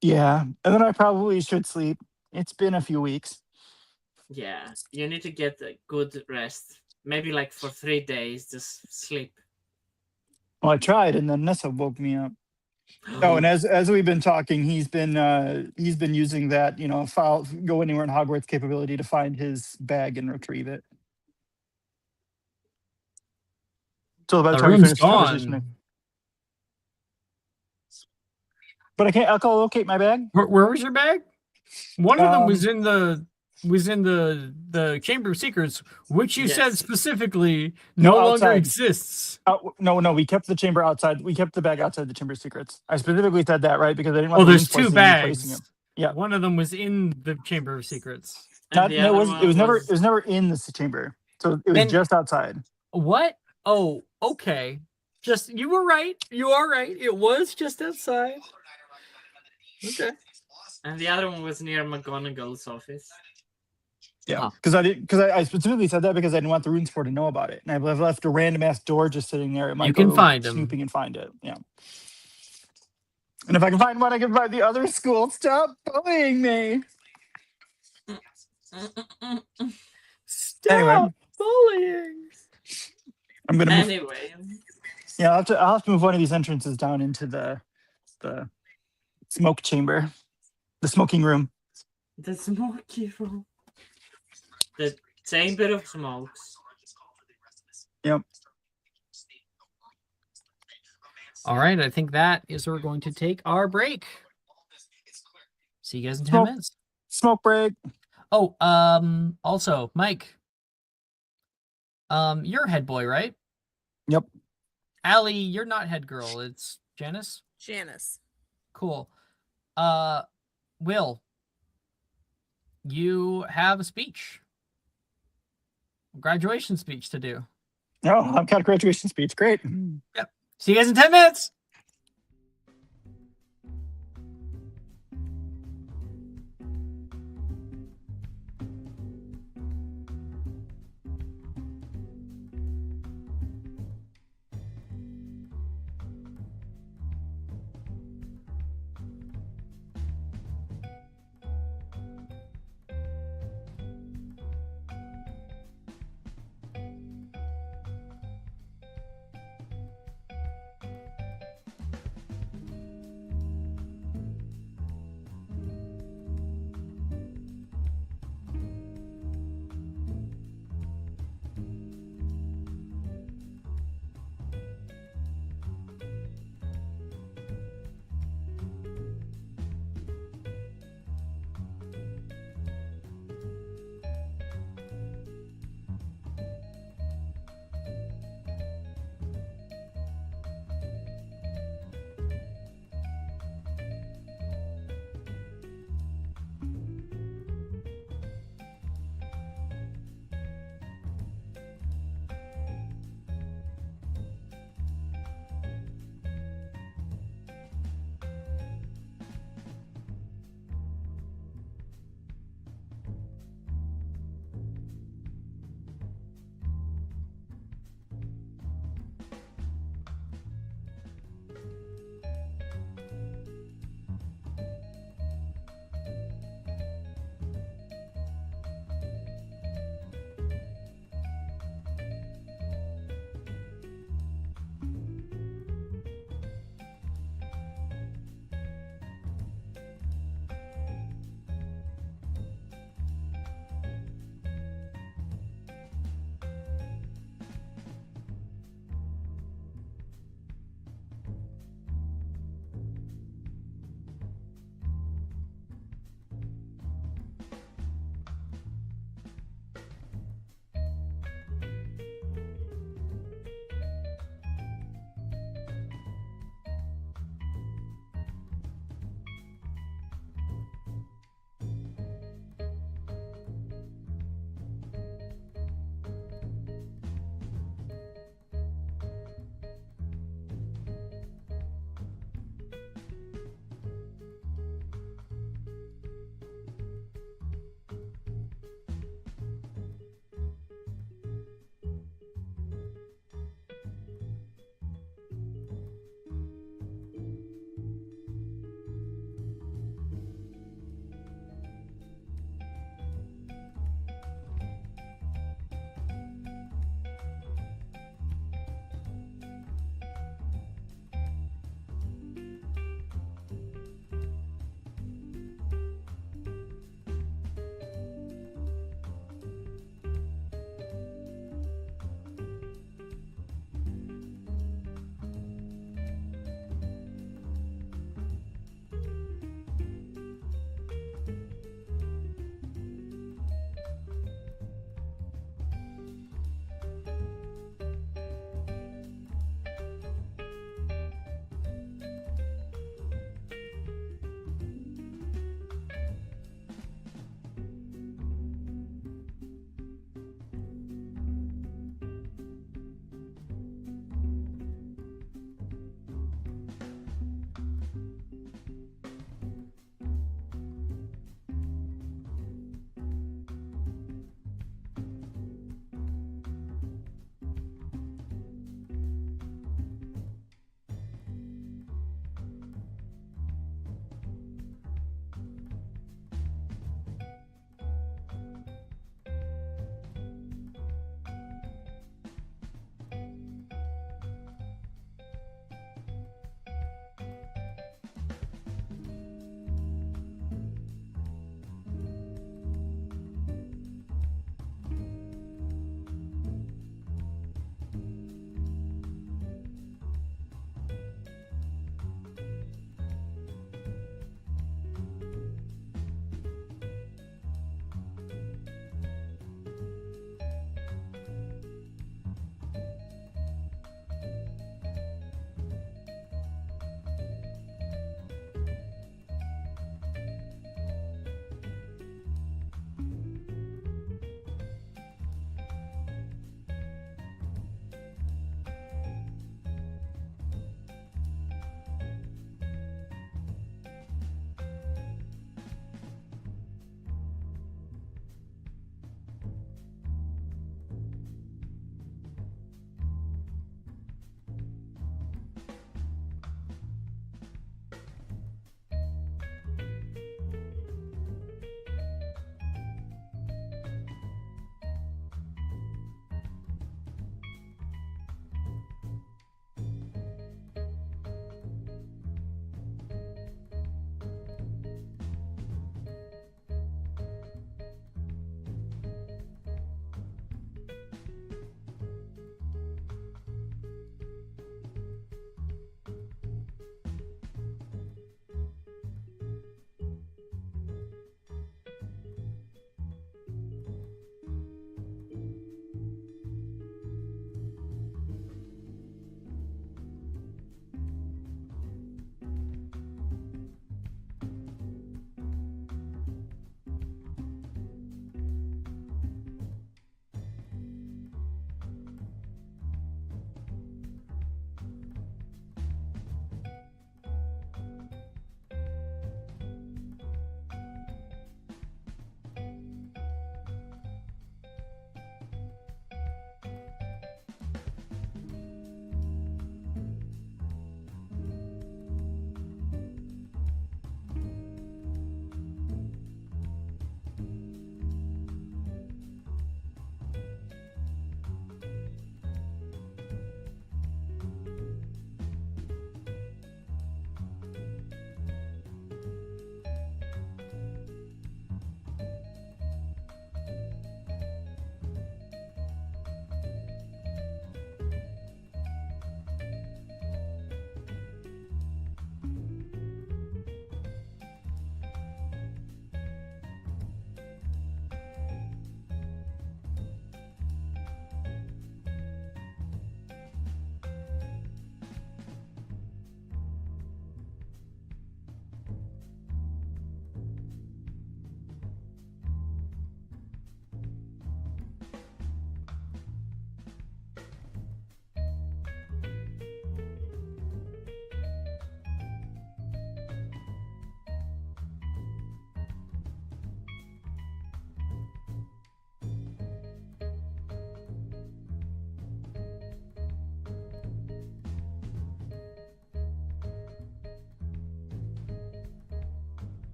Yeah, and then I probably should sleep. It's been a few weeks. Yeah, you need to get a good rest. Maybe like for 3 days, just sleep. Well, I tried, and then Nessa woke me up. Oh, and as we've been talking, he's been using that, file go anywhere in Hogwarts capability to find his bag and retrieve it. So by the The time we room's finish the conversation, gone. but I can't echolocate my bag. Where was your bag? One of them was Um, in the Chamber of Secrets, which you said Yes. specifically No, no longer outside. exists. No, we kept the chamber outside. We kept the bag outside the Chamber of Secrets. I specifically said that, right? Because I didn't want Oh, the there's reinforced two thing replacing bags. him. Yeah. One of them was in the Chamber of Secrets. And the No, other it was one never in the chamber. So it was Then- just outside. What? Oh, okay. Just you were right. You are right. It was just outside. Okay. And the other one was near McGonagall's office. Yeah, Huh. because I specifically said that because I didn't want the Runes Corps to know about it, and I've left a random ass door just sitting there. It might You can go find 'em. snooping and find it. Yeah, and if I can find one, I can find the other school. Stop bullying me. Stop Anyway. bullying. I'm gonna move. Anyway, Yeah, I'll have to move one of these entrances down into the smoke chamber, the smoking room. the smoky room. The Chamber of Smokes. Yep. All right, I think that is where we're going to take our break. See you guys in 10 Smoke. minutes. Smoke break. Oh, also, Mike. You're head boy, right? Yep. Allie, you're not head girl. It's Janice. Janice. Cool. Will, you have a speech. Graduation speech to do. Oh, I've got a graduation speech. Great. See you guys in 10 minutes.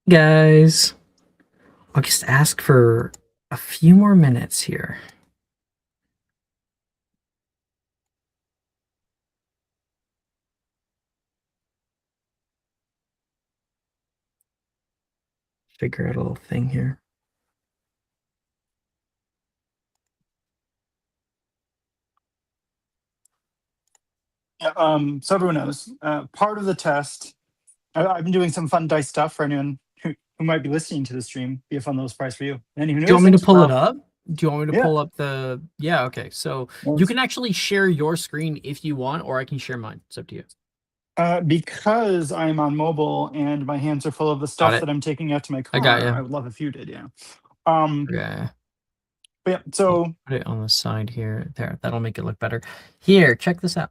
Guys, I'll just ask for a few more minutes here. Figure out a little thing here. Yeah, so everyone knows, part of the test, I've been doing some fun dice stuff for anyone who might be listening to the stream. Be a fun little surprise for you. And who Do you want me to isn't, pull it well, up? Do you want me to yeah. pull up the... Yeah, okay. So you can actually share your screen if you want, or I can share mine. It's up to you. Because I'm on mobile and my hands are full of the stuff it. that I'm taking out to my I got car, ya. I would love if you did, yeah. Okay. But yeah, so Put it on the side here. There, that'll make it look better. Here, check this out.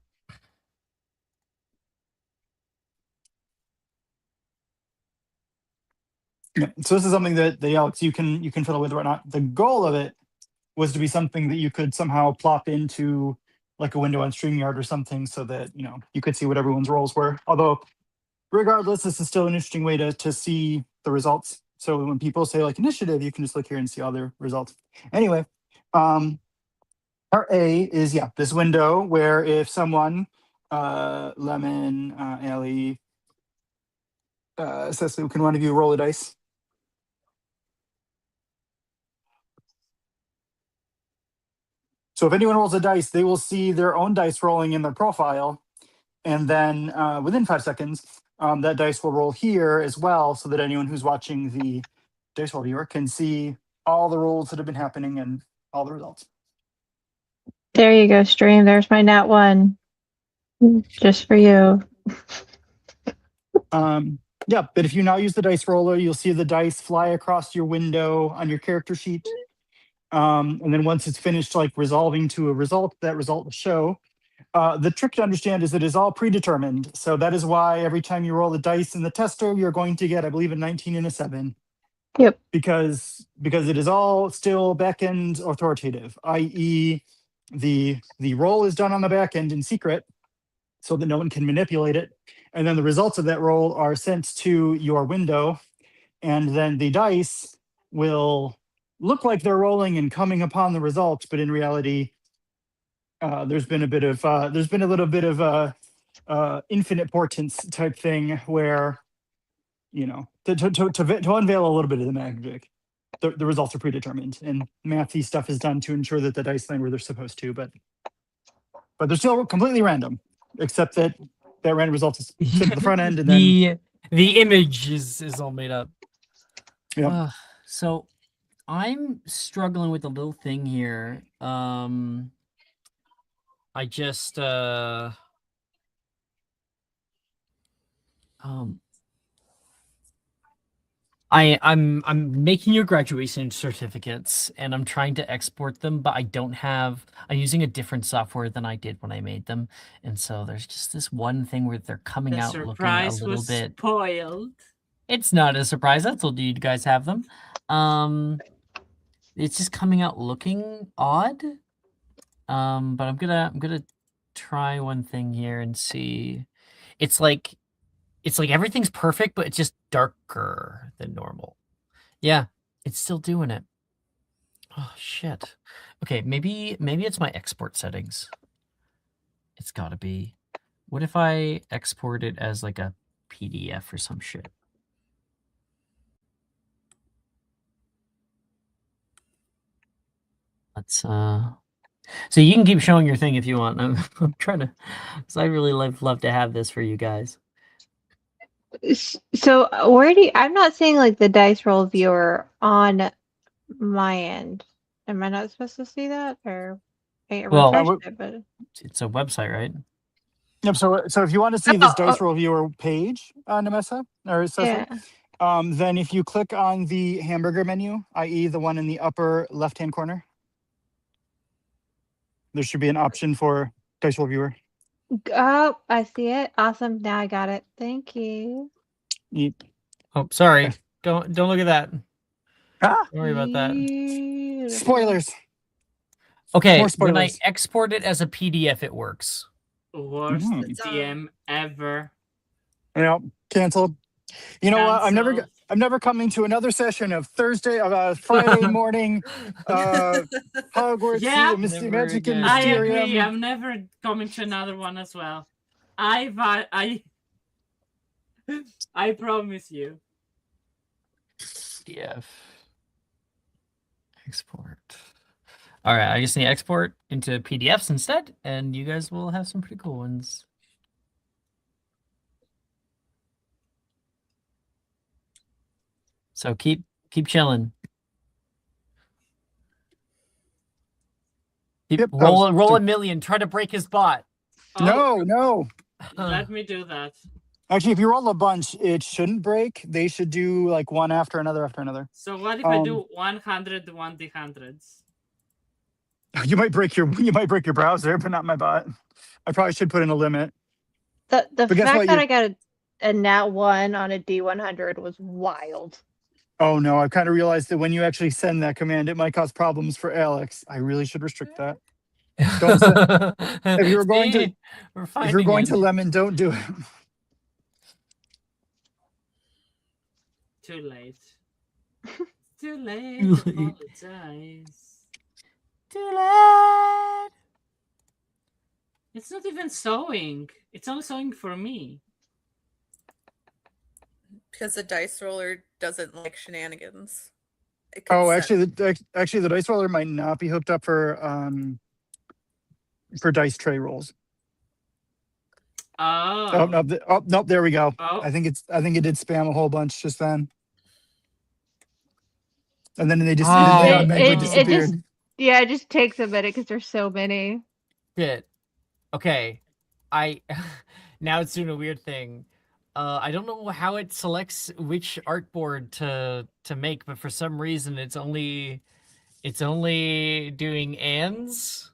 yeah, so this is something that Alex, you can fiddle with or whatnot. The goal of it was to be something that you could somehow plop into like a window on StreamYard or something, so that you could see what everyone's roles were. Although, regardless, this is still an interesting way to see the results. So when people say like initiative, you can just look here and see all their results. Anyway, part A is this window where if someone, Lemon, Allie, Cecily, can one of you roll a dice? So if anyone rolls a dice, they will see their own dice rolling in their profile. And then within 5 seconds, that dice will roll here as well, so that anyone who's watching the dice roll viewer can see all the rolls that have been happening and all the results. There you go, stream. There's my nat 1. Just for you. Yeah, but if you now use the dice roller, you'll see the dice fly across your window on your character sheet. And then once it's finished like resolving to a result, that result will show. The trick to understand is it is all predetermined. So that is why every time you roll the dice in the tester, you're going to get, I believe, a 19 and a 7. Yep. Because it is all still back-end authoritative, i.e. the roll is done on the back end in secret so that no one can manipulate it. And then the results of that roll are sent to your window. And then the dice will look like they're rolling and coming upon the results, but in reality, there's been a little bit of infinite portents type thing where, to unveil a little bit of the magic, the results are predetermined, and mathy stuff is done to ensure that the dice land where they're supposed to, but they're still completely random, except that random result is sent to the front end, and then the image is all made up. Yep. So I'm struggling with a little thing here. I just I'm making your graduation certificates and I'm trying to export them, but I'm using a different software than I did when I made them. And so there's just this one thing where they're coming out looking a little bit spoiled. It's not a surprise. I told you guys have them. It's just coming out looking odd. But I'm gonna try one thing here and see. It's like everything's perfect, but it's just darker than normal. Yeah, it's still doing it. Oh shit. Okay, maybe it's my export settings. It's gotta be. What if I export it as like a PDF or some shit? Let's so you can keep showing your thing if you want. I'm trying to, because I really love to have this for you guys. So where do you, I'm not seeing like the dice roll viewer on my end. Am I not supposed to see that, or I refreshed it, but it's a website, right? Yep. So if you want to see this dice roll viewer page, Nemessa or Cecily, then if you click on the hamburger menu, i.e. the one in the upper left-hand corner, there should be an option for dice roll viewer. oh, I see it. Awesome. Now I got it. Thank you. Oh, sorry. Don't look at that. Ah! Don't worry about that. Spoilers. Okay, more spoilers. When I export it as a PDF, it works. Worst DM ever. Yeah, canceled. You know what? I'm never I'm never coming to another session of Friday morning, Hogwarts Yeah, Never Magic and again. I Mysterium. agree. I'm never coming to another one as well. I promise you. PDF. Export. All right, I just need to export into PDFs instead, and you guys will have some pretty cool ones. So keep chilling. Yep. Roll a million. Try to break his bot. Oh, No. let me do that. Actually, if you roll a bunch, it shouldn't break. They should do like one after another after another. So what if I do 100 1d100s? You might break your browser, but not my bot. I probably should put in a limit. The But guess fact what? that I got a nat 1 on a D100 was wild. Oh no, I've kind of realized that when you actually send that command, it might cause problems for Alex. I really should restrict that. Don't send. If you're going to, See? We're if finding you're going it. to Lemon, don't do it. Too late. Too Too late late. to apologize. Too late. It's not even sewing. It's only sewing for me. Because the dice roller doesn't like shenanigans. It Oh, consents. actually, the dice roller might not be hooked up for dice tray rolls. Oh. Oh no! Nope. There we go. Oh. I think it did spam a whole bunch just then, and then they just Oh, they It, automatically it disappeared. just, yeah, it just takes a minute because there's so many. Shit. Okay. I now it's doing a weird thing. I don't know how it selects which artboard to make, but for some reason it's only doing ands.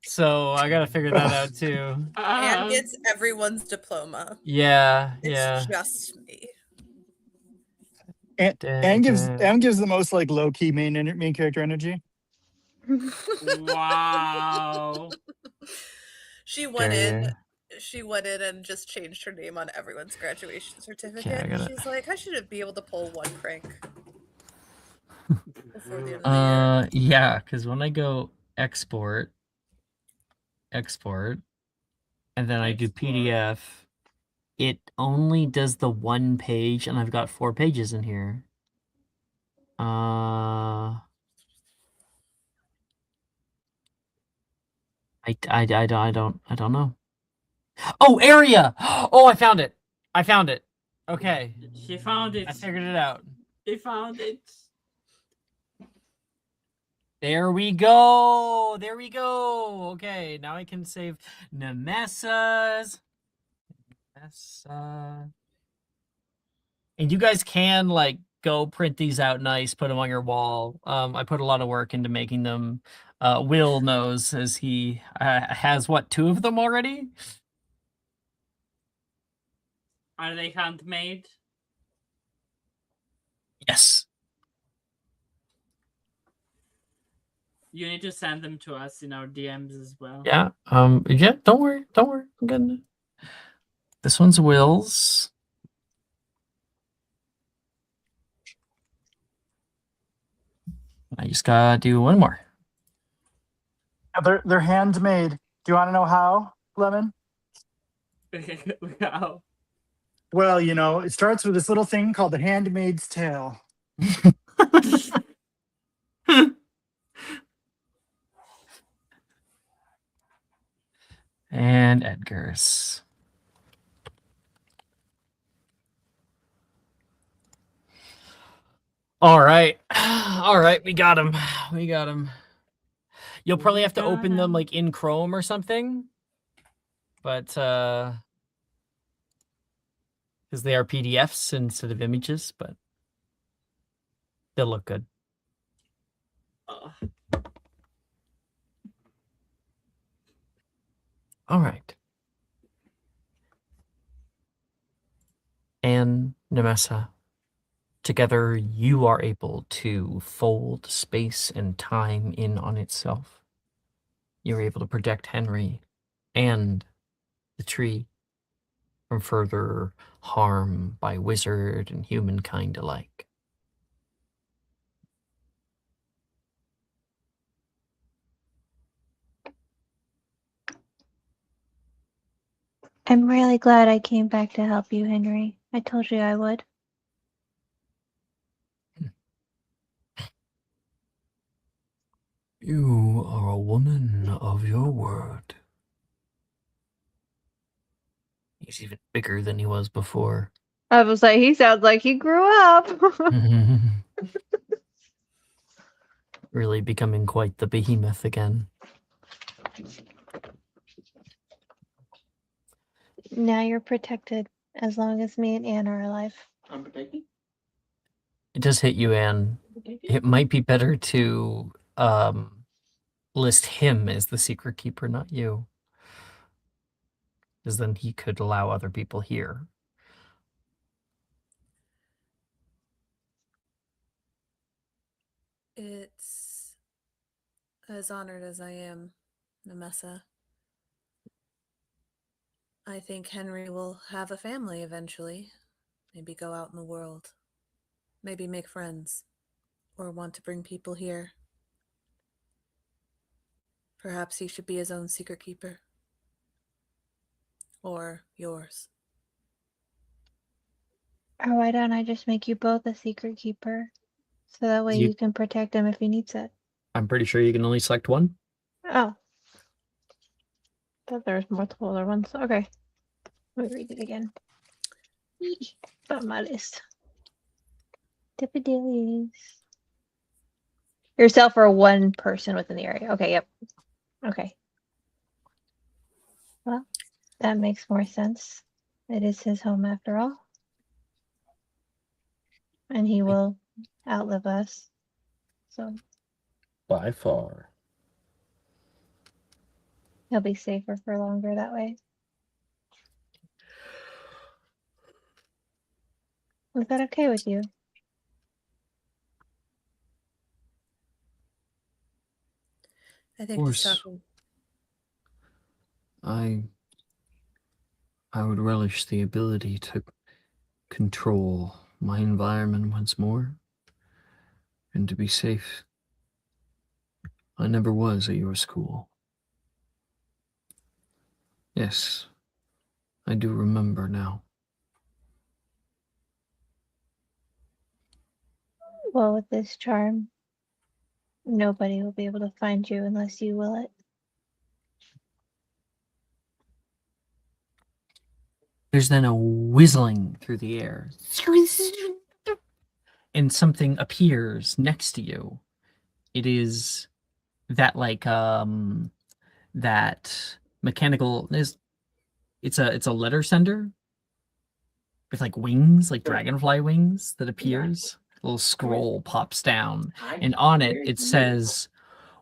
So I gotta figure that out too. And gets everyone's diploma. Yeah, It's yeah. just me. And gives the most like low key main character energy. Wow. She went in and just changed her name on everyone's graduation certificate. She's like, I should be able to pull one crank before the end of the year. Yeah, because when I go export, and then I do PDF, it only does the one page, and I've got 4 pages in here. I don't know. Oh, area! Oh, I found it. Okay. She found it. I figured it out. She found it. There we go. Okay, now I can save Nemessa's. And you guys can like go print these out nice, put them on your wall. I put a lot of work into making them. Will knows, as he has 2 of them already. Are they handmade? Yes. You need to send them to us in our DMs as well. Yeah. Yeah. Don't worry. I'm gonna. This one's Will's. I just gotta do one more. They're handmade. Do you want to know how, Lemon? Wow. Well, it starts with this little thing called the Handmaid's Tale. And Edgar's. All right. We got him. You'll probably have to open them like in Chrome or something. But because they are PDFs instead of images, but they'll look good. All right. And Nemessa, together you are able to fold space and time in on itself. You're able to protect Henry and the tree from further harm by wizard and humankind alike. I'm really glad I came back to help you, Henry. I told you I would. You are a woman of your word. He's even bigger than he was before. I was like, he sounds like he grew up. Really becoming quite the behemoth again. Now you're protected as long as me and Anne are alive. I'm protected. It does hit you, Anne. It might be better to list him as the secret keeper, not you. Because then he could allow other people here. It's as honored as I am, Nemessa. I think Henry will have a family eventually. Maybe go out in the world. Maybe make friends. Or want to bring people here. Perhaps he should be his own secret keeper. Or yours. Or why don't I just make you both a secret keeper? So that way you can protect him if he needs it. I'm pretty sure you can only select one. Oh. Thought there was multiple other ones. Okay. Let me read it again. On my list. Dippidillies. Yourself or one person within the area. Okay, yep. Okay. Well, that makes more sense. It is his home after all. And he will outlive us. So By far. he'll be safer for longer that way. Was that okay with you? I think just course. talking. I would relish the ability to control my environment once more and to be safe. I never was at your school. Yes, I do remember now. Well, with this charm, nobody will be able to find you unless you will it. There's then a whistling through the air. And something appears next to you. It is that that mechanical it's a letter sender with like wings, like dragonfly wings that appears. A little scroll pops down, and on it it says,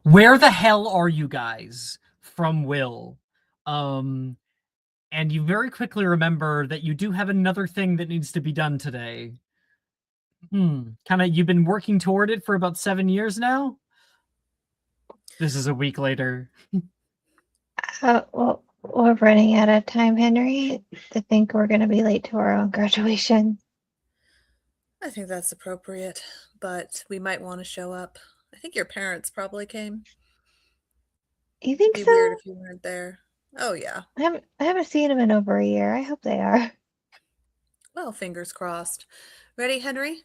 "Where the hell are you guys?" From Will. And you very quickly remember that you do have another thing that needs to be done today. Kind of, you've been working toward it for about 7 years now? This is a week later. Well, we're running out of time, Henry. I think we're going to be late to our own graduation. I think that's appropriate, but we might want to show up. I think your parents probably came. You think It'd so? be weird if you weren't there. Oh yeah. I haven't seen them in over a year. I hope they are. Well, fingers crossed. Ready, Henry?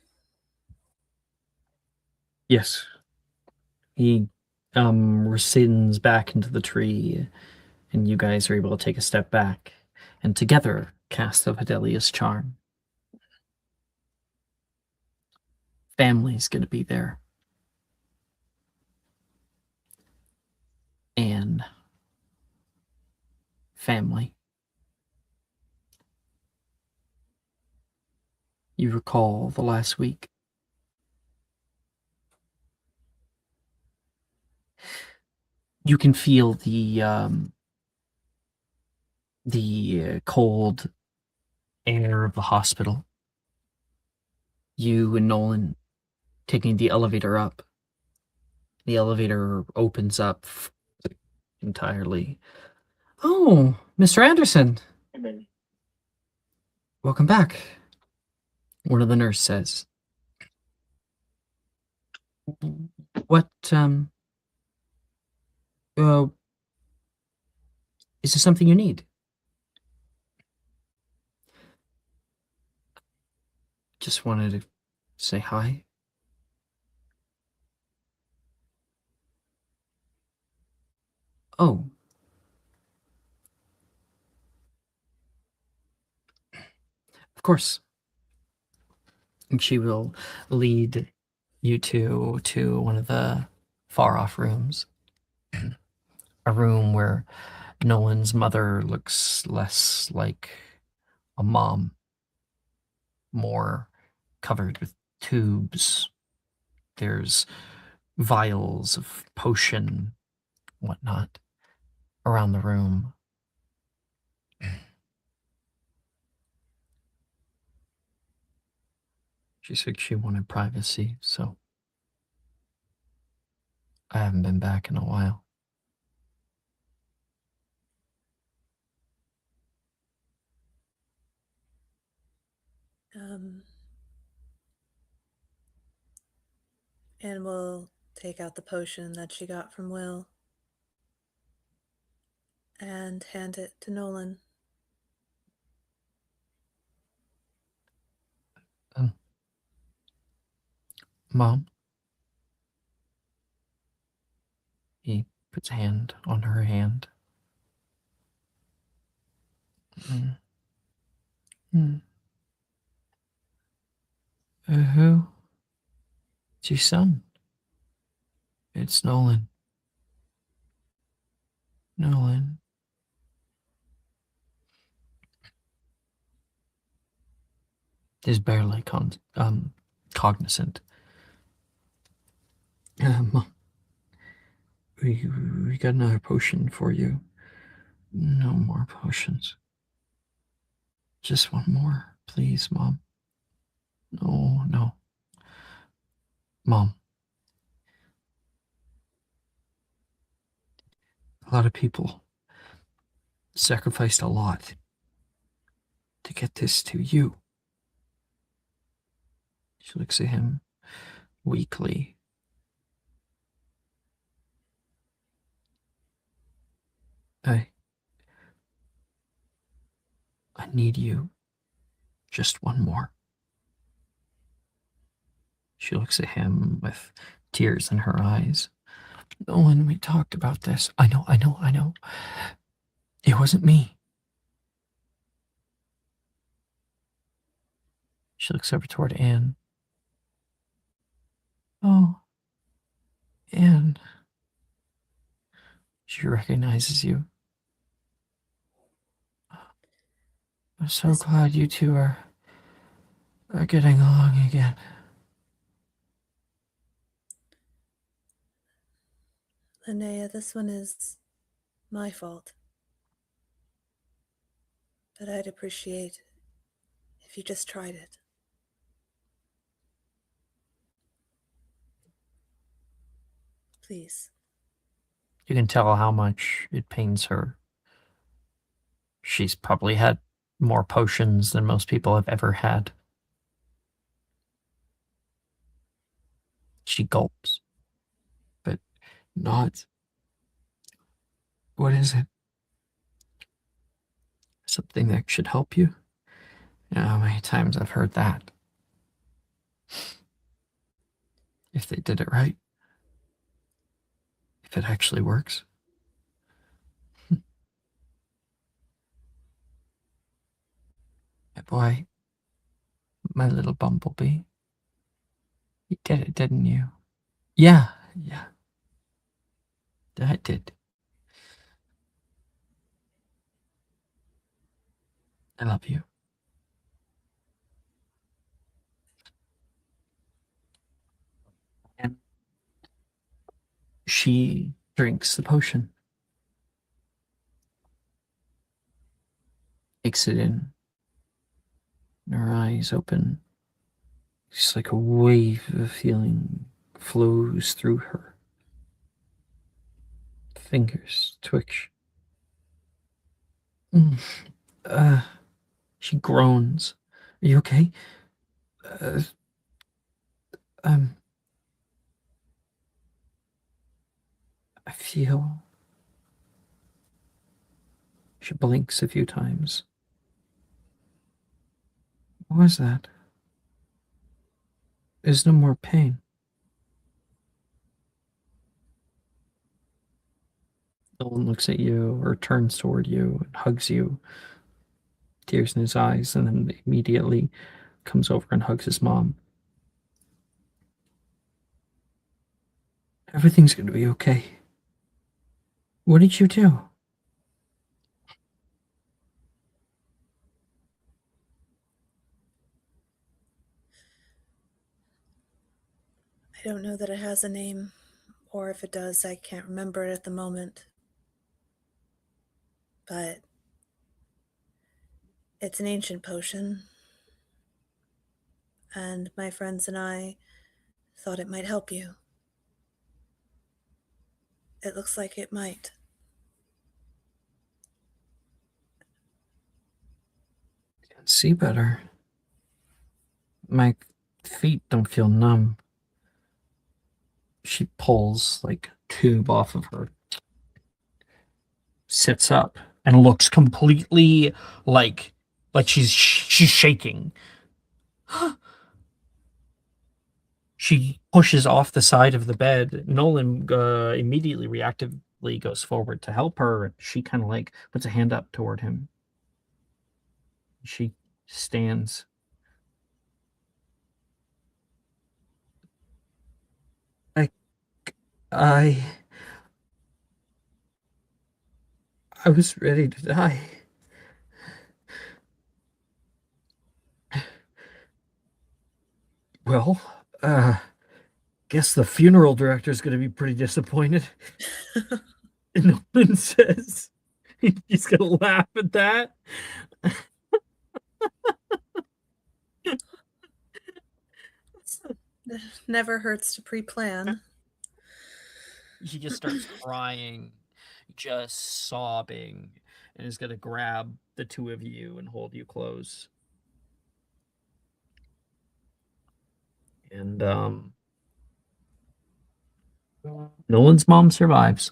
Yes. He rescinds back into the tree, and you guys are able to take a step back, and together cast the Fidelius charm. Family's gonna be there. And family. You recall the last week. You can feel the cold air of the hospital. You and Nolan taking the elevator up. The elevator opens up entirely. Oh, Mr. Anderson. Hey, baby. Welcome back, one of the nurse says. What, uh, is this something you need? Just wanted to say hi. Oh. Of course. And she will lead you two to one of the far off rooms. A room where Nolan's mother looks less like a mom, more covered with tubes. There's vials of potion, whatnot, around the room. She said she wanted privacy, so I haven't been back in a while. And we'll take out the potion that she got from Will and hand it to Nolan. Mom? He puts a hand on her hand. Who? It's your son. It's Nolan. Nolan. He's barely cognizant. Mom, we got another potion for you. No more potions. Just one more, please, Mom. No. Mom. A lot of people sacrificed a lot to get this to you. She looks at him weakly. I need you. Just one more. She looks at him with tears in her eyes. Nolan, we talked about this. I know. It wasn't me. She looks over toward Anne. Oh, Anne. She recognizes you. I'm so glad you two are getting along again. Linnea, this one is my fault. But I'd appreciate if you just tried it. Please. You can tell how much it pains her. She's probably had more potions than most people have ever had. She gulps, but nods. What is it? Something that should help you? You know how many times I've heard that. If they did it right. If it actually works. My boy, my little bumblebee. You did it, didn't you? Yeah. I did. I love you. And she drinks the potion. Takes it in. Her eyes open. It's like a wave of feeling flows through her. Fingers twitch. She groans. Are you okay? Uh, um, I feel. She blinks a few times. What was that? There's no more pain. Nolan looks at you or turns toward you and hugs you, tears in his eyes, and then immediately comes over and hugs his mom. Everything's going to be okay. What did you do? I don't know that it has a name, or if it does, I can't remember it at the moment. But it's an ancient potion, and my friends and I thought it might help you. It looks like it might. I can see better. My feet don't feel numb. She pulls like tube off of her, sits up, and looks completely like she's shaking. She pushes off the side of the bed. Nolan immediately reactively goes forward to help her. She kind of like puts a hand up toward him. She stands. I I was ready to die. Well, guess the funeral director's gonna be pretty disappointed. And Nolan says he's gonna laugh at that. Never hurts to pre-plan. He just starts crying, just sobbing, and is gonna grab the two of you and hold you close. And Nolan's mom survives,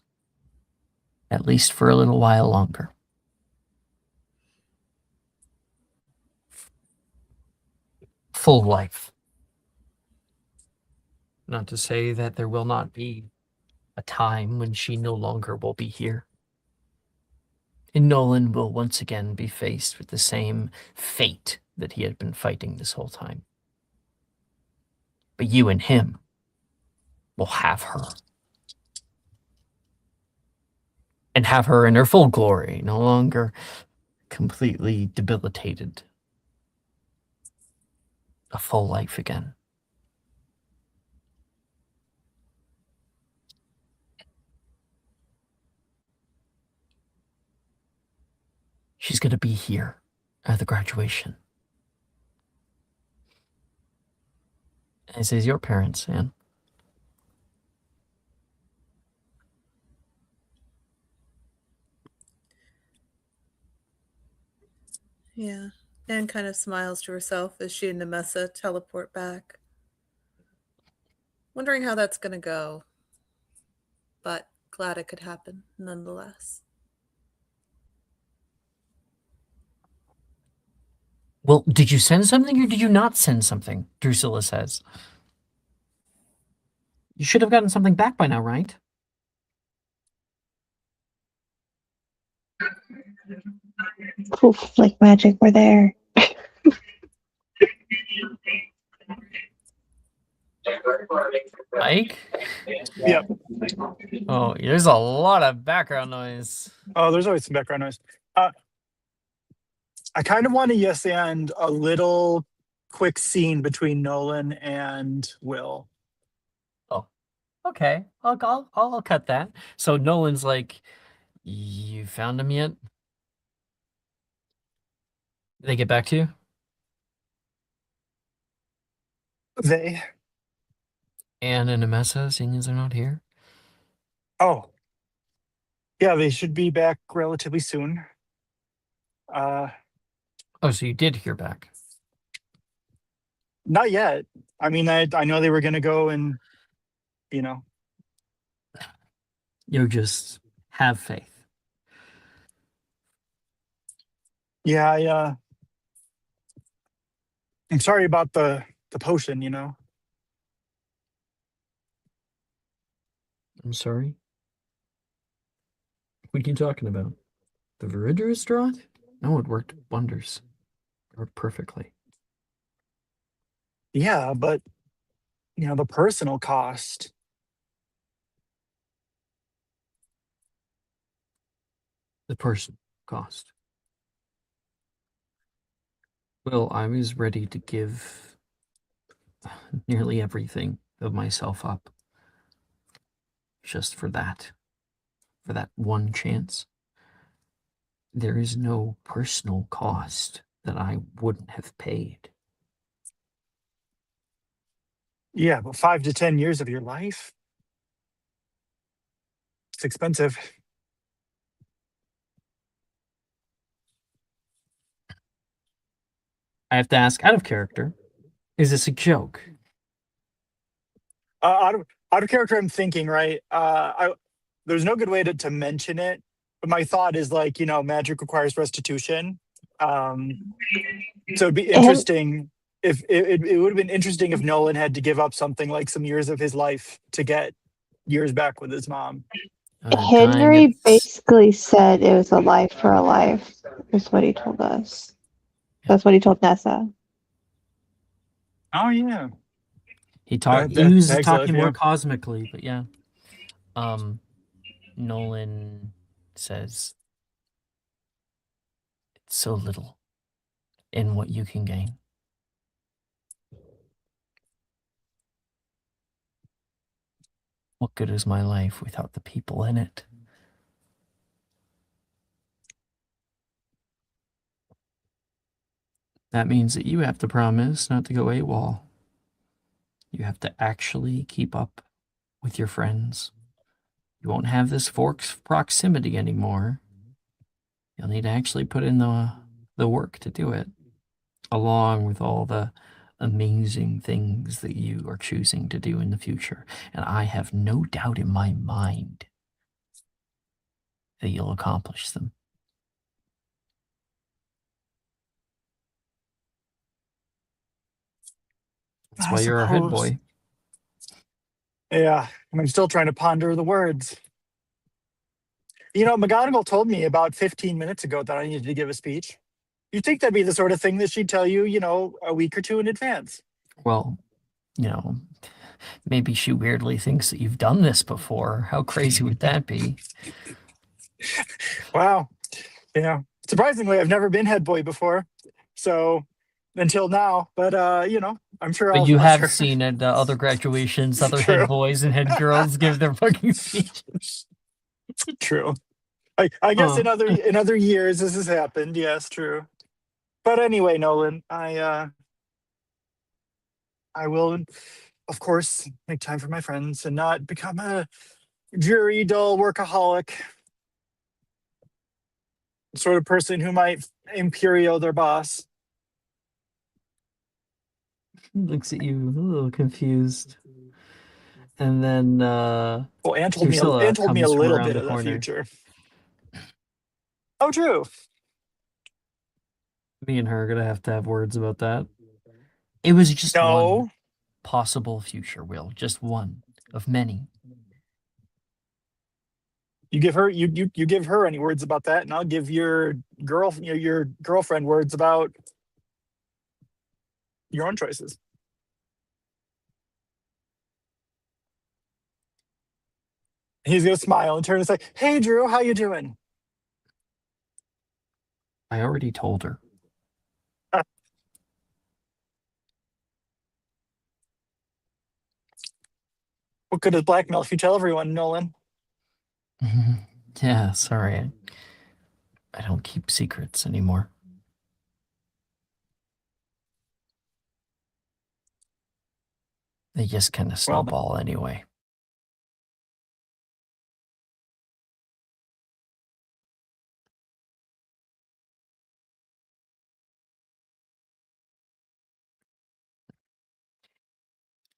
at least for a little while longer. Full life. Not to say that there will not be a time when she no longer will be here. And Nolan will once again be faced with the same fate that he had been fighting this whole time. But you and him will have her. And have her in her full glory, no longer completely debilitated. A full life again. She's going to be here at the graduation. As is your parents, Anne. Yeah. Anne kind of smiles to herself as she and Nemessa teleport back. Wondering how that's going to go. But glad it could happen nonetheless. Well, did you send something or did you not send something? Drusilla says. You should have gotten something back by now, right? Poof, like magic, we're there. Mike? Yep. Oh, there's a lot of background noise. Oh, there's always some background noise. I kind of want to yes and a little quick scene between Nolan and Will. Okay, I'll cut that. So Nolan's like, you found him yet? Did they get back to you? They. Anne and Amessa, seeing as they're not here? Oh. Yeah, they should be back relatively soon. Oh, so you did hear back. Not yet. I mean, I know they were going to go and, you know, You just have faith. yeah, I'm sorry about the potion, you know. I'm sorry. What are you talking about? The Viridius draught? No, it worked wonders. It worked perfectly. Yeah, but, you know, the personal cost. The person cost. Well, I was ready to give nearly everything of myself up just for that one chance. There is no personal cost that I wouldn't have paid. Yeah, but 5 to 10 years of your life? It's expensive. I have to ask, out of character, is this a joke? Out of character, I'm thinking, right? There's no good way to mention it, but my thought is like, you know, magic requires restitution. So it'd be And interesting if it would have been interesting if Nolan had to give up something like some years of his life to get years back with his mom. Dying Henry at basically said it was a life for a life, is what he told us. That's what he told Nessa. Oh yeah, he that was tags life, talking more yeah. cosmically, but yeah. Nolan says it's so little in what you can gain. What good is my life without the people in it? That means that you have to promise not to go AWOL. You have to actually keep up with your friends. You won't have this forced proximity anymore. You'll need to actually put in the work to do it, along with all the amazing things that you are choosing to do in the future. And I have no doubt in my mind that you'll accomplish them. That's I why you're our head suppose. boy. Yeah, and I'm still trying to ponder the words. You know, McGonagall told me about 15 minutes ago that I needed to give a speech. You'd think that'd be the sort of thing that she'd tell you, you know, a week or two in advance. Well, you know, maybe she weirdly thinks that you've done this before. How crazy would that be? Wow. Yeah. Surprisingly, I've never been head boy before. So until now, but you know, I'm sure But I'll you I'm have sure seen at other graduations, other head true. boys and head girls give their fucking speeches. True. I guess Huh. in other years this has happened. Yes, true. But anyway, Nolan, I will of course make time for my friends and not become a dreary, dull workaholic sort of person who might imperio their boss. He looks at you a little confused. And then Well, Drusilla Anne told me a comes from little around bit the of the corner. future. Oh, true. Me and her are gonna have to have words about that. It was just one No, possible future, Will. Just one of many. you give her you give her any words about that, and I'll give your your girlfriend words about your own choices. He's gonna smile and turn and say, "Hey, Drew, how you doing?" I already told her. What good is blackmail if you tell everyone, Nolan? Yeah, sorry. I don't keep secrets anymore. They just kind of Well, snowball anyway.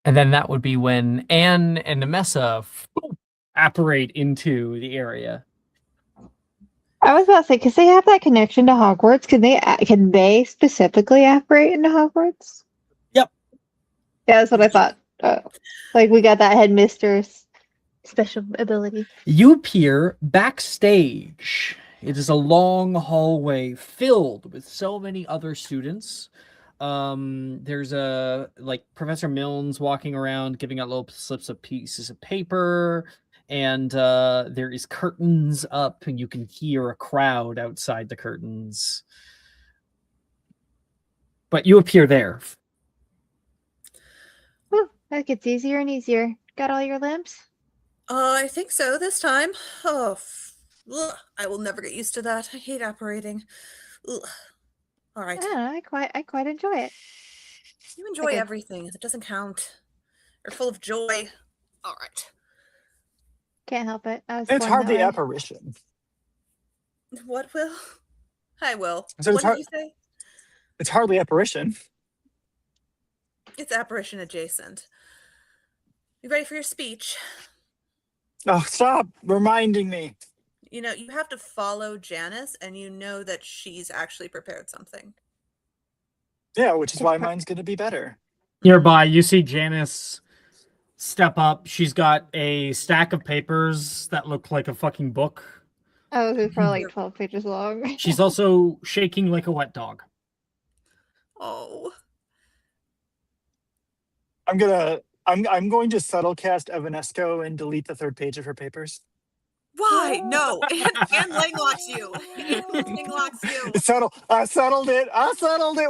And then that would be when Anne and Nemessa apparate into the area. I was about to say, because they have that connection to Hogwarts, can they specifically operate into Hogwarts? Yep. Yeah, that's what I thought. Like we got that headmistress special ability. You appear backstage. It is a long hallway filled with so many other students. There's Professor Milnes walking around giving out little slips of pieces of paper, and there is curtains up, and you can hear a crowd outside the curtains. But you appear there. Whew, that gets easier and easier. Got all your limbs? I think so this time. Oh, ugh, I will never get used to that. I hate apparating. Ugh. All right. I don't know, I quite enjoy it. You enjoy Okay. everything. It doesn't count. You're full of joy. All right. Can't help it. I was It's born hardly that way. apparition. What, Will? Hi, Will. So What did you say? It's hardly apparition. It's apparition adjacent. You ready for your speech? Oh, stop reminding me. You know, you have to follow Janice, and you know that she's actually prepared something. Yeah, which is why mine's going to be better. Nearby, you see Janice step up. She's got a stack of papers that look like a fucking book. Oh, it's probably like 12 pages long. She's also shaking like a wet dog. Oh. I'm going to subtle cast Evanesco and delete the third page of her papers. Why? No. And Lang locks you. And Lang locks you. I settled it,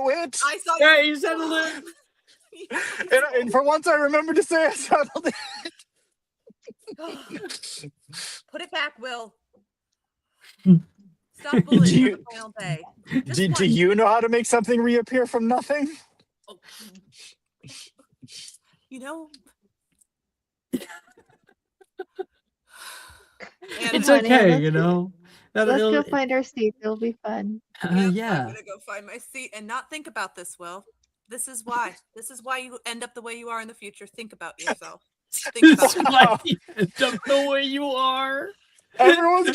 witch. I saw Yeah, you settled it. And for once I remembered to say I settled it. Put it back, Will. Stop bullying on the final day. Do you know how to make something reappear from nothing? Oh. You know, It's okay, you know. Let's go find our seat. It'll be fun. Yeah. I'm gonna go find my seat and not think about this, Will. This is why. This is why you end up the way you are in the future. Think about yourself. Think about This is why you end up the way you are. Everyone's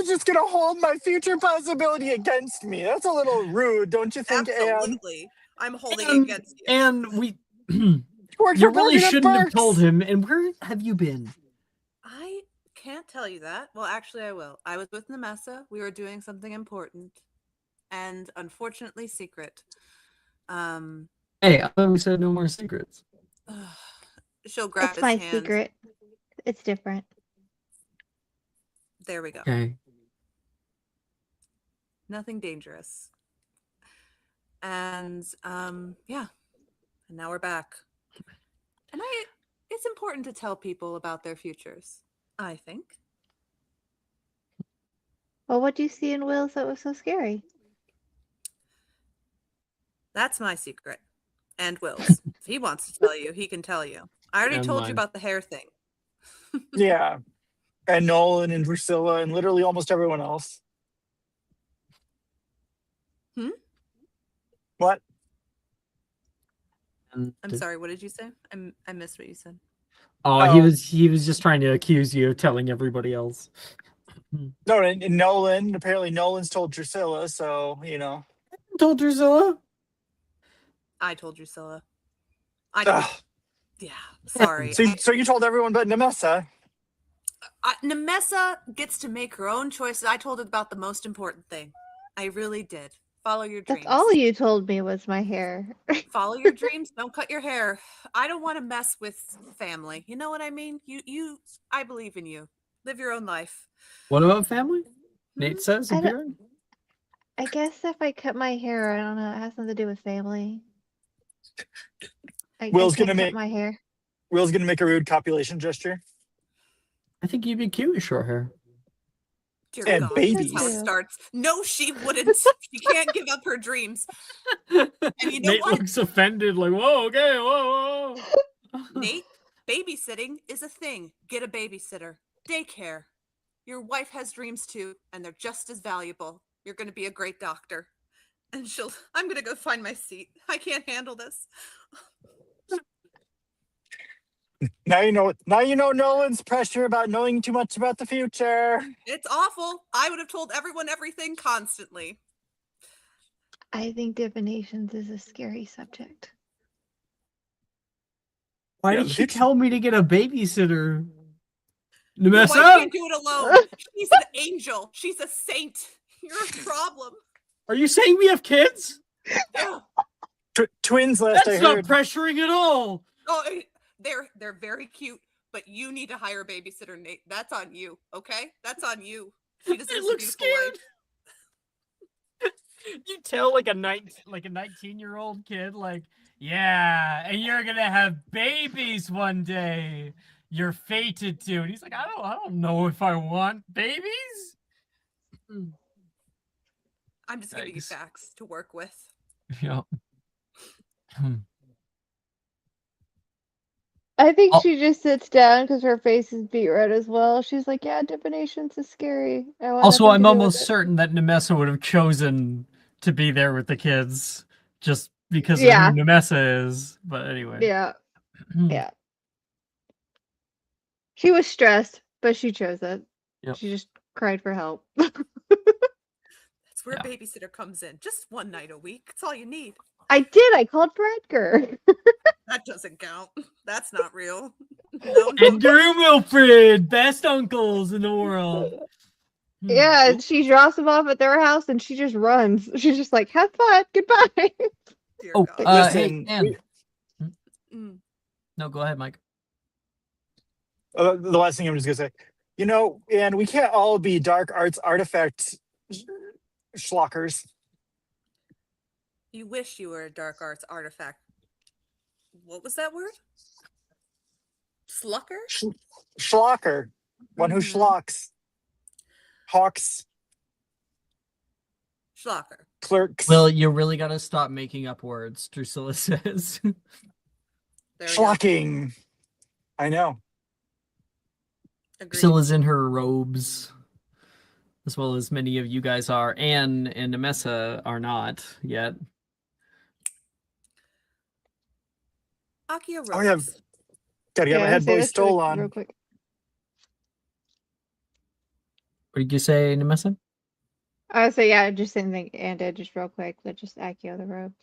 just gonna hold my future possibility against me. That's a little rude, don't you think, Anne? Absolutely. I'm holding it against you. And we You really shouldn't have told him. And where have you been? I can't tell you that. Well, actually, I will. I was with Nemessa. We were doing something important and unfortunately secret. Hey, I thought we said no more secrets. She'll grab It's his my hand. secret. It's different. There we go. Okay. Nothing dangerous. And yeah. And now we're back. And it's important to tell people about their futures, I think. Well, what do you see in Will's that was so scary? That's my secret. And Will's. If he wants to tell you, he can tell you. I already And told mine. you about the hair thing. Yeah. And Nolan and Drusilla and literally almost everyone else. What? I'm sorry, what did you say? I missed what you said. Oh, he was just trying to accuse you of telling everybody else. No, and Nolan, apparently Nolan's told Drusilla, so, you know. Told Drusilla? I told Drusilla. Yeah, sorry. So you told everyone but Nemessa. Nemessa gets to make her own choices. I told her about the most important thing. I really did. Follow your dreams. That's all you told me was my hair. Follow your dreams. Don't cut your hair. I don't want to mess with family. You know what I mean? I believe in you. Live your own life. What about family? Nate says appearing. I guess if I cut my hair, I don't know. It has something to do with family. Will's gonna cut my hair. Will's gonna make a rude copulation gesture. I think you'd be cute with short hair. Dear And God, babies. that's how it starts. No, she wouldn't. She can't give up her dreams. And you know Nate what? looks offended, like, whoa, okay, whoa. Nate, babysitting is a thing. Get a babysitter. Daycare. Your wife has dreams too, and they're just as valuable. You're going to be a great doctor. And I'm going to go find my seat. I can't handle this. Now you know Nolan's pressure about knowing too much about the future. It's awful. I would have told everyone everything constantly. I think divinations is a scary subject. Why Yeah, did the she future- tell me to get a babysitter? Your wife Nemessa? can't do it alone. She's an angel. She's a saint. You're a problem. Are you saying we have kids? Yeah. Twins last That's I not heard. pressuring at all. Oh, they're very cute, but you need to hire a babysitter, Nate. That's on you, okay? That's on you. She deserves a looks beautiful scared. life. You tell like a 19-year-old kid, like, yeah, and you're gonna have babies one day. You're fated to. And he's like, I don't know if I want babies. I'm just giving you Yikes. facts to work with. Yeah. I think Oh. she just sits down because her face is beat red as well. She's like, yeah, divinations is scary. I want Also, nothing I'm to do with almost it." certain that Nemessa would have chosen to be there with the kids just because Yeah. of who Nemessa is. But anyway. Yeah, yeah. She was stressed, but she chose it. Yep. She just cried for help. That's where Yeah. a babysitter comes in. Just one night a week. That's all you need. I did. I called for Edgar. That doesn't count. That's not real. No. Edgar and Wilfred, best uncles in the world. Yeah, and she drops him off at their house and she just runs. She's just like, have fun. Goodbye. Dear Oh, God. hey, Listen, Anne. Mm. No, go ahead, Mike. The last thing I'm just gonna say, and we can't all be dark arts artifact schlockers. You wish you were a dark arts artifact. What was that word? Slucker? Schlocker, one who Mhm. schlocks, hawks, Schlocker. clerks, Well, you really got to stop making up words, Drusilla says. There we go. schlocking. I know. Agreed. Drusilla's in her robes, as well as many of you guys are. Anne and Nemessa are not yet. Akia robes. Oh yeah, gotta get my head boy stole on. real quick. What did you say, Nemessa? I would say, yeah, just same thing. And just real quick, but just Accio the robes.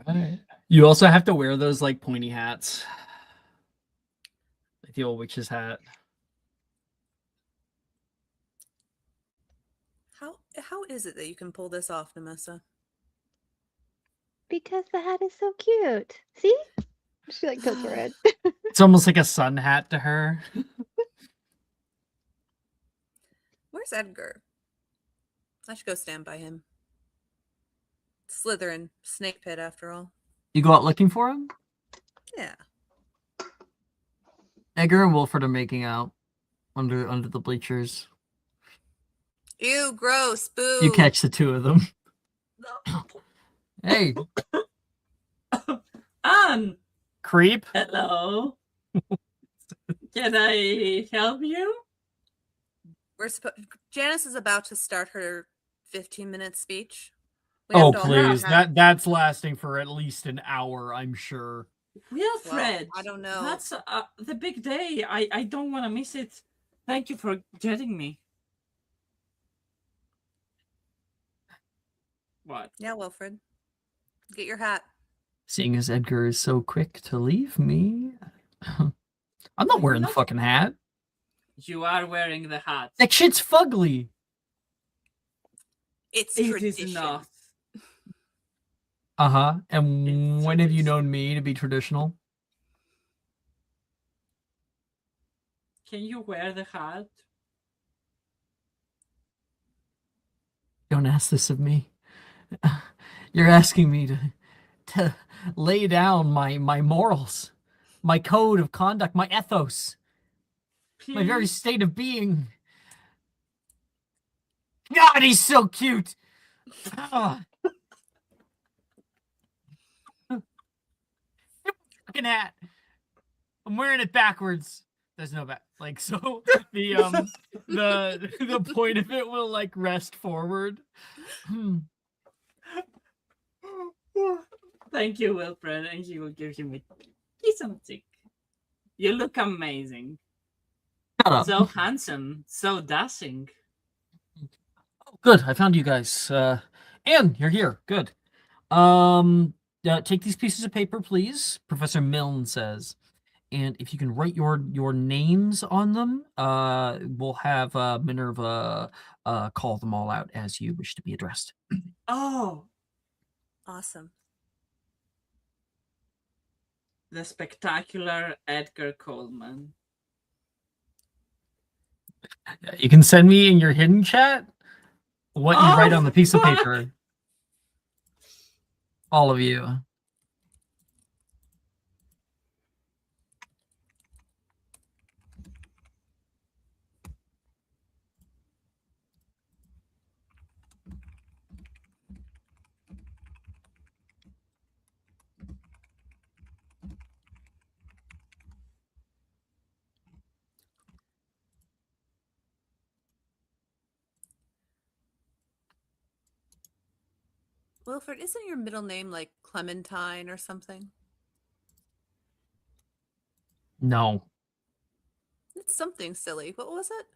Alright. You also have to wear those like pointy hats. Like the old witch's hat. How is it that you can pull this off, Nemessa? Because the hat is so cute. See? She like tilts her head. It's almost like a sun hat to her. Where's Edgar? I should go stand by him. Slytherin, snake pit after all. You go out looking for him? Yeah. Edgar and Wilfred are making out under the bleachers. Ew, gross, boo. You catch the two of them. No. Hey, creep. Hello. Can I help you? Janice is about to start her 15-minute speech. We Oh have to all please, have- that's lasting for at least an hour, I'm sure. Wilfred. I don't know. That's the big day. I don't want to miss it. Thank you for getting me. What? Yeah, Wilfred. Get your hat. Seeing as Edgar is so quick to leave me, I'm not wearing the fucking hat. You are wearing the hat. That shit's fugly. It's It tradition. is not. Uh-huh. And It's when have you tradition. known me to be traditional? Can you wear the hat? Don't ask this of me. You're asking me to lay down my morals, my code of conduct, my ethos, my very Please? state of being. God, he's so cute. Ah. Fucking hat. I'm wearing it backwards. There's no back. Like, so the point of it will like rest forward. Thank you, Wilfred, and he will give you me something. You look amazing. Shut up. So handsome, so dashing. Good, I found you guys. Anne, you're here. Good. Take these pieces of paper, please. Professor Milne says, and if you can write your names on them, we'll have Minerva call them all out as you wish to be addressed. Oh, Awesome. the spectacular Edgar Coleman. You can send me in your hidden chat what you write on the piece of fuck! paper. All of you. Wilfred, isn't your middle name like Clementine or something? No. It's something silly. What was it?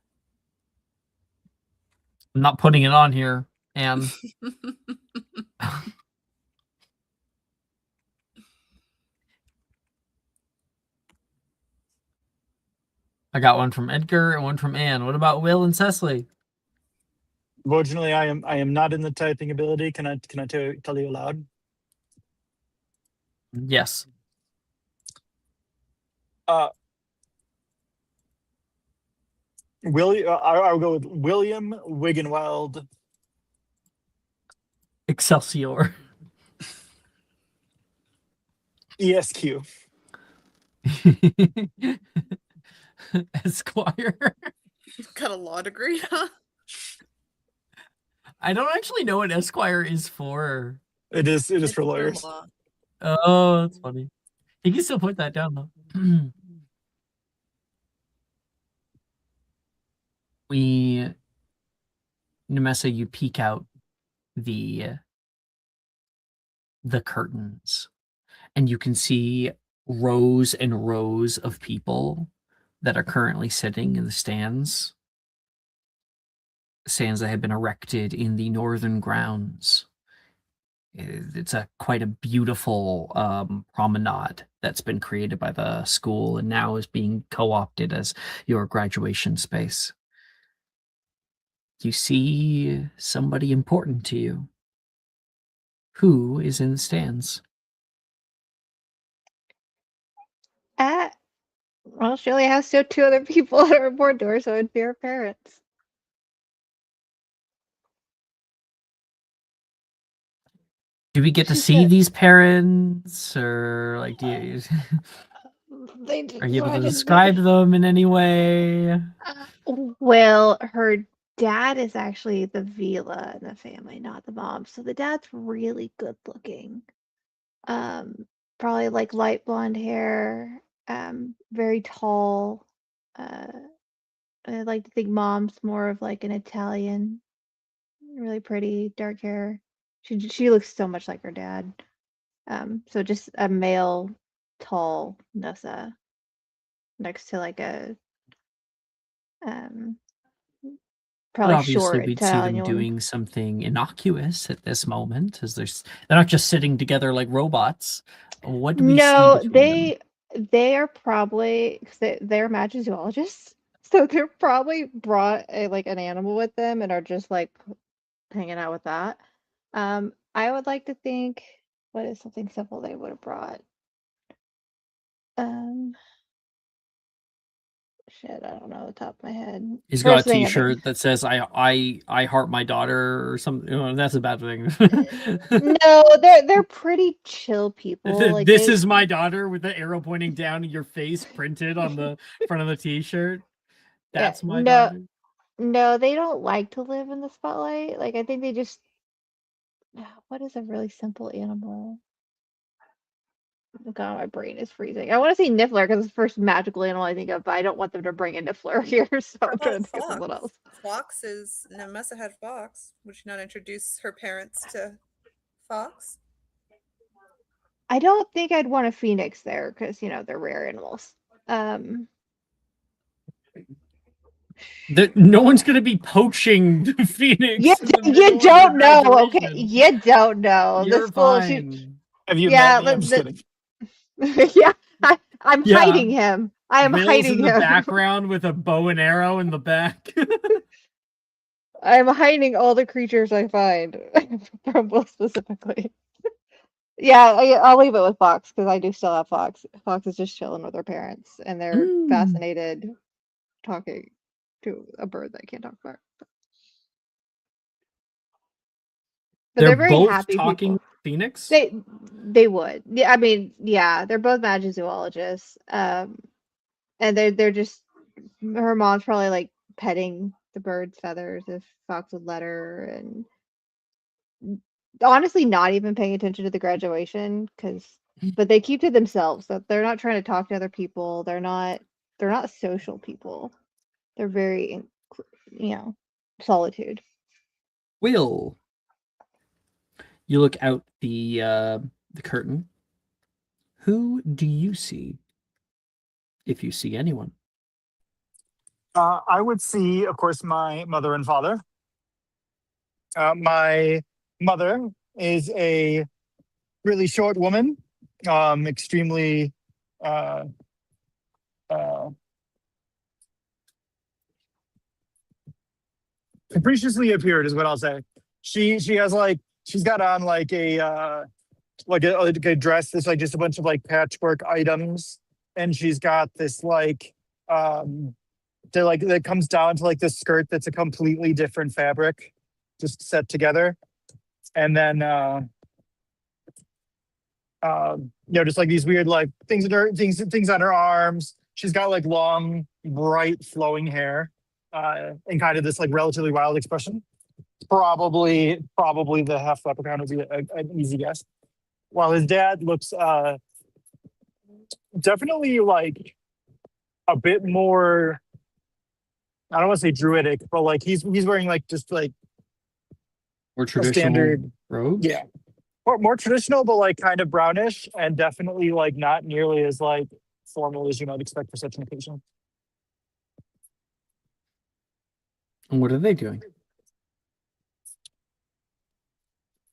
I'm not putting it on here, and I got one from Edgar and one from Anne. What about Will and Cecily? Fortunately, I am not in the typing ability. Can I tell you aloud? Yes. I'll go with William Wiggenweld. Excelsior. ESQ. Esquire. Got a law degree, huh? I don't actually know what Esquire is for. It is It's for lawyers. law. Oh, that's funny. You can still put that down though. Nemessa, you peek out the curtains, and you can see rows and rows of people that are currently sitting in the stands that have been erected in the northern grounds. It's quite a beautiful promenade that's been created by the school and now is being co-opted as your graduation space. You see somebody important to you. Who is in the stands? Well, she only has two other people at her board door, so it'd be her parents. Do we get to She see said- these parents, or like, do you, are you able to describe them in any way? Well, her dad is actually the Vila in the family, not the mom. So the dad's really good looking. Probably like light blonde hair, very tall. I like to think mom's more of like an Italian, really pretty, dark hair. She looks so much like her dad. So just a male, tall Nessa next to like a But probably obviously, short we'd see them Italian woman. doing something innocuous at this moment, as they're not just sitting together like robots. What do we No, see between them? they are probably because they're matching zoologists, so they're probably brought like an animal with them and are just like hanging out with that. I would like to think what is something simple they would have brought. Shit, I don't know the top of my head. He's got First a thing I think. T-shirt that says "I heart my daughter" or something. Oh, that's a bad thing. No, they're pretty chill people. Like This they, is my daughter with the arrow pointing down, and your face printed on the front of the T-shirt. That's my daughter. No, they don't like to live in the spotlight. Like I think they just. What is a really simple animal? Oh God, my brain is freezing. I want to say Niffler because it's the first magical animal I think of, but I don't want them to bring in Niffler here, so I'm trying to think of something else. Fox is Nemessa had Fox. Would she not introduce her parents to Fox? I don't think I'd want a phoenix there because they're rare animals. Um, No one's going to be poaching the Phoenix. you, in the you middle of don't their know, okay? graduation. You don't know. You're The school, she, fine. Have you yeah, met me? I'm just kidding. yeah, I'm Yeah. hiding him. I am Will's hiding in the him. background with a bow and arrow in the back. I'm hiding all the creatures I find from Will specifically. Yeah, I'll leave it with Fox because I do still have Fox. Fox is just chilling with her parents, and they're Mm. fascinated talking to a bird that can't talk back. But they're very both happy talking people. Phoenix. They would. Yeah, I mean, yeah, they're both magizoologists. And they're just her mom's probably like petting the bird's feathers if Fox would let her, and honestly not even paying attention to the graduation but they keep to themselves. So they're not trying to talk to other people. They're not social people. They're very solitude. Will, you look out the curtain. Who do you see? If you see anyone. I would see, of course, my mother and father. My mother is a really short woman, extremely uh, uh, capriciously appeared, is what I'll say. She has like she's got on like a dress that's like just a bunch of like patchwork items, and she's got this like that comes down to like this skirt that's a completely different fabric, just set together, and then just like these weird like things on her arms. She's got like long, bright, flowing hair, and kind of this like relatively wild expression. Probably the half leprechaun would be an easy guess. While his dad looks definitely like a bit more. I don't want to say druidic, but like he's wearing like just like Or a traditional standard, robes? yeah, more traditional, but like kind of brownish, and definitely like not nearly as like formal as you might expect for such an occasion. And what are they doing?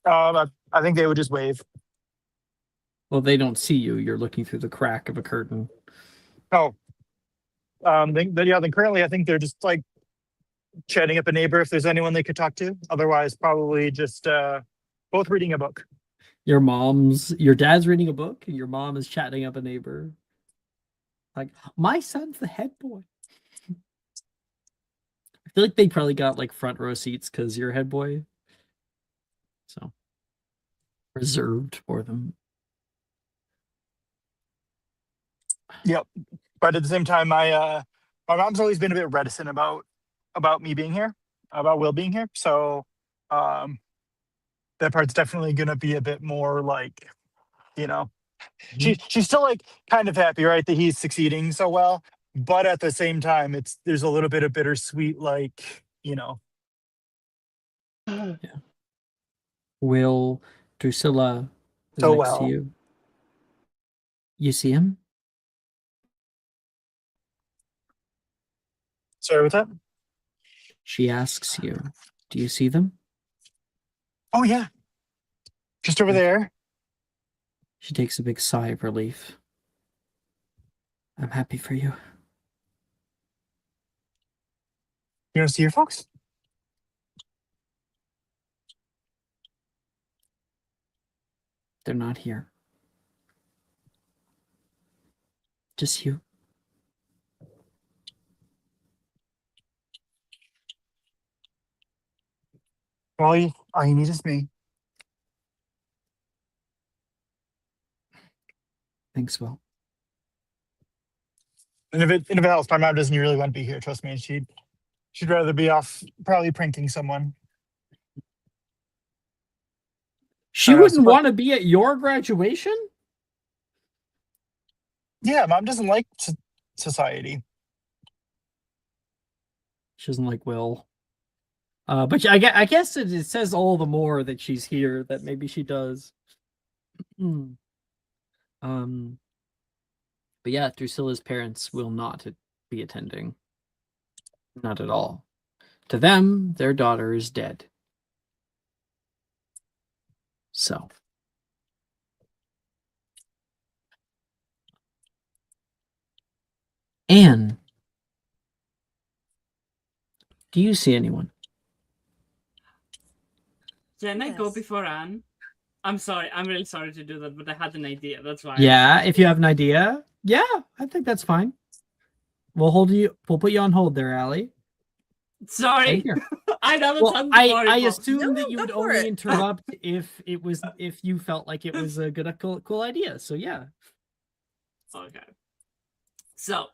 I think they would just wave. Well, they don't see you. You're looking through the crack of a curtain. Oh, then currently I think they're just like chatting up a neighbor if there's anyone they could talk to. Otherwise, probably just both reading a book. Your dad's reading a book, and your mom is chatting up a neighbor. Like, my son's the head boy. I feel like they probably got like front row seats because you're a head boy. So reserved for them. Yep. But at the same time, my mom's always been a bit reticent about me being here, about Will being here. So that part's definitely gonna be a bit more like, she's still like kind of happy, right, that he's succeeding so well. But at the same time, there's a little bit of bittersweet, like, Yeah. Will, Drusilla is so next to well. you. You see him? Sorry, what's that? She asks you, do you see them? Oh yeah, just over there. She takes a big sigh of relief. I'm happy for you. You want to see your folks? They're not here. Just you. All you need is me. Thanks, Will. And if it helps, my mom doesn't really want to be here. Trust me, she'd rather be off probably pranking someone. She wouldn't want to be at your graduation? Yeah, mom doesn't like society. She doesn't like Will. But I guess it says all the more that she's here that maybe she does. But But yeah, Drusilla's parents will not be attending. Not at all. To them, their daughter is dead. So. Anne, do you see anyone? Can I go Yes. before Anne? I'm sorry. I'm really sorry to do that, but I had an idea. That's why. Yeah, if you have an idea. Yeah, I think that's fine. We'll put you on hold there, Allie. Sorry. Right here. I never Well, done before. I assumed No, that you go would for only it. interrupt if you felt like it was a good cool idea. So yeah. Okay. So,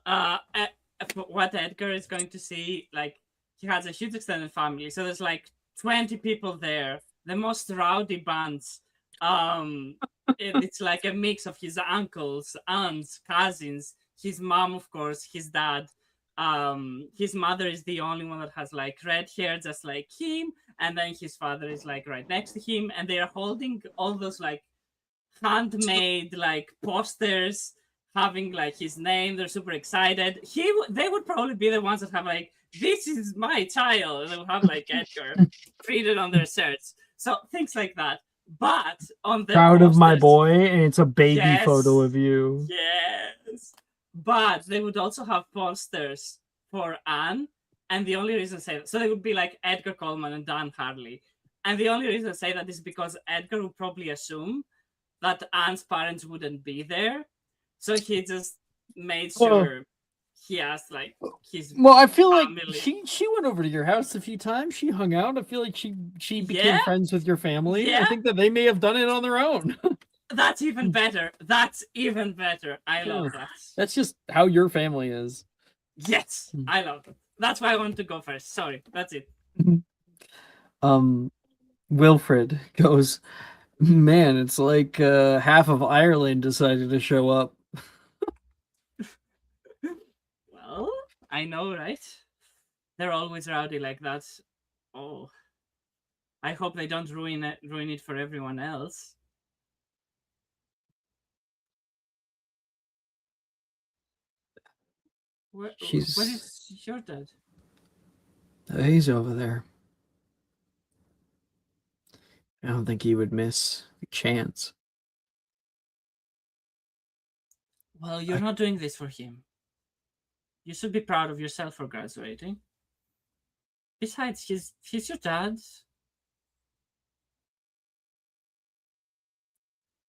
what Edgar is going to see, like, he has a huge extended family. So there's like 20 people there, the most rowdy bunch. It's like a mix of his uncles, aunts, cousins, his mom, of course, his dad. His mother is the only one that has like red hair, just like him, and then his father is like right next to him, and they are holding all those like handmade like posters having like his name. They're super excited. They would probably be the ones that have like, this is my child, and they would have like Edgar printed on their shirts. So things like that. But on the Proud of my posters- boy, and it's a baby Yes. photo of you. Yes. But they would also have posters for Anne. And the only reason I say that, so they would be like Edgar Coleman and Dan Harley. And the only reason I say that is because Edgar would probably assume that Anne's parents wouldn't be there. So he just made sure he asked like his Well, I feel like family. she went over to your house a few times. She hung out. I feel like she became Yeah. friends with your family. I Yeah. think that they may have done it on their own. That's even better. That's even better. I love that. That's just how your family is. Yes, I love it. That's why I wanted to go first. Sorry, that's it. Wilfred goes, man, it's like half of Ireland decided to show up. Well, I know, right? They're always rowdy like that. Oh, I hope they don't ruin it for everyone else. What is your dad? He's over there. I don't think he would miss a chance. Well, you're not doing this for him. You should be proud of yourself for graduating. Besides, he's your dad.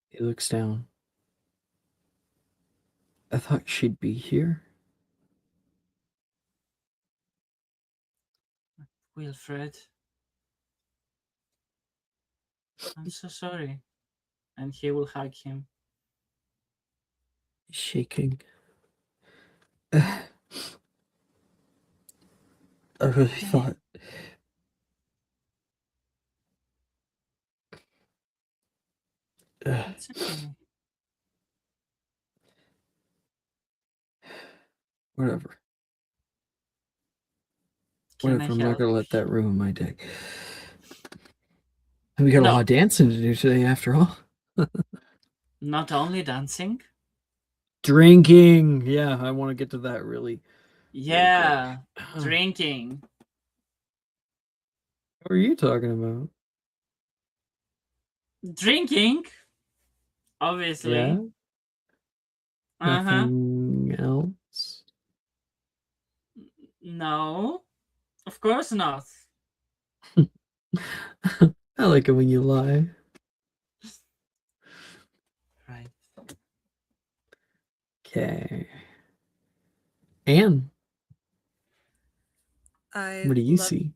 He looks down. I thought she'd be here. Wilfred. I'm so sorry. And he will hug him. He's shaking. I really thought. It's okay. Whatever. Can Whatever. I'm I not help? gonna let that ruin my day. We got a No. lot of dancing to do today, after all. Not only dancing. Drinking. Yeah, I want to get to that really. Yeah, quick. drinking. What are you talking about? Drinking. Obviously. Yeah. Uh-huh. Nothing else. No. Of course not. I like it when you lie. Right. Okay. Anne, what do you see?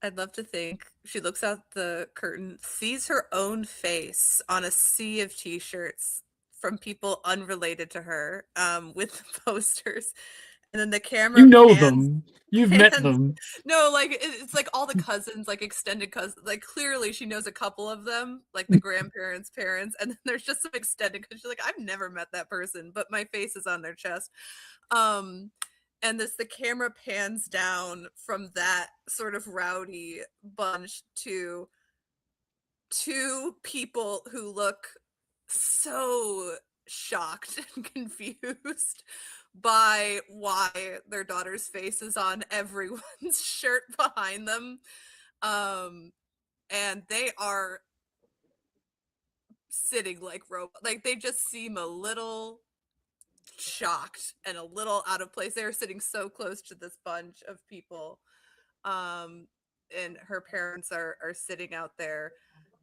I'd love to think she looks out the curtain, sees her own face on a sea of t-shirts from people unrelated to her, with posters, and then the camera You know pans- them. You've met pans- them. No, like it's like all the cousins, like extended cousins. Like clearly she knows a couple of them, like the grandparents' parents, and then there's just some extended because she's like, I've never met that person, but my face is on their chest. And the camera pans down from that sort of rowdy bunch to two people who look so shocked and confused by why their daughter's face is on everyone's shirt behind them. And they are sitting like robots. Like they just seem a little shocked and a little out of place. They're sitting so close to this bunch of people. And her parents are sitting out there.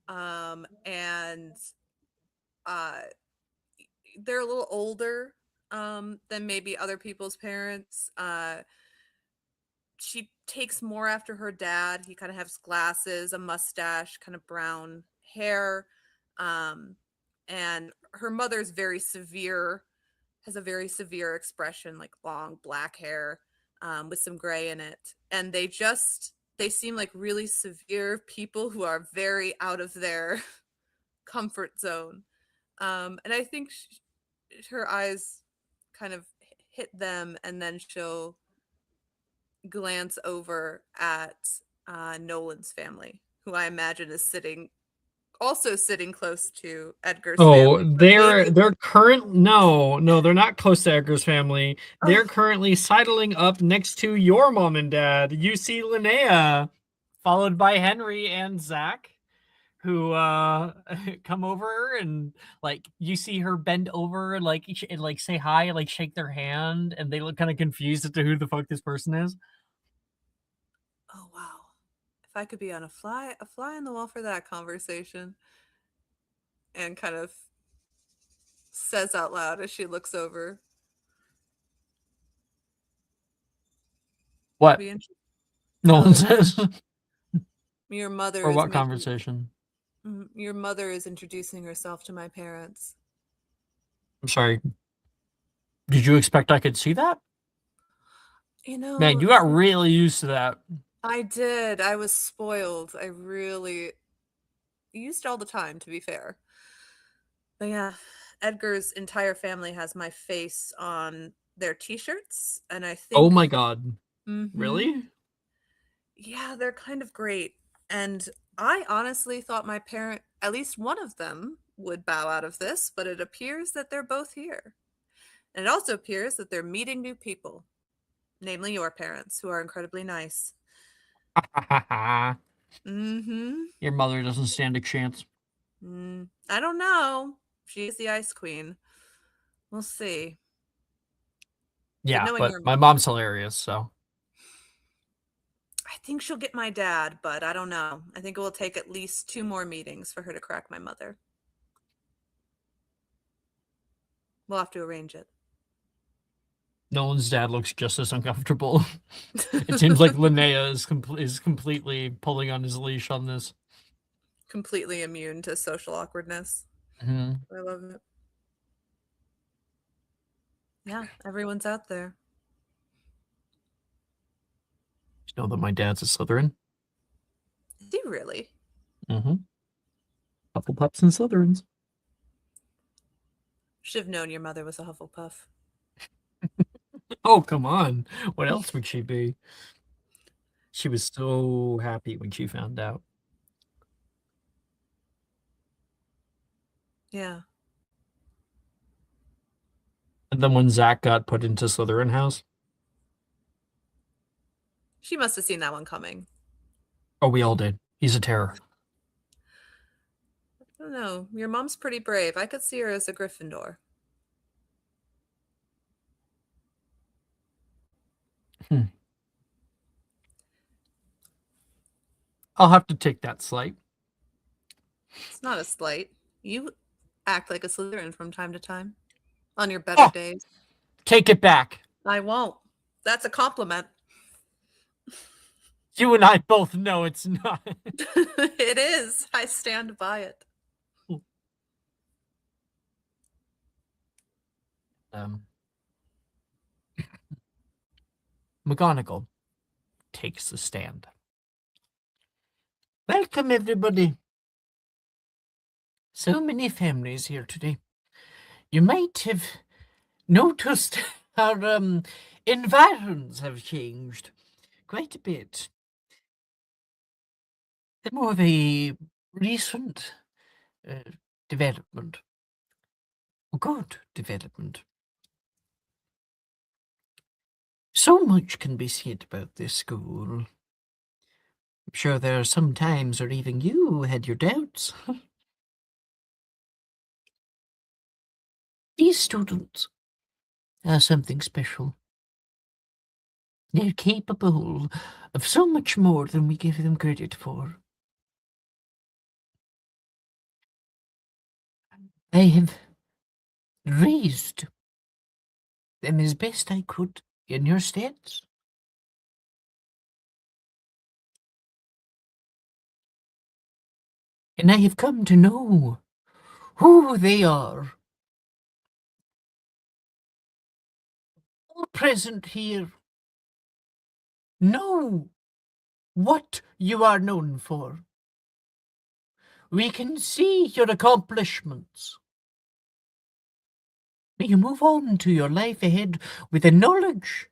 And they're a little older than maybe other people's parents. She takes more after her dad. He kind of has glasses, a mustache, kind of brown hair. And her mother's very severe, has a very severe expression, like long black hair with some gray in it. And they seem like really severe people who are very out of their comfort zone. And I think her eyes kind of hit them, and then she'll glance over at Nolan's family, who I imagine is also sitting close to Edgar's family. Oh, they're current. No, they're not close to Edgar's family. They're currently sidling up next to your mom and dad. You see Linnea, followed by Henry and Zach, who come over, and like you see her bend over, and like say hi, like shake their hand, and they look kind of confused as to who the fuck this person is. Oh wow! If I could be on a fly on the wall for that conversation, and kind of says out loud as she looks over. What? Be interesting. No one says. Your mother Or is what making- conversation? Your mother is introducing herself to my parents. I'm sorry. Did you expect I could see that? You know, Man, you got really used to that. I did. I was spoiled. I really used all the time, to be fair. But yeah, Edgar's entire family has my face on their t-shirts, and I think Oh my god. Mhm. Really? Yeah, they're kind of great. And I honestly thought my parent, at least one of them, would bow out of this, but it appears that they're both here. And it also appears that they're meeting new people, namely your parents, who are incredibly nice. Mm-hmm. Your mother doesn't stand a chance. I don't know. She's the ice queen. We'll see. Yeah, knowing but your my mom- mom's hilarious, so. I think she'll get my dad, but I don't know. I think it will take at least 2 more meetings for her to crack my mother. We'll have to arrange it. Nolan's dad looks just as uncomfortable. It seems like Linnea is completely pulling on his leash on this. Completely immune to social awkwardness. Mm-hmm. I love it. Yeah, everyone's out there. You know that my dad's a Slytherin? Is he really? Mm-hmm. Hufflepuffs and Slytherins. Should have known your mother was a Hufflepuff. Oh, come on. What else would she be? She was so happy when she found out. Yeah. And then when Zach got put into Slytherin house. She must have seen that one coming. Oh, we all did. He's a terror. I don't know. Your mom's pretty brave. I could see her as a Gryffindor. I'll have to take that slight. It's not a slight. You act like a Slytherin from time to time. On your better days. Take it back. I won't. That's a compliment. You and I both know it's not. It is. I stand by it. McGonagall takes the stand. Welcome, everybody. So many families here today. You might have noticed our environs have changed quite a bit. They're more of a recent development. good development. So much can be said about this school. I'm sure there are some times where even you had your doubts. These students are something special. They're capable of so much more than we give them credit for. I have raised them as best I could in your steads. And I have come to know who they are. All present here know what you are known for. We can see your accomplishments. May you move on to your life ahead with a knowledge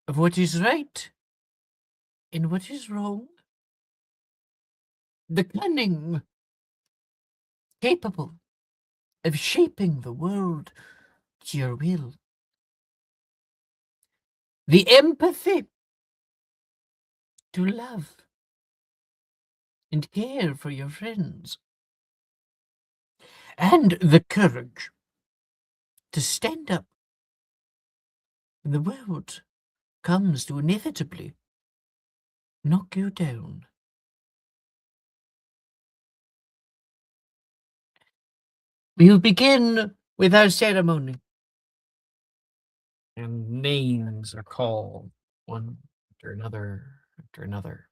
of what is right and what is wrong. The cunning, capable of shaping the world to your will. The empathy to love and care for your friends. And the courage to stand up when the world comes to inevitably knock you down. We'll begin with our ceremony. And names are called one after another after another.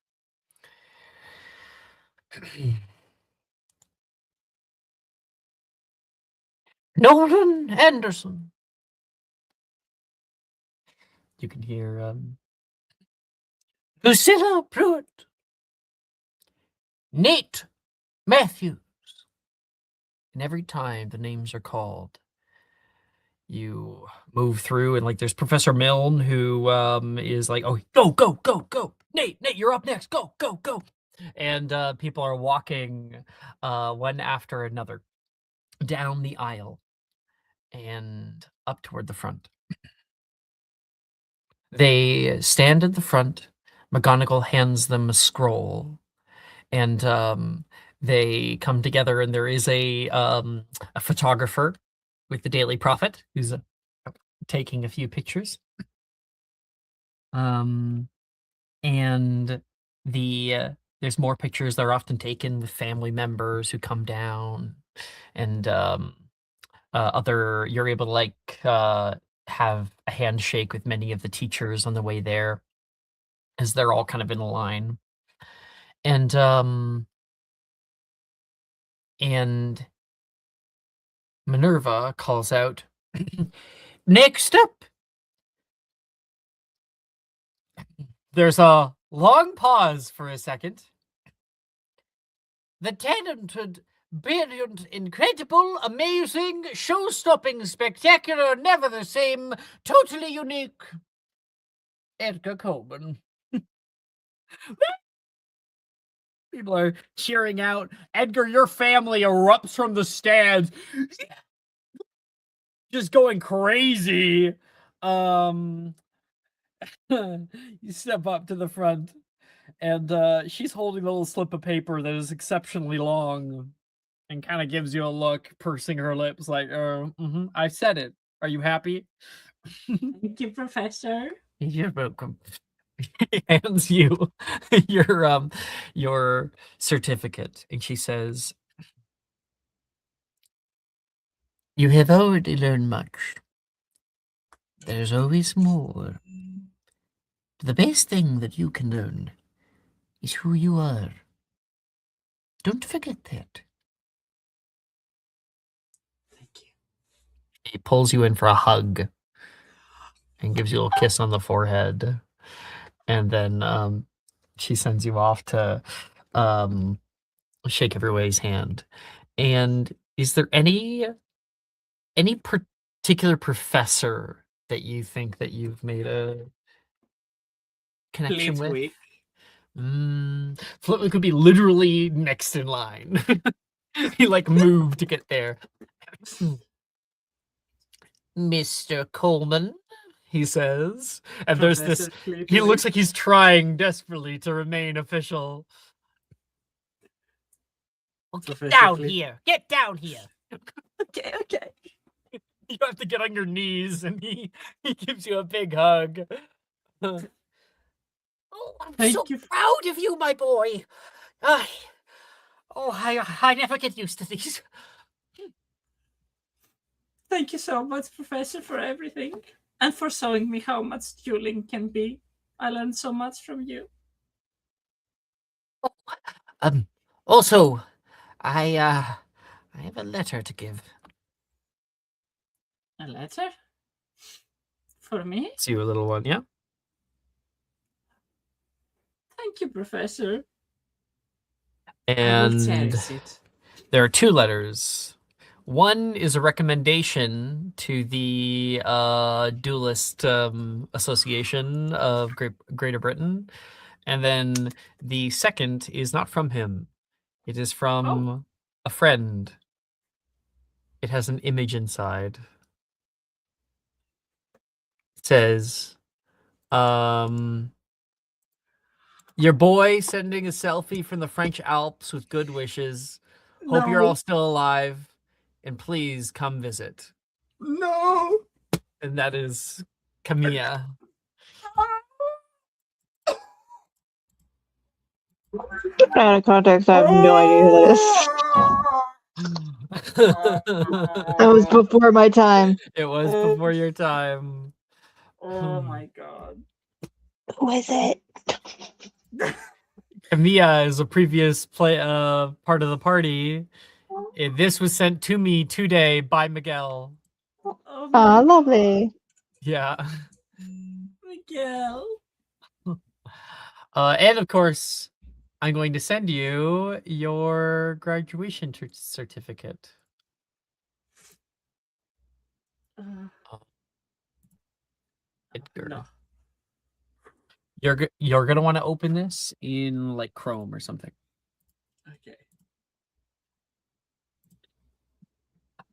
Nolan Anderson. You can hear Lucilla Pruitt. Nate Matthews. And every time the names are called, you move through, and like there's Professor Milne, who is like, oh, go. Nate, you're up next. Go. And people are walking one after another down the aisle and up toward the front. They stand at the front. McGonagall hands them a scroll, and they come together, and there is a photographer with the Daily Prophet who's taking a few pictures. And there's more pictures that are often taken with family members who come down, and you're able to like have a handshake with many of the teachers on the way there, as they're all kind of in a line. And Minerva calls out, next up. There's a long pause for a second. The talented, brilliant, incredible, amazing, show-stopping, spectacular, never the same, totally unique Edgar Coleman. People are cheering out. Edgar, your family erupts from the stands. Just going crazy. You step up to the front, and she's holding a little slip of paper that is exceptionally long and kind of gives you a look, pursing her lips like, I said it. Are you happy? Thank you, Professor. You're welcome. He hands you your certificate, and she says, you have already learned much. There's always more. The best thing that you can learn is who you are. Don't forget that. Thank you. He pulls you in for a hug and gives you a little kiss on the forehead. And then she sends you off to shake everybody's hand. And is there any particular professor that you think that you've made a connection with? Flitwick could be literally next in line. He like moved to get there. Mr. Coleman, he says. And there's this, Professor he looks Clifford. like he's trying desperately to remain official. Well, get Professor down Cliff- here. Get down here. Okay. You have to get on your knees, and he gives you a big hug. Oh, I'm Thank so you. proud of you, my boy. I never get used to these. Thank you so much, Professor, for everything. And for showing me how much dueling can be. I learned so much from you. Also, I have a letter to give. A letter? For me? See you, little one, yeah? Thank you, Professor. I will And cherish it. there are 2 letters. One is a recommendation to the Duelist Association of Greater Britain. And then the second is not from him. It is from a friend. It has an image inside. It says, your boy sending a selfie from the French Alps with good wishes. Hope you're all still alive. And please come visit. No. And that is Camilla. Out of context, I have no idea who that is. That was before my time. It was before your time. Oh my god. Who is it? Camilla is a previous part of the party. This was sent to me today by Miguel. Oh Aw, lovely. Yeah. Miguel. And of course, I'm going to send you your graduation certificate. Edgar. No. You're gonna want to open this in like Chrome or something. Okay.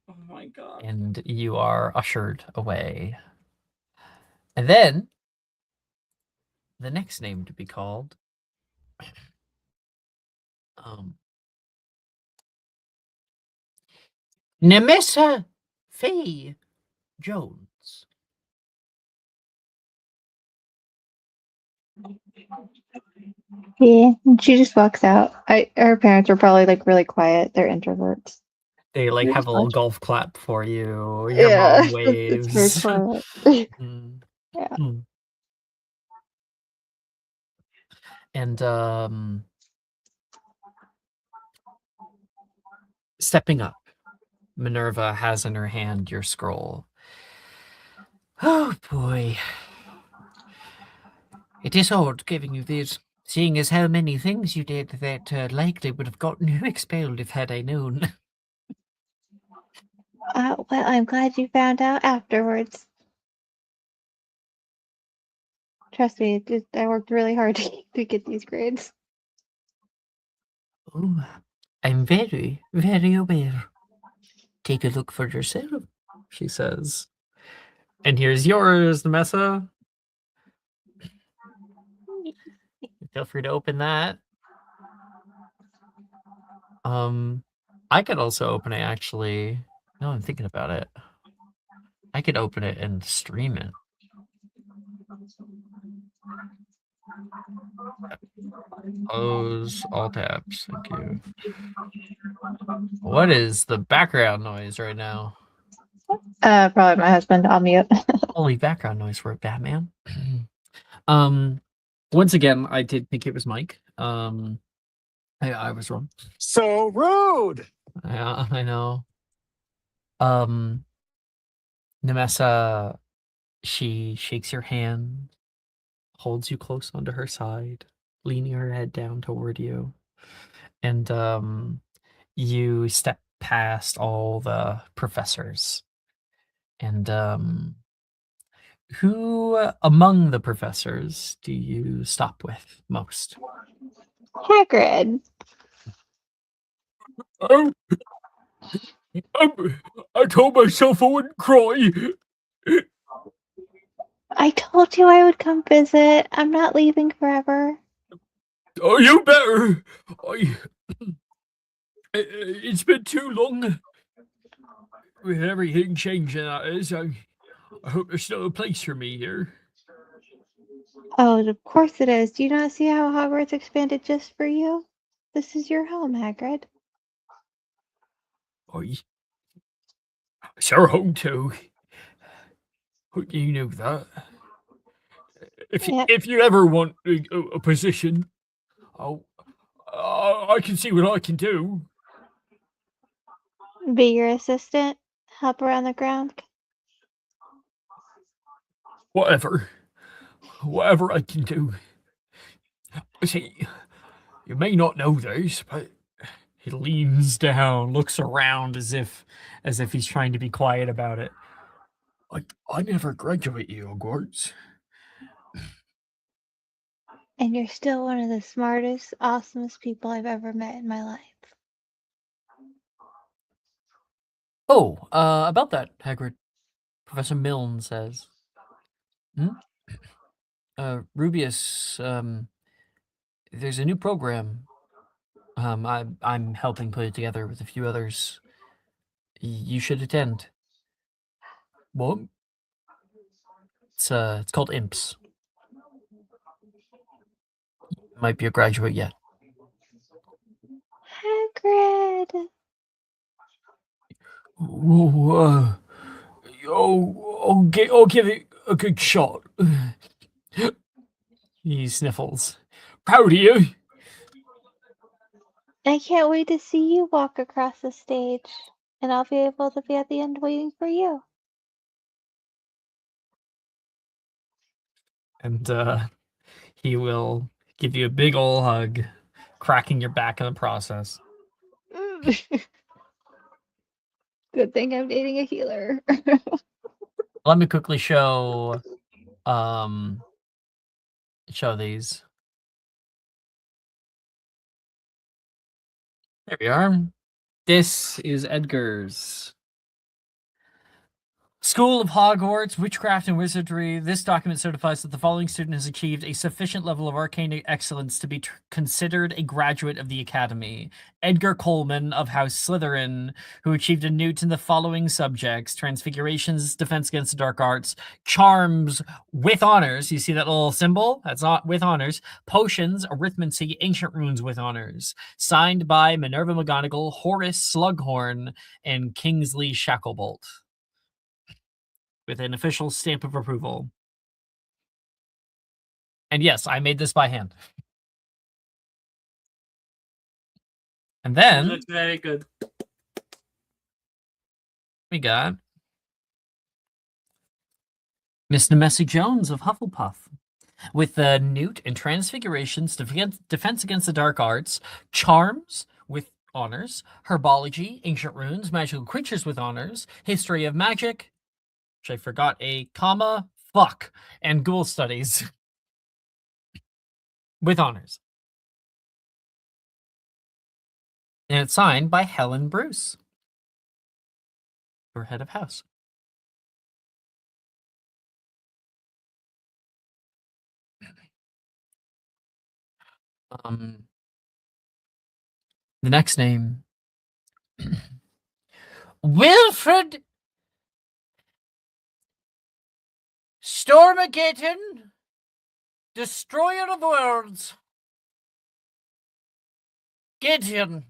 Oh my god. And you are ushered away. And then the next name to be called Nemessa Faye Jones. Yeah, and she just walks out. Her parents are probably like really quiet. They're introverts. They like Yeah. have a little golf clap for you. Your Yeah, mom it's very waves. quiet. Mm. Yeah. Mm. And stepping up, Minerva has in her hand your scroll. Oh boy. It is odd giving you this, seeing as how many things you did that likely would have gotten you expelled if had I known. Well, I'm glad you found out afterwards. Trust me, I worked really hard to get these grades. Oh, I'm very, very aware. Take a look for yourself, she says. And here's yours, Nemessa. Feel free to open that. I could also open it actually. No, I'm thinking about it. I could open it and stream it. Close all tabs. Thank you. What is the background noise right now? Probably my husband on mute. Holy background noise for a Batman. Once again, I did think it was Mike. I was wrong. So rude. Yeah, I know. Nemessa, she shakes your hand, holds you close onto her side, leaning her head down toward you. And you step past all the professors. And who among the professors do you stop with most? Hagrid. I told myself I wouldn't cry. I told you I would come visit. I'm not leaving forever. Oh, you better. It's been too long with everything changing. That is, I hope there's still a place for me here. Oh, of course it is. Do you not see how Hogwarts expanded just for you? This is your home, Hagrid. It's our home too. You know that. Yep. If you ever want a position, I can see what I can do. Be your assistant. Help around the ground. Whatever I can do. See, you may not know this, but he leans down, looks around as if he's trying to be quiet about it. I never graduated Hogwarts. And you're still one of the smartest, awesomest people I've ever met in my life. Oh, about that, Hagrid. Professor Milne says. Rubius, there's a new program. I'm helping put it together with a few others. You should attend. What? It's called Imps. Might be a graduate yet. Hagrid! I'll give it a good shot. He sniffles. Proud of you. I can't wait to see you walk across the stage. And I'll be able to be at the end waiting for you. And he will give you a big ol' hug, cracking your back in the process. Good thing I'm dating a healer. Let me quickly show these. There we are. This is Edgar's. School of Hogwarts, Witchcraft and Wizardry. This document certifies that the following student has achieved a sufficient level of arcane excellence to be considered a graduate of the Academy. Edgar Coleman of House Slytherin, who achieved a newt in the following subjects: Transfigurations, Defense Against the Dark Arts, Charms with honors. You see that little symbol? That's not with honors. Potions, Arithmancy, Ancient Runes with honors. Signed by Minerva McGonagall, Horace Slughorn, and Kingsley Shacklebolt, with an official stamp of approval. And yes, I made this by hand. And It then looks very good. we got Miss Nemesi Jones of Hufflepuff, with the Newt and Transfigurations, Defense Against the Dark Arts, Charms with honors, Herbology, Ancient Runes, Magical Creatures with honors, History of Magic, which I forgot a comma, fuck, and Ghoul Studies with honors. And it's signed by Helen Bruce, her head of house. The next name, Wilfred Stormageddon, Destroyer of Worlds, Gideon.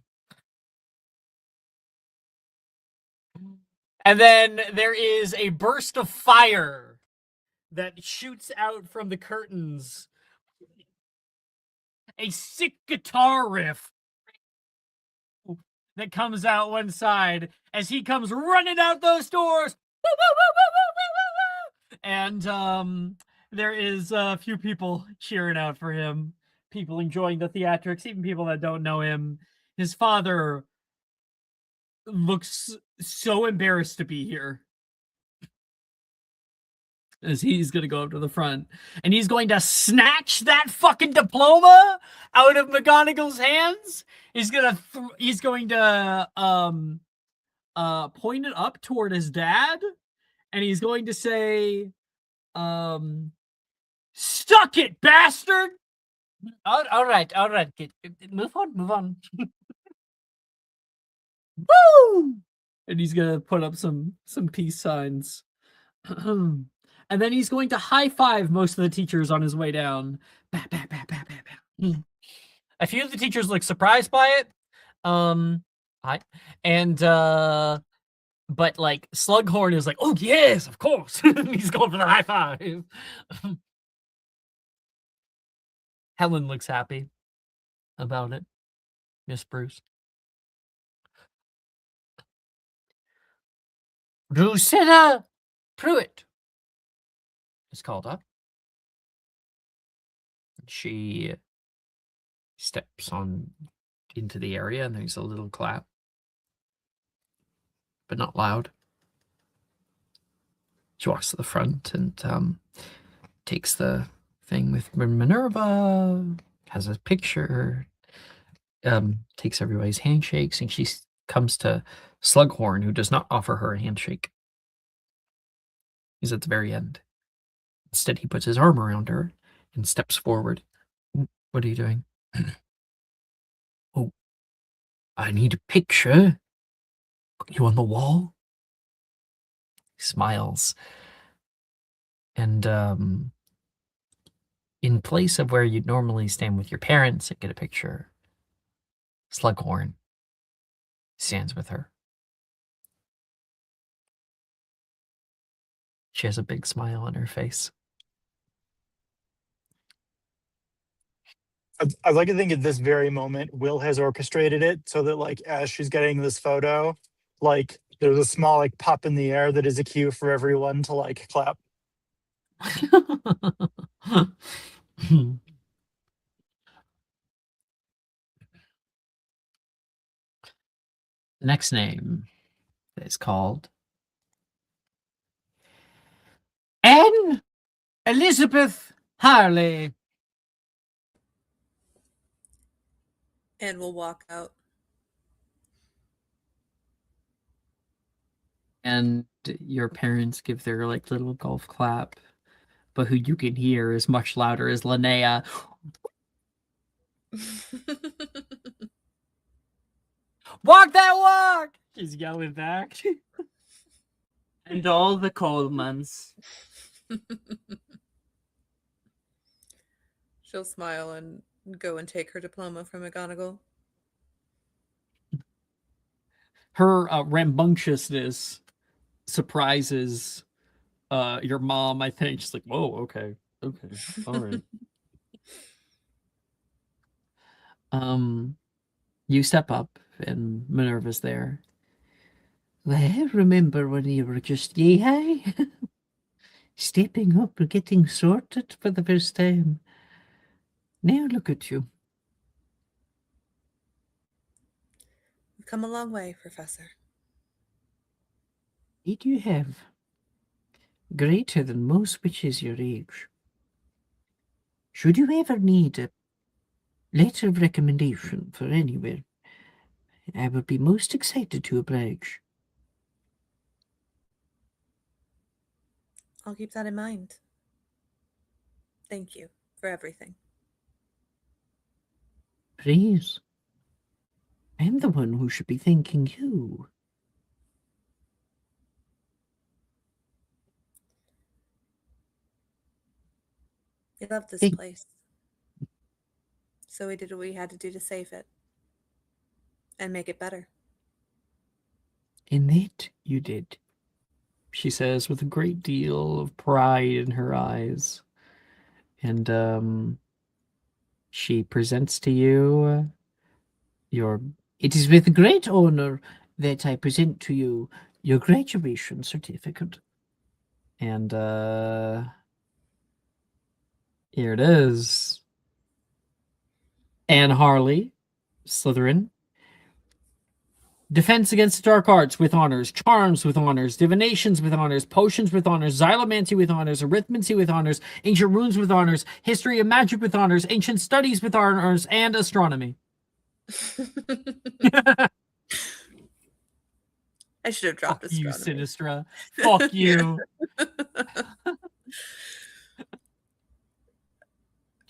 And then there is a burst of fire that shoots out from the curtains. A sick guitar riff that comes out one side as he comes running out those doors. And there is a few people cheering out for him, people enjoying the theatrics, even people that don't know him. His father looks so embarrassed to be here, as he's going to go up to the front and he's going to snatch that fucking diploma out of McGonagall's hands. He's going to point it up toward his dad, and he's going to say, Stuck it, bastard! All right. Move on. Woo! And he's gonna put up some peace signs. And then he's going to high five most of the teachers on his way down. Bah, bah, bah, bah, bah, bah. A few of the teachers look surprised by it. Hi. And but like Slughorn is like, oh yes, of course. He's going for the high five. Helen looks happy about it. Miss Bruce. Drusilla Pruitt is called up. She steps on into the area and there's a little clap, but not loud. She walks to the front and takes the thing with Minerva, has a picture, takes everybody's handshakes, and she comes to Slughorn, who does not offer her a handshake. He's at the very end. Instead, he puts his arm around her and steps forward. What are you doing? Oh, I need a picture. You on the wall? He smiles. And in place of where you'd normally stand with your parents and get a picture, Slughorn stands with her. She has a big smile on her face. I'd like to think at this very moment, Will has orchestrated it so that, like, as she's getting this photo, like, there's a small, like, pop in the air that is a cue for everyone to, like, clap. Next name is called Anne Elizabeth Harley. And we'll walk out. And your parents give their like little golf clap, but who you can hear is much louder is Linnea. Walk that walk! She's yelling back. And all the Colemans. She'll smile and go and take her diploma from McGonagall. Her rambunctiousness surprises your mom, I think. She's like, whoa, okay, all right. You step up and Minerva's there. Well, remember when you were just yay high? Stepping up and getting sorted for the first time. Now look at you. We've come a long way, Professor. Did you have? Greater than most witches your age. Should you ever need a letter of recommendation for anywhere, I would be most excited to oblige. I'll keep that in mind. Thank you for everything. Please. I'm the one who should be thanking you. We love this Thank- place. So we did what we had to do to save it. And make it better. And that you did, she says with a great deal of pride in her eyes. And she presents to you it is with great honor that I present to you your graduation certificate. And here it is. Anne Harley, Slytherin. Defense against dark arts with honors, charms with honors, divinations with honors, potions with honors, xylomancy with honors, arithmancy with honors, ancient runes with honors, history of magic with honors, ancient studies with honors, and astronomy. I should have dropped Fuck you, astronomy. Sinistra. Fuck you.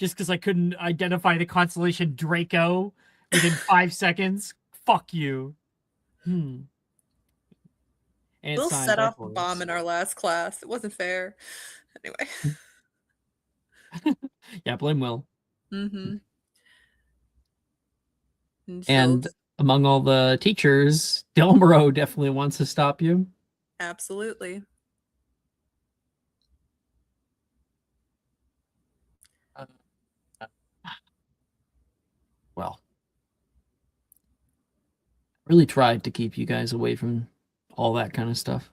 just because I couldn't identify the constellation Draco within 5 seconds. Fuck you. And it's Will signed set by off a Boris. bomb in our last class. It wasn't fair. Anyway. Yeah, blame Will. Mm-hmm. And among all the teachers, Delmero definitely wants to stop you. Absolutely. Well, really tried to keep you guys away from all that kind of stuff.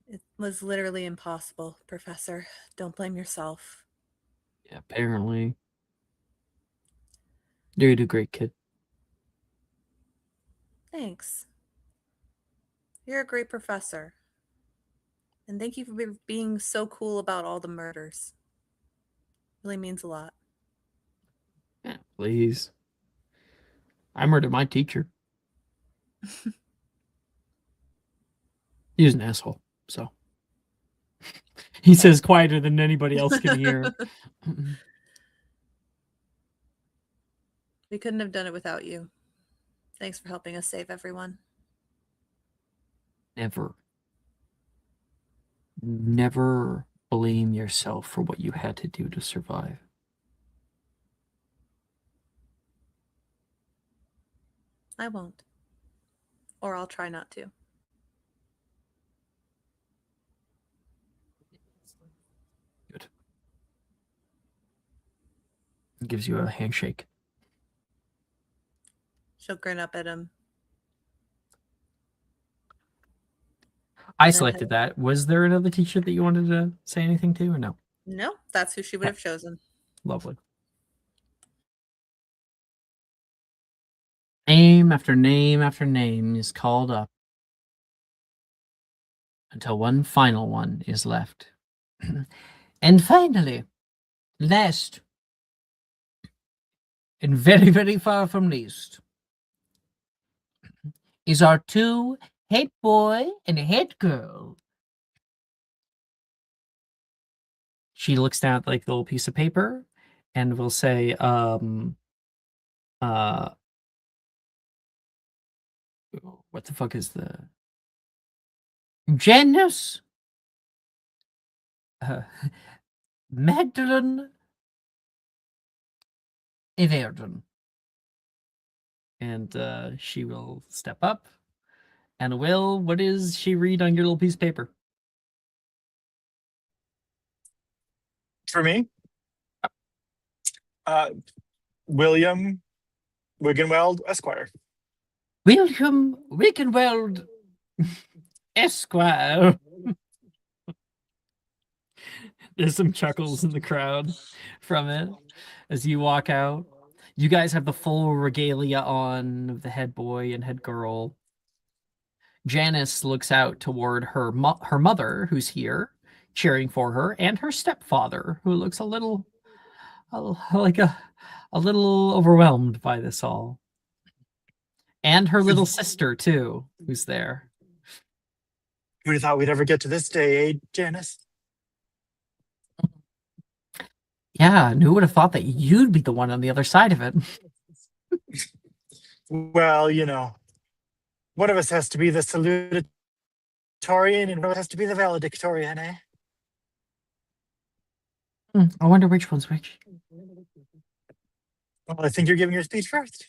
It was literally impossible, Professor. Don't blame yourself. Yeah, apparently. You're a great kid. Thanks. You're a great professor. And thank you for being so cool about all the murders. Really means a lot. Yeah, please. I murdered my teacher. He was an asshole, so. He says quieter than anybody else can hear. We couldn't have done it without you. Thanks for helping us save everyone. Never blame yourself for what you had to do to survive. I won't. Or I'll try not to. Good. He gives you a handshake. She'll grin up at him. I selected that. Was there another teacher that you wanted to say anything to, or no? No, that's who she would have chosen. Lovely. Name after name after name is called up until one final one is left. And finally, last, and very, very far from least, is our two head boy and a head girl. She looks down at like the little piece of paper and will say, what the fuck is the Janice Magdalene Everton. And she will step up. And Will, what does she read on your little piece of paper? For me, William Wiggenweld, Esquire. William Wickenweld Esquire. There's some chuckles in the crowd from it as you walk out. You guys have the full regalia on of the head boy and head girl. Janice looks out toward her mother, who's here, cheering for her, and her stepfather, who looks a little overwhelmed by this all. And her little sister, too, who's there. Who'd have thought we'd ever get to this day, eh, Janice? Yeah, and who would have thought that you'd be the one on the other side of it? Well, you know, one of us has to be the salutatorian and one of us has to be the valedictorian, eh? I wonder which one's which. Well, I think you're giving your speech first.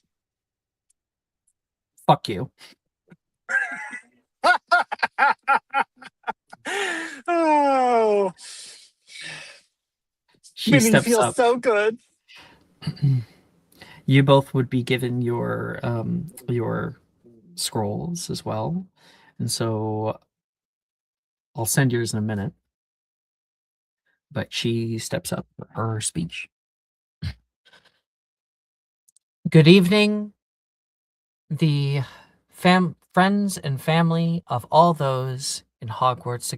Fuck you. Oh, She made me steps feel up. so good. You both would be given your scrolls as well, and so I'll send yours in a minute. But she steps up for her speech. Good evening, the friends and family of all those in Hogwarts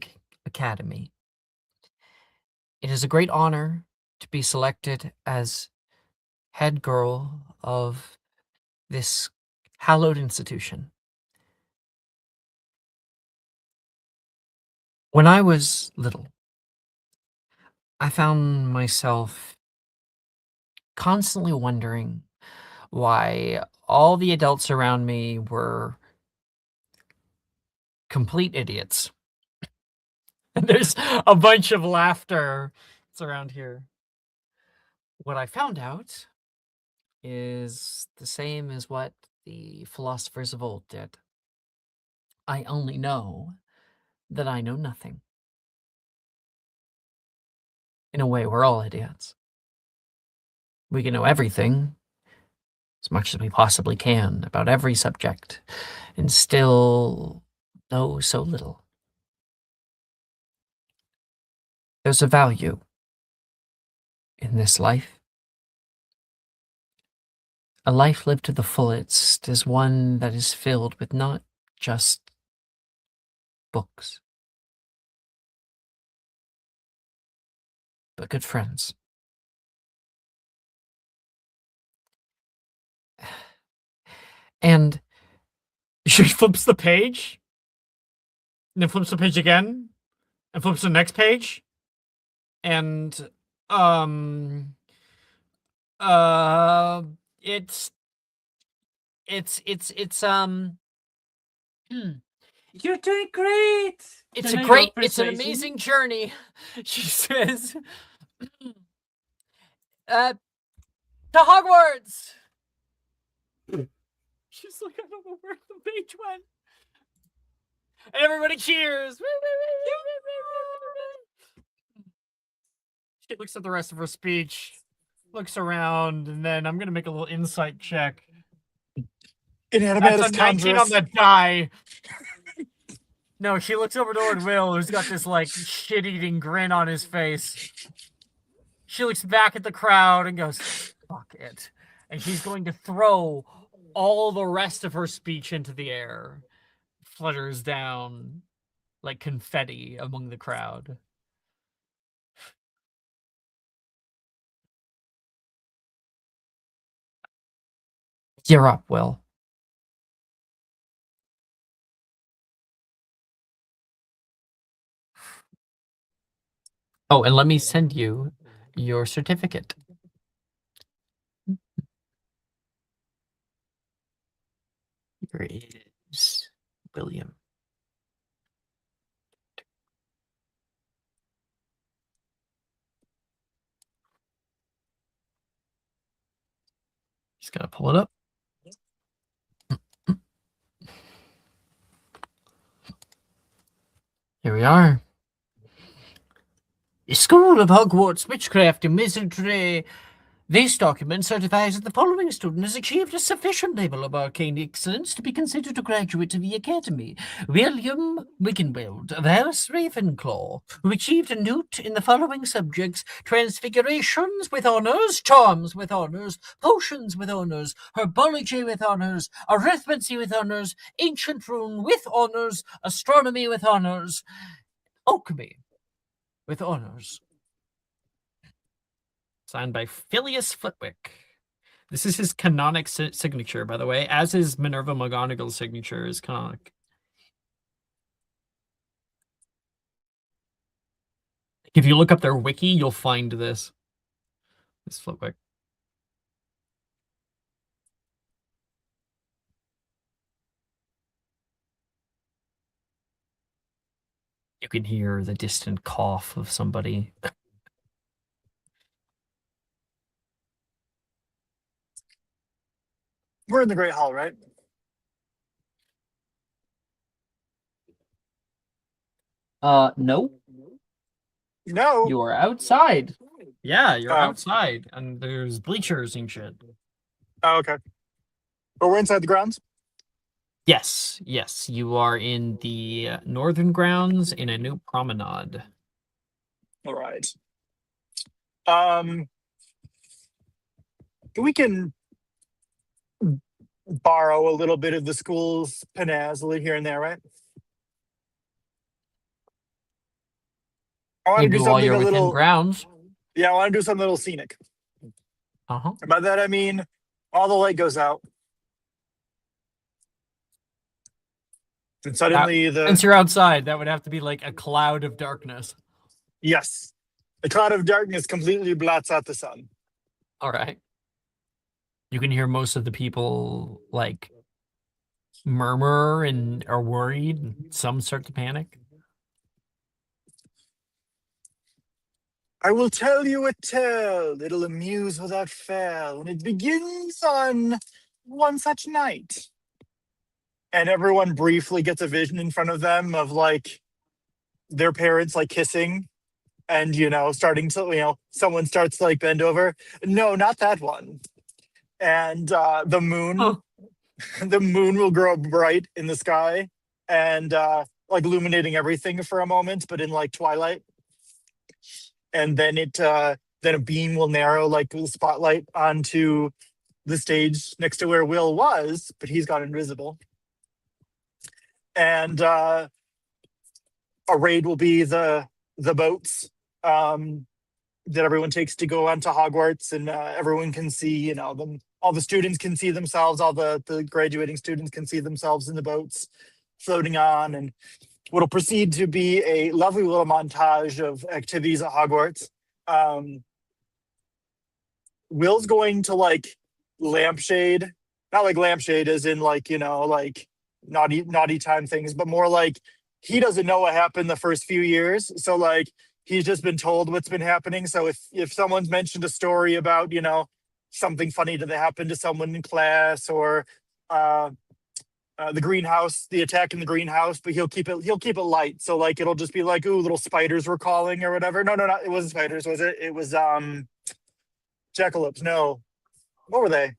Academy. It is a great honor to be selected as head girl of this hallowed institution. When I was little, I found myself constantly wondering why all the adults around me were complete idiots. And there's a bunch of laughter. It's around here. What I found out is the same as what the philosophers of old did. I only know that I know nothing. In a way, we're all idiots. We can know everything, as much as we possibly can, about every subject, and still know so little. There's a value in this life. A life lived to the fullest is one that is filled with not just books, but good friends. And she flips the page, and then flips the page again, and flips the next page, and um uh it's hmm, You're doing great. it's Can a I roll great, it's an persuasion? amazing journey. She says, to Hogwarts. She's like, I don't know where the page went. And everybody cheers. She looks at the rest of her speech, looks around, and then I'm gonna make a little insight check. Inanimate That's as a 19 on Conjurus. the die. No, she looks over toward Will, who's got this like shit-eating grin on his face. She looks back at the crowd and goes, "Fuck it," and she's going to throw all the rest of her speech into the air. Flutters down like confetti among the crowd. You're up, Will. Oh, and let me send you your certificate. Here is William. Just gotta pull it up. Here we are. The School of Hogwarts Witchcraft and Wizardry. This document certifies that the following student has achieved a sufficient level of arcane excellence to be considered a graduate of the Academy. William Wiggenweld of House Ravenclaw, who achieved a newt in the following subjects: transfigurations with honours, charms with honours, potions with honours, herbology with honours, arithmancy with honours, ancient rune with honours, astronomy with honours, alchemy with honours. Signed by Phileas Flitwick. This is his canonic signature, by the way, as is Minerva McGonagall's signature is canonic. If you look up their wiki, you'll find this. This Flitwick. You can hear the distant cough of somebody. We're in the Great Hall, right? No. No. You are outside. Yeah, you're outside, and there's bleachers and shit. Oh, okay. But we're inside the grounds? Yes, you are in the northern grounds in a new promenade. All right. We can borrow a little bit of the school's panazzle here and there, right? I want to You do do while something you're a within little. grounds. Yeah, I want to do something a little scenic. Uh-huh. By that I mean all the light goes out. And suddenly Since you're outside, that would have to be like a cloud of darkness. Yes. A cloud of darkness completely blots out the sun. All right. You can hear most of the people like murmur and are worried. And some start to panic. I will tell you a tale. It'll amuse without fail. And it begins on one such night. And everyone briefly gets a vision in front of them of like their parents like kissing and, starting to, someone starts to like bend over. No, not that one. And the moon, Oh. the moon will grow bright in the sky and like illuminating everything for a moment, but in like twilight. And then then a beam will narrow like the spotlight onto the stage next to where Will was, but he's gone invisible. And a raid will be the boats that everyone takes to go onto Hogwarts, and everyone can see, them. All the students can see themselves. All the graduating students can see themselves in the boats floating on, and what'll proceed to be a lovely little montage of activities at Hogwarts. Will's going to like lampshade, not like lampshade as in like, like naughty time things, but more like he doesn't know what happened the first few years. So like he's just been told what's been happening. So if someone's mentioned a story about, something funny that happened to someone in class, or the greenhouse, the attack in the greenhouse, but he'll keep it light. So like it'll just be like, ooh, little spiders were calling or whatever. No, it wasn't spiders, was it? It was jackalopes. No, what were they?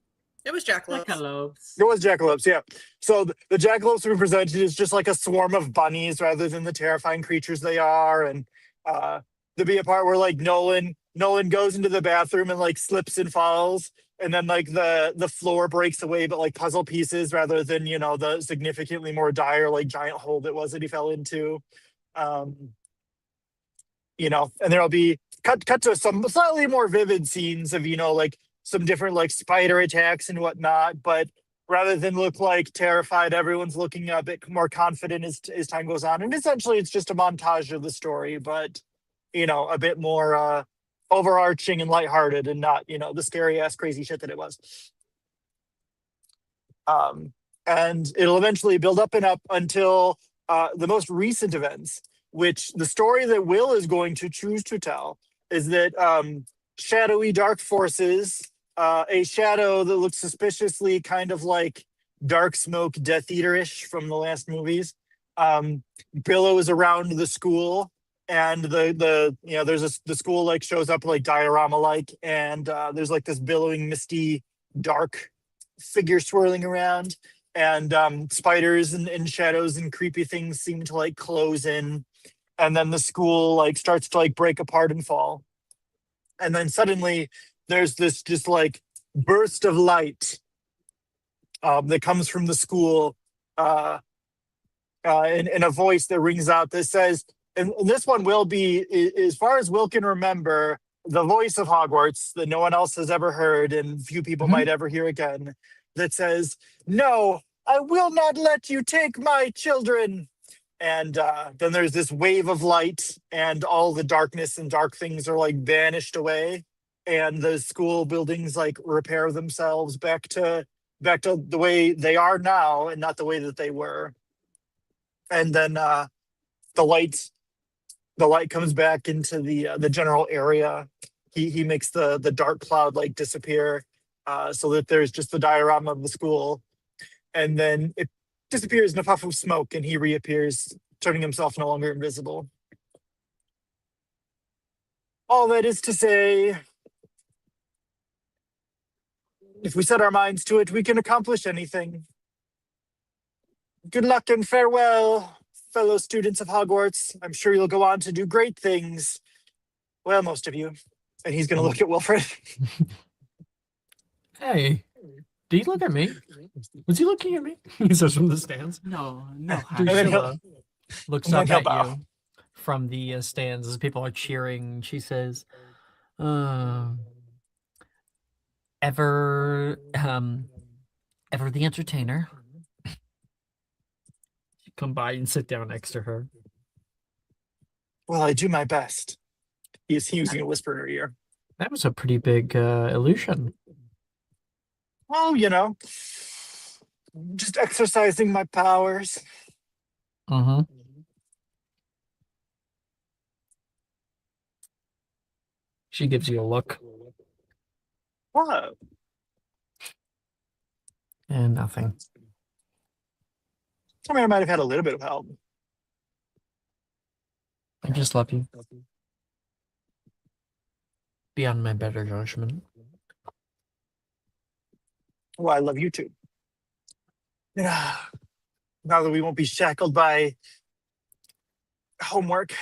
It was jackalopes. Jackalopes. It was jackalopes, yeah. So the jackalopes were presented as just like a swarm of bunnies rather than the terrifying creatures they are. And there'd be a part where like Nolan goes into the bathroom and like slips and falls, and then like the floor breaks away, but like puzzle pieces rather than the significantly more dire like giant hole that was that he fell into. And there'll be cut to some slightly more vivid scenes of like some different like spider attacks and whatnot, but rather than look like terrified, everyone's looking a bit more confident as time goes on. And essentially it's just a montage of the story, but a bit more overarching and lighthearted, and not the scary ass crazy shit that it was. And it'll eventually build up and up until the most recent events, which the story that Will is going to choose to tell is that shadowy dark forces, a shadow that looks suspiciously kind of like Dark Smoke Death Eater-ish from the last movies, billows around the school. And there's the school like shows up like diorama like, and there's like this billowing misty dark figure swirling around, and spiders and shadows and creepy things seem to like close in, and then the school like starts to like break apart and fall, and then suddenly there's this just like burst of light that comes from the school, in a voice that rings out that says, and this one will be, as far as Will can remember, the voice of Hogwarts that no one else has ever heard and few people might ever hear again, that says, "No, I will not let you take my children." And then there's this wave of light, and all the darkness and dark things are like vanished away, and the school buildings like repair themselves back to the way they are now, and not the way that they were. And then the light comes back into the general area. He makes the dark cloud like disappear, so that there's just the diorama of the school, and then it disappears in a puff of smoke, and he reappears, turning himself no longer invisible. All that is to say, if we set our minds to it, we can accomplish anything. Good luck and farewell, fellow students of Hogwarts. I'm sure you'll go on to do great things. Well, most of you. And he's going to look at Wilfred. Hey, did he look at me? Was he looking at me? He says from the stands. No, Drusilla looks and then up he'll at bow. you from the stands as people are cheering. She says, ever the entertainer? Come by and sit down next to her. Well, I do my best. He's using a whisper in her ear. That was a pretty big illusion. Oh, just exercising my powers. Mm-hmm. She gives you a look What? and nothing. I mean, I might have had a little bit of help. I just love you beyond my better judgment. Well, I love you too. Yeah. Now that we won't be shackled by homework,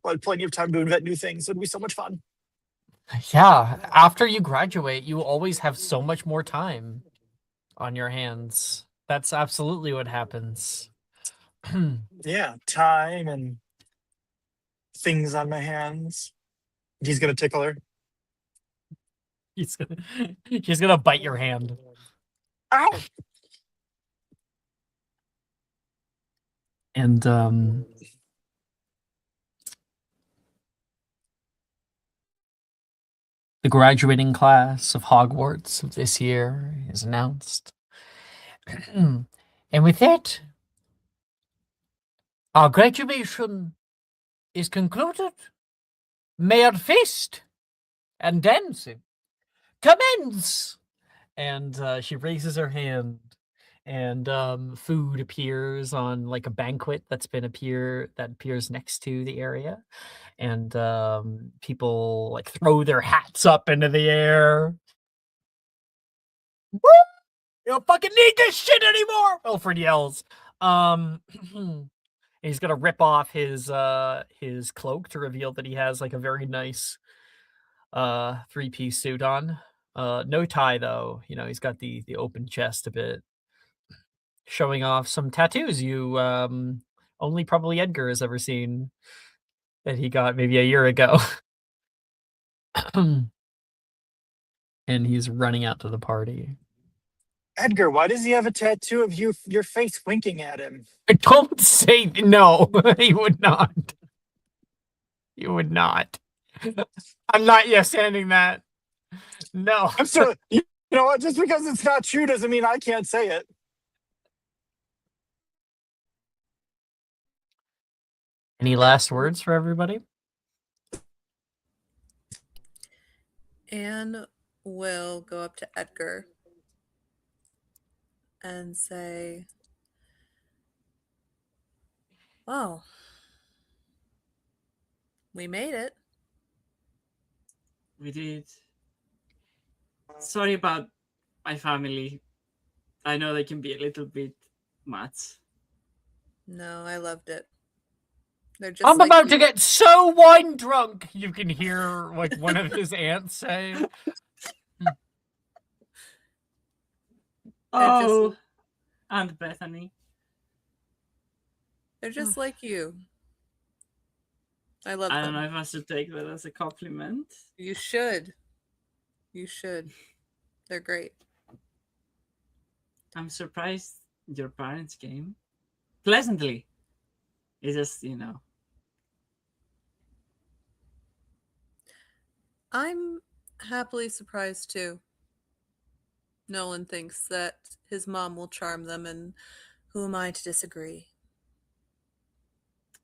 we'll have plenty of time to invent new things. It'll be so much fun. Yeah, after you graduate, you will always have so much more time on your hands. That's absolutely what happens. Yeah, time and things on my hands. He's gonna tickle her. He's gonna bite your hand. Ow! And the graduating class of Hogwarts of this year is announced. And with that, our graduation is concluded. May our feast and dancing commence. And she raises her hand, and food appears on like a banquet that appears next to the area, and people like throw their hats up into the air. Woo! You don't fucking need this shit anymore! Wilfred yells. He's gonna rip off his cloak to reveal that he has like a very nice three-piece suit on. No tie though. He's got the open chest a bit, showing off some tattoos you only probably Edgar has ever seen, that he got maybe a year ago. And he's running out to the party. Edgar, why does he have a tattoo of your face winking at him? Don't say no. He would not. He would not. I'm not yes-handing that. No. I'm still, you know what? Just because it's not true doesn't mean I can't say it. Any last words for everybody? Anne will go up to Edgar and say, "Wow, we made it." We did. Sorry about my family. I know they can be a little bit much. No, I loved it. They're just I'm like about to you. get so wine drunk. You can hear like one of his aunts say. Oh, and Bethany. They're just like you. I love I don't them. know if I should take that as a compliment. You should. You should. They're great. I'm surprised your parents came. Pleasantly. It's just, I'm happily surprised too. Nolan thinks that his mom will charm them, and who am I to disagree?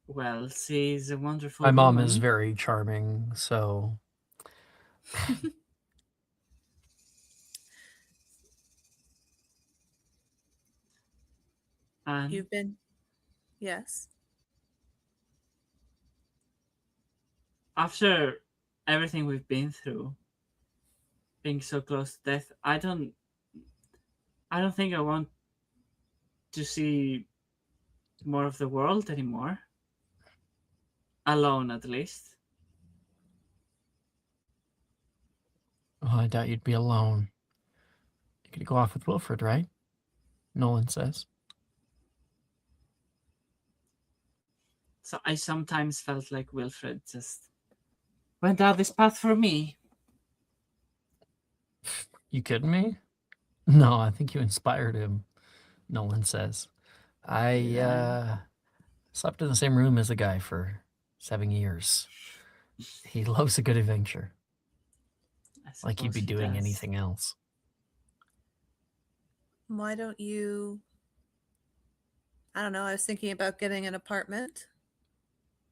well, she's a wonderful My mom woman. is very charming, so And You've been, yes. after everything we've been through, being so close to death, I don't think I want to see more of the world anymore. Alone, at least. I doubt you'd be alone. You could go off with Wilfred, right? Nolan says. So I sometimes felt like Wilfred just went down this path for me. You kidding me? No, I think you inspired him, Nolan says. I slept in the same room as the guy for 7 years. He loves a good adventure. I Like he'd suppose be he doing does. anything else. Why don't you? I don't know. I was thinking about getting an apartment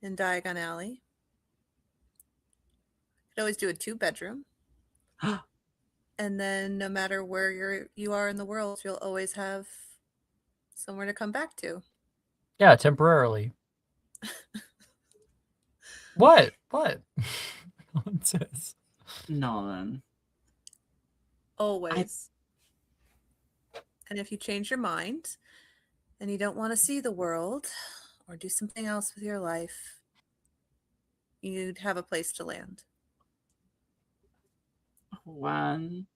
in Diagon Alley. Could always do a 2-bedroom. And then no matter where you are in the world, you'll always have somewhere to come back to. Yeah, temporarily. What? What? No one says. Nolan. Always. And if you change your mind and you don't want to see the world or do something else with your life, you'd have a place to land. Juan.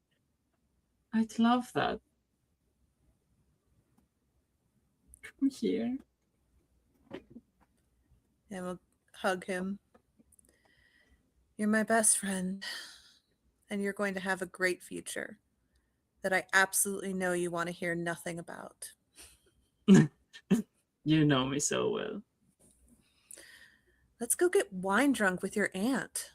I'd love that. Come here. And we'll hug him. You're my best friend, and you're going to have a great future that I absolutely know you want to hear nothing about. You know me so well. Let's go get wine drunk with your aunt.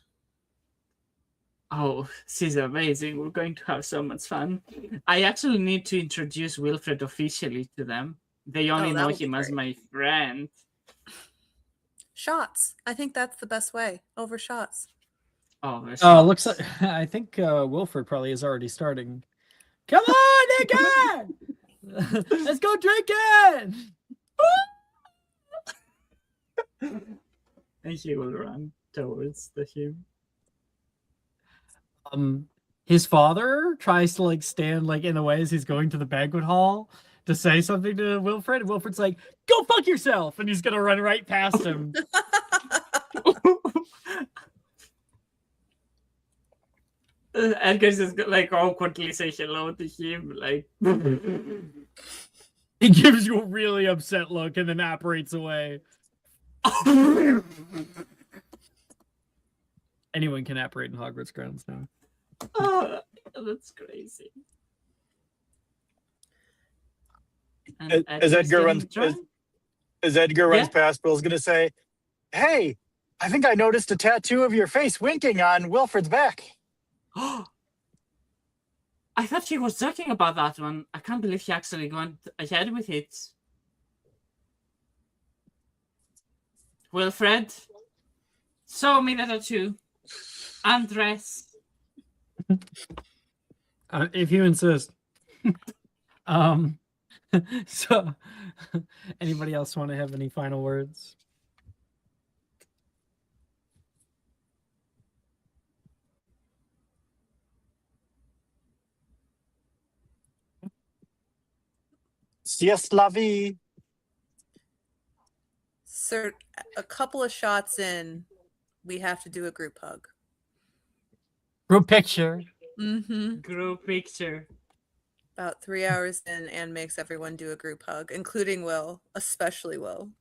Oh, she's amazing. We're going to have so much fun. I actually need to introduce Wilfred officially to them. They only know that'll be him as great. my friend. Shots. I think that's the best way. Over shots. Oh, Looks like I think Wilfred probably is already starting. Come on, Nick! Let's go drinking! And he will run towards the him. His father tries to like stand like in the way as he's going to the banquet hall to say something to Wilfred, and Wilfred's like, "Go fuck yourself!" And he's gonna run right past him. Edgar's just like awkwardly say hello to him, like. He gives you a really upset look and then apparates away. Anyone can apparate in Hogwarts grounds now. Oh, that's crazy. And As Edgar runs, as Edgar runs past, Bill's gonna say, "Hey, I think I noticed a tattoo of your face winking on Wilfred's back." I thought he was joking about that one. I can't believe he actually went ahead with it. Wilfred, show me the tattoo. Undress. If you insist. So, anybody else want to have any final words? Sieste la vie. Sir, a couple of shots in, we have to do a group hug. Group picture. Mm-hmm. Group picture. About 3 hours in, Anne makes everyone do a group hug, including Will, especially Will.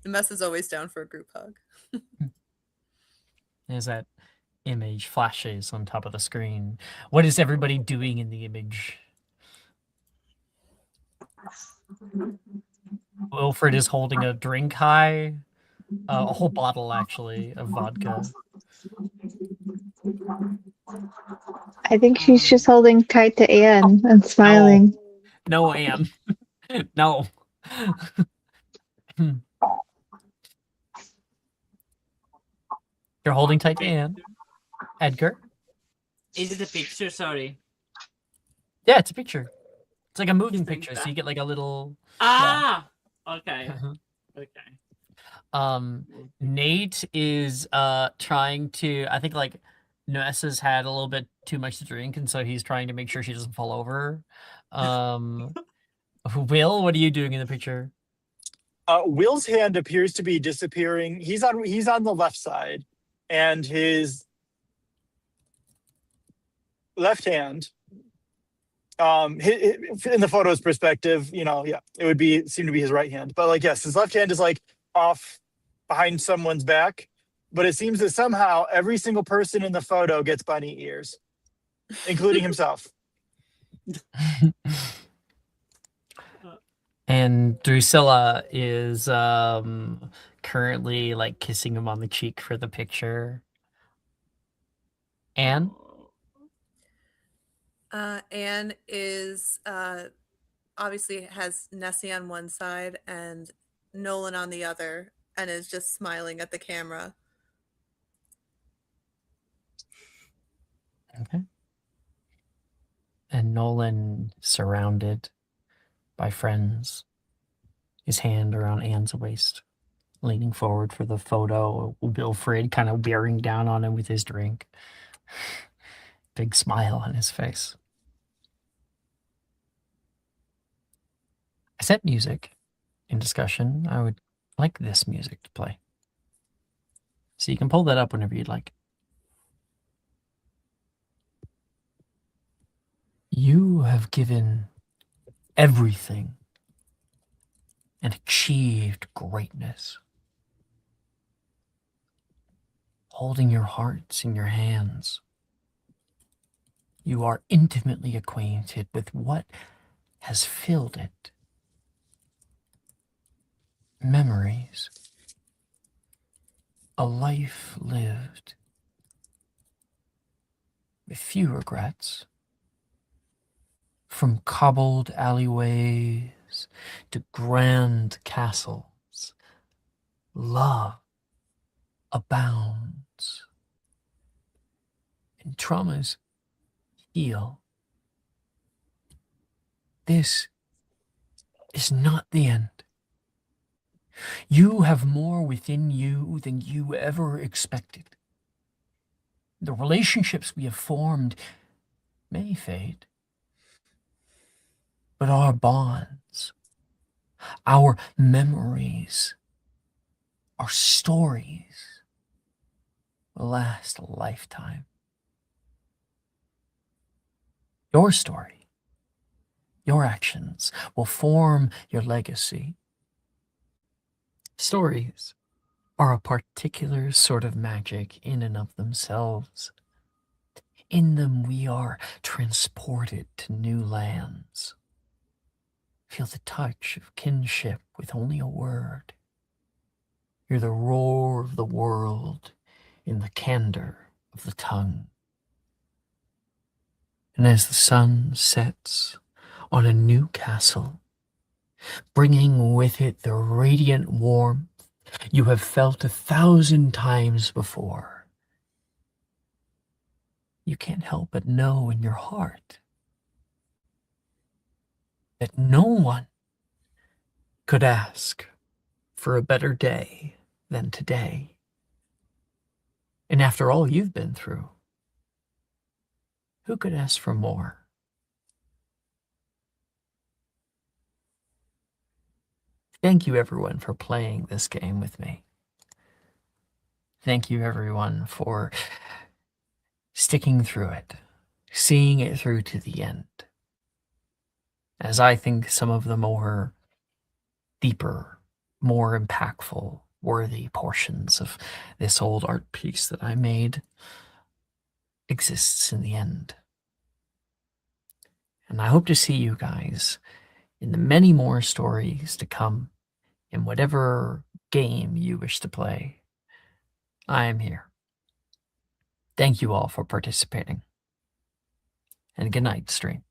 The mess is always down for a group hug. There's that image flashes on top of the screen. What is everybody doing in the image? Wilfred is holding a drink high, a whole bottle actually of vodka. I think she's just holding tight to Anne and smiling. No, Anne. No. You're holding tight to Anne. Edgar? Is it a picture? Sorry. Yeah, it's a picture. It's like a moving picture, so you get like a little... Ah! Okay. Okay. Nate is trying to... I think like Nessa's had a little bit too much to drink, and so he's trying to make sure she doesn't fall over. Will, what are you doing in the picture? Will's hand appears to be disappearing. He's on the left side, and his left hand, in the photo's perspective, it would seem to be his right hand. But like, yes, his left hand is like off behind someone's back. But it seems that somehow every single person in the photo gets bunny ears, including himself. And Drusilla is currently like kissing him on the cheek for the picture. Anne? Anne is obviously has Nessie on one side and Nolan on the other, and is just smiling at the camera. Okay. And Nolan, surrounded by friends, his hand around Anne's waist, leaning forward for the photo. Wilfred kind of bearing down on him with his drink. Big smile on his face. I set music in discussion. I would like this music to play. So you can pull that up whenever you'd like. You have given everything and achieved greatness. Holding your hearts in your hands, you are intimately acquainted with what has filled it. Memories. A life lived with few regrets. From cobbled alleyways to grand castles, love abounds. And traumas heal. This is not the end. You have more within you than you ever expected. The relationships we have formed may fade, but our bonds, our memories, our stories will last a lifetime. Your story, your actions will form your legacy. Stories are a particular sort of magic in and of themselves. In them we are transported to new lands. Feel the touch of kinship with only a word. Hear the roar of the world in the candor of the tongue. And as the sun sets on a new castle, bringing with it the radiant warmth you have felt 1,000 times before, you can't help but know in your heart that no one could ask for a better day than today. And after all you've been through, who could ask for more? Thank you, everyone, for playing this game with me. Thank you, everyone, for sticking through it, seeing it through to the end. As I think some of the more deeper, more impactful, worthy portions of this old art piece that I made exists in the end. And I hope to see you guys in the many more stories to come in whatever game you wish to play. I am here. Thank you all for participating. And good night, stream.